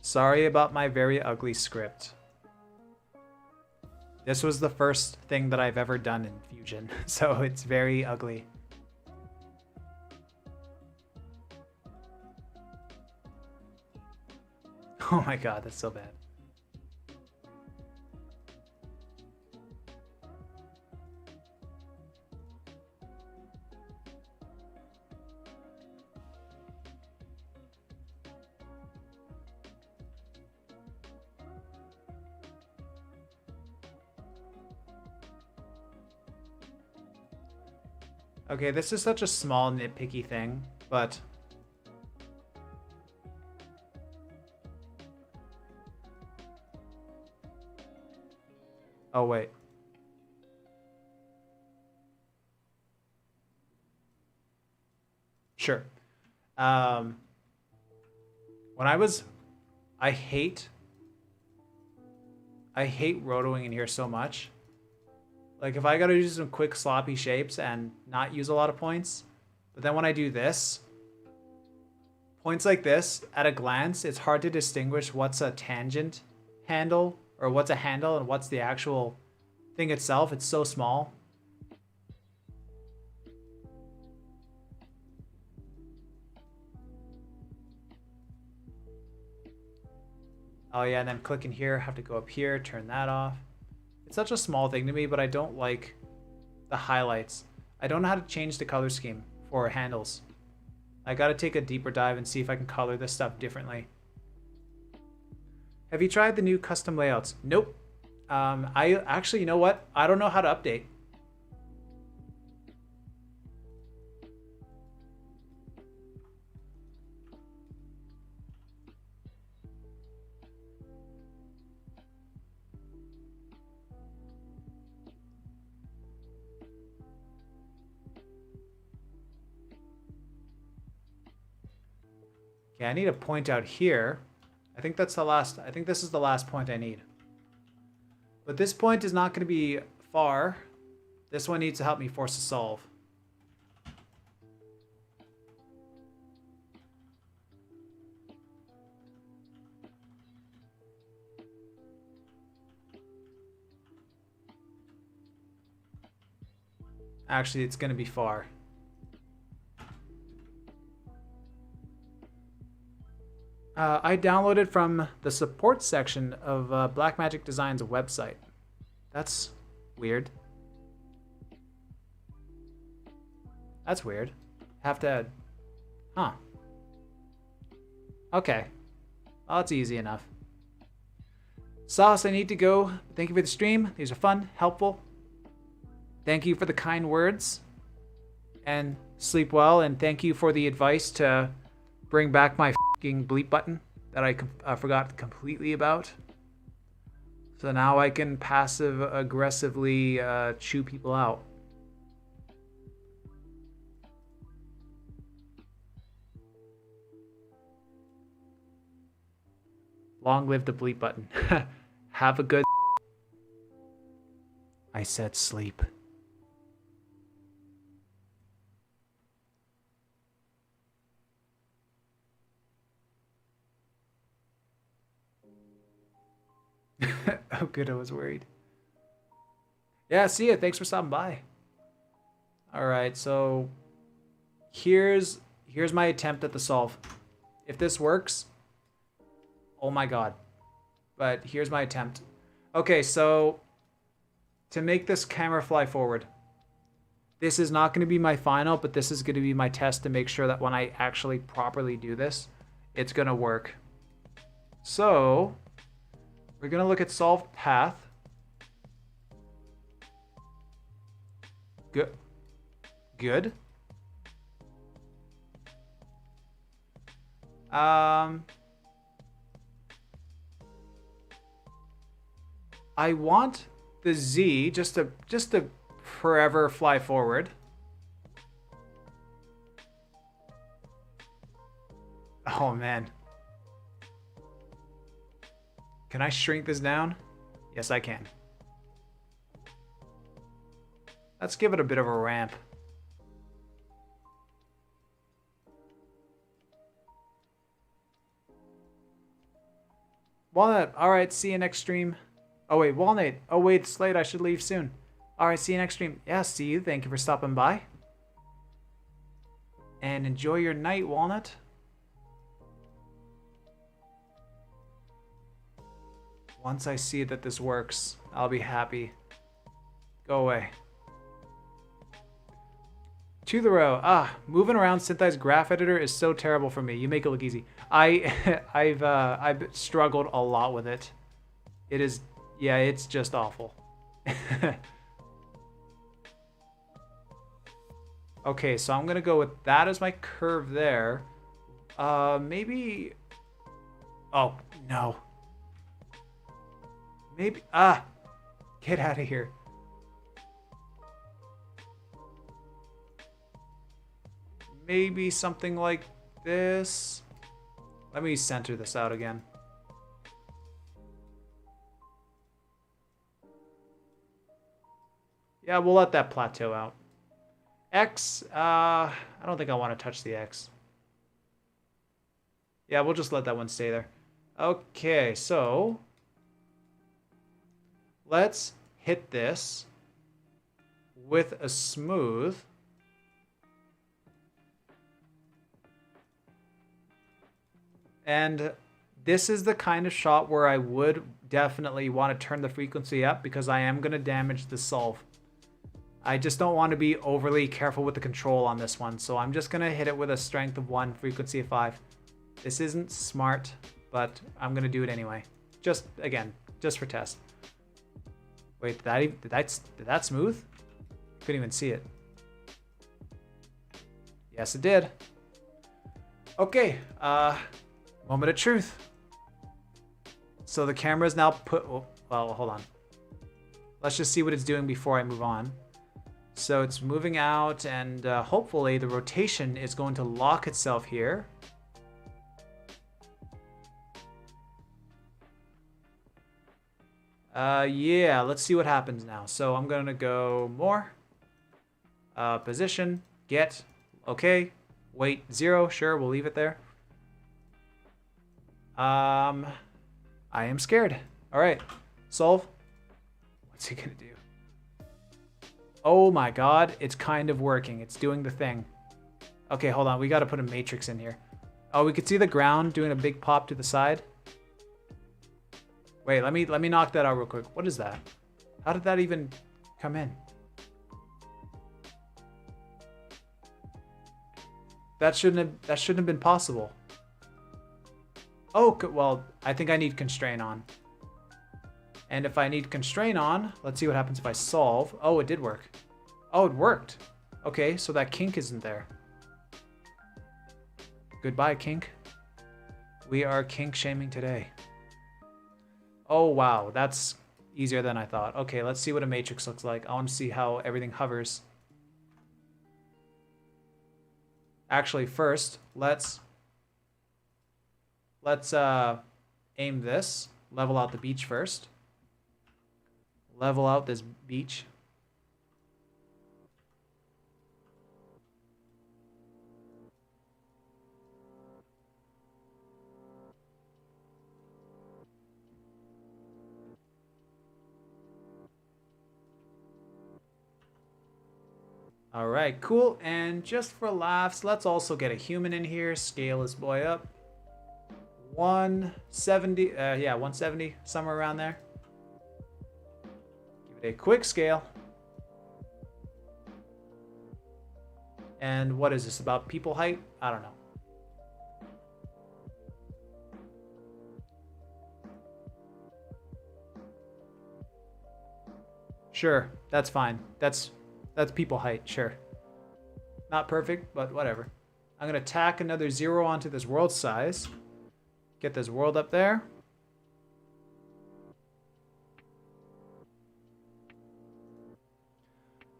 Sorry about my very ugly script. This was the first thing that I've ever done in Fusion, so it's very ugly. Oh my god, that's so bad. Okay, this is such a small nitpicky thing, but oh wait. Sure. When I hate rotoing in here so much. Like if I gotta do some quick sloppy shapes and not use a lot of points, but then when I do this, points like this, at a glance, it's hard to distinguish what's a tangent handle or what's a handle and what's the actual thing itself. It's so small. Oh yeah, and then click in here, have to go up here, turn that off. It's such a small thing to me, but I don't like the highlights. I don't know how to change the color scheme for handles. I gotta take a deeper dive and see if I can color this stuff differently. Have you tried the new custom layouts? Nope. I actually, you know what? I don't know how to update. Okay, I need a point out here. I think that's the last, I think this is the last point I need. But this point is not going to be far. This one needs to help me force a solve. Actually, it's going to be far. I downloaded from the support section of Blackmagic Design's website. That's weird. That's weird. Have to... Huh. Okay. Well, that's easy enough. Sauce, I need to go. Thank you for the stream. These are fun, helpful. Thank you for the kind words. And sleep well. And thank you for the advice to bring back my f***ing bleep button that I forgot completely about. So now I can passive-aggressively chew people out. Long live the bleep button. Have a good... I said sleep. Oh, good. I was worried. Yeah, see ya. Thanks for stopping by. All right, so here's my attempt at the solve. If this works, oh my god. But here's my attempt. Okay, so to make this camera fly forward, this is not going to be my final, but this is going to be my test to make sure that when I actually properly do this, it's going to work. So we're going to look at solved path. Good. Good. I want the Z just to forever fly forward. Oh man. Can I shrink this down? Yes, I can. Let's give it a bit of a ramp. Walnut, alright, see you next stream. Oh wait, Walnut. Oh wait, it's late, I should leave soon. Alright, see you next stream. Yeah, see you. Thank you for stopping by. And enjoy your night, Walnut. Once I see that this works, I'll be happy. Go away. To the row. Ah, moving around Synthesize Graph Editor is so terrible for me. You make it look easy. I've struggled a lot with it. It is, yeah, it's just awful. Okay, so I'm gonna go with that as my curve there. Maybe. Oh no. Maybe. Ah, get out of here. Maybe something like this. Let me center this out again. Yeah, we'll let that plateau out. X, I don't think I want to touch the X. Yeah, we'll just let that one stay there. Okay, so let's hit this with a smooth. And this is the kind of shot where I would definitely want to turn the frequency up because I am going to damage the solve. I just don't want to be overly careful with the control on this one. So I'm just going to hit it with a strength of 1, frequency of 5. This isn't smart, but I'm going to do it anyway. Just, again, just for test. Wait, did that smooth? Couldn't even see it. Yes, it did. Okay, moment of truth. So the camera is now put, oh, well, hold on. Let's just see what it's doing before I move on. So it's moving out and hopefully the rotation is going to lock itself here. Yeah, let's see what happens now. So I'm gonna go more. Position, get, okay. Weight 0, sure, we'll leave it there. I am scared. All right, solve. What's he gonna do? Oh my god, it's kind of working. It's doing the thing. Okay, hold on. We got to put a matrix in here. Oh, we could see the ground doing a big pop to the side. Wait, let me knock that out real quick. What is that? How did that even come in? That shouldn't have been possible. Oh, well, I think I need constraint on. And if I need constraint on, let's see what happens if I solve. Oh, it did work. Oh, it worked. Okay, so that kink isn't there. Goodbye, kink. We are kink shaming today. Oh, wow, that's easier than I thought. Okay, let's see what a matrix looks like. I want to see how everything hovers. Actually, first, let's aim this. Level out the beach first. Level out this beach. All right, cool. And just for laughs, let's also get a human in here. Scale this boy up. 170, yeah, 170, somewhere around there. Give it a quick scale. And what is this, about people height? I don't know. Sure, that's fine. That's people height, sure. Not perfect, but whatever. I'm gonna tack another 0 onto this world size. Get this world up there.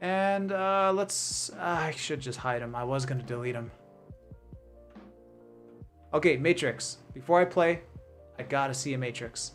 And I should just hide him. I was gonna delete him. Okay, matrix. Before I play, I gotta see a matrix.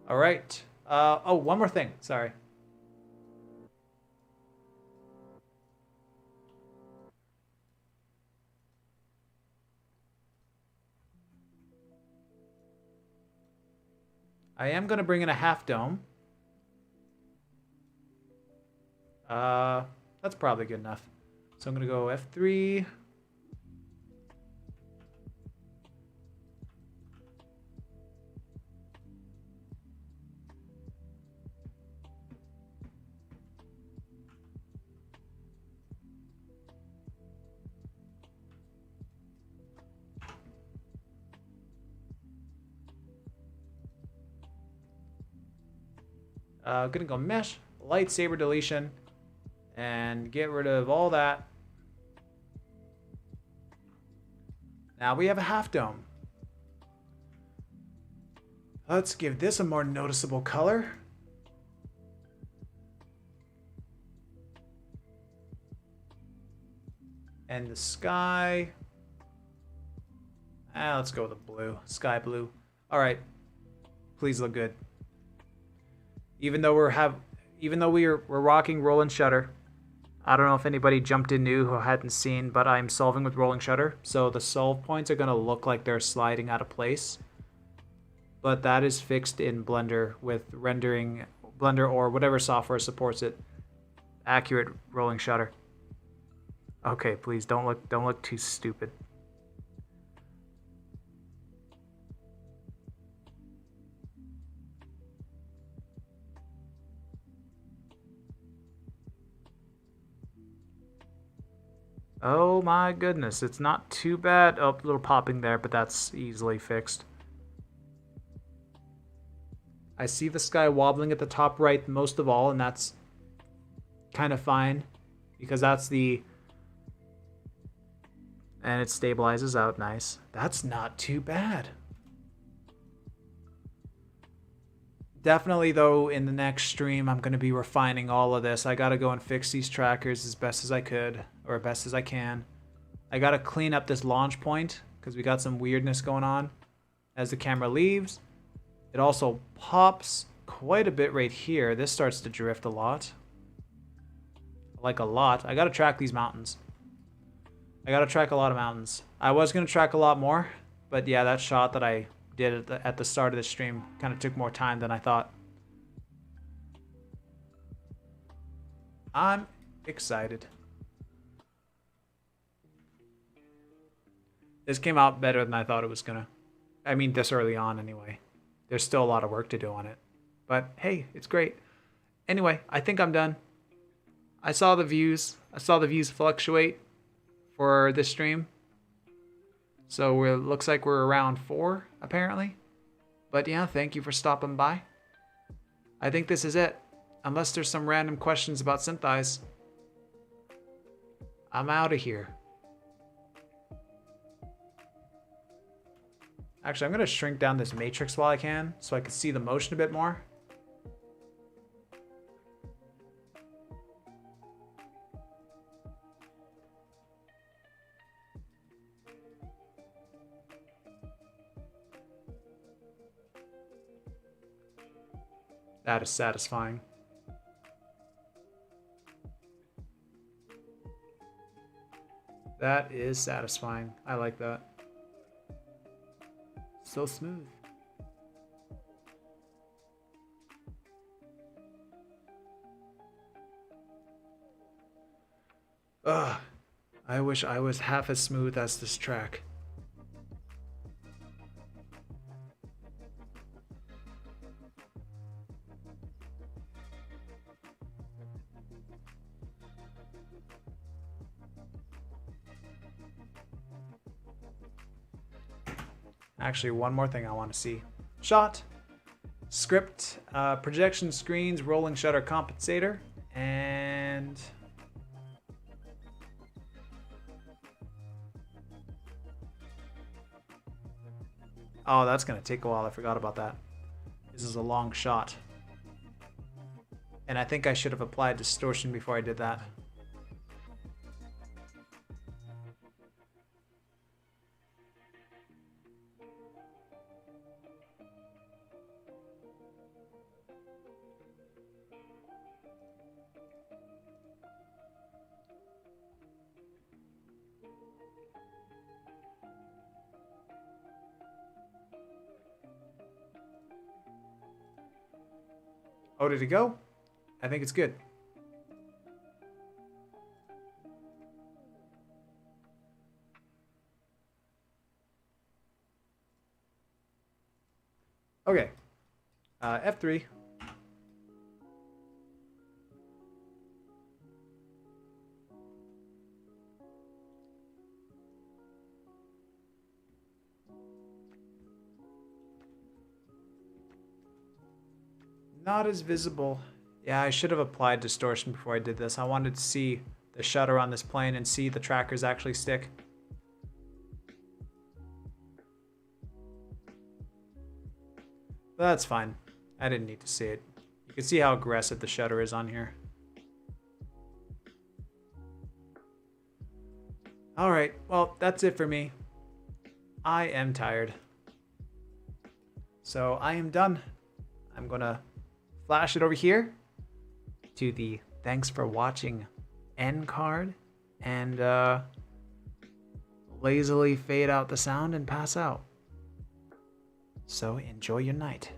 All right. Oh, one more thing. Sorry. I am going to bring in a half dome. That's probably good enough. So I'm going to go F3. Gonna go mesh, lightsaber deletion, and get rid of all that. Now we have a half dome. Let's give this a more noticeable color. And the sky. Let's go with the blue, sky blue. All right, please look good. Even though we're rocking roll and shutter. I don't know if anybody jumped in new who hadn't seen, but I'm solving with rolling shutter. So the solve points are gonna look like they're sliding out of place. But that is fixed in Blender with rendering, Blender or whatever software supports it. Accurate rolling shutter. Okay, please don't look too stupid. Oh my goodness, it's not too bad. Oh, a little popping there, but that's easily fixed. I see the sky wobbling at the top right most of all, and that's kind of fine. because that's the... And it stabilizes out nice. That's not too bad. Definitely, though, in the next stream, I'm going to be refining all of this. I got to go and fix these trackers as best as I could, or best as I can. I got to clean up this launch point, because we got some weirdness going on as the camera leaves. It also pops quite a bit right here. This starts to drift a lot. Like a lot. I got to track these mountains. I got to track a lot of mountains. I was going to track a lot more, but yeah, that shot that I did at the start of the stream kind of took more time than I thought. I'm excited. This came out better than I thought it was gonna. I mean, this early on anyway. There's still a lot of work to do on it. But hey, it's great. Anyway, I think I'm done. I saw the views. I saw the views fluctuate for this stream. So it looks like we're around 4, apparently. But yeah, thank you for stopping by. I think this is it. Unless there's some random questions about synth-eyes. I'm out of here. Actually, I'm going to shrink down this matrix while I can, so I can see the motion a bit more. That is satisfying. That is satisfying. I like that. So smooth. Ugh. I wish I was half as smooth as this track. Actually, one more thing I want to see. Shot, script, projection screens, rolling shutter compensator, and... Oh, that's going to take a while. I forgot about that. This is a long shot. And I think I should have applied distortion before I did that. Oh, did it go? I think it's good. Okay. F3. Not as visible. Yeah, I should have applied distortion before I did this. I wanted to see the shutter on this plane and see the trackers actually stick. But that's fine. I didn't need to see it. You can see how aggressive the shutter is on here. Alright, well, that's it for me. I am tired. So I am done. I'm gonna flash it over here to the thanks for watching end card and lazily fade out the sound and pass out. So enjoy your night.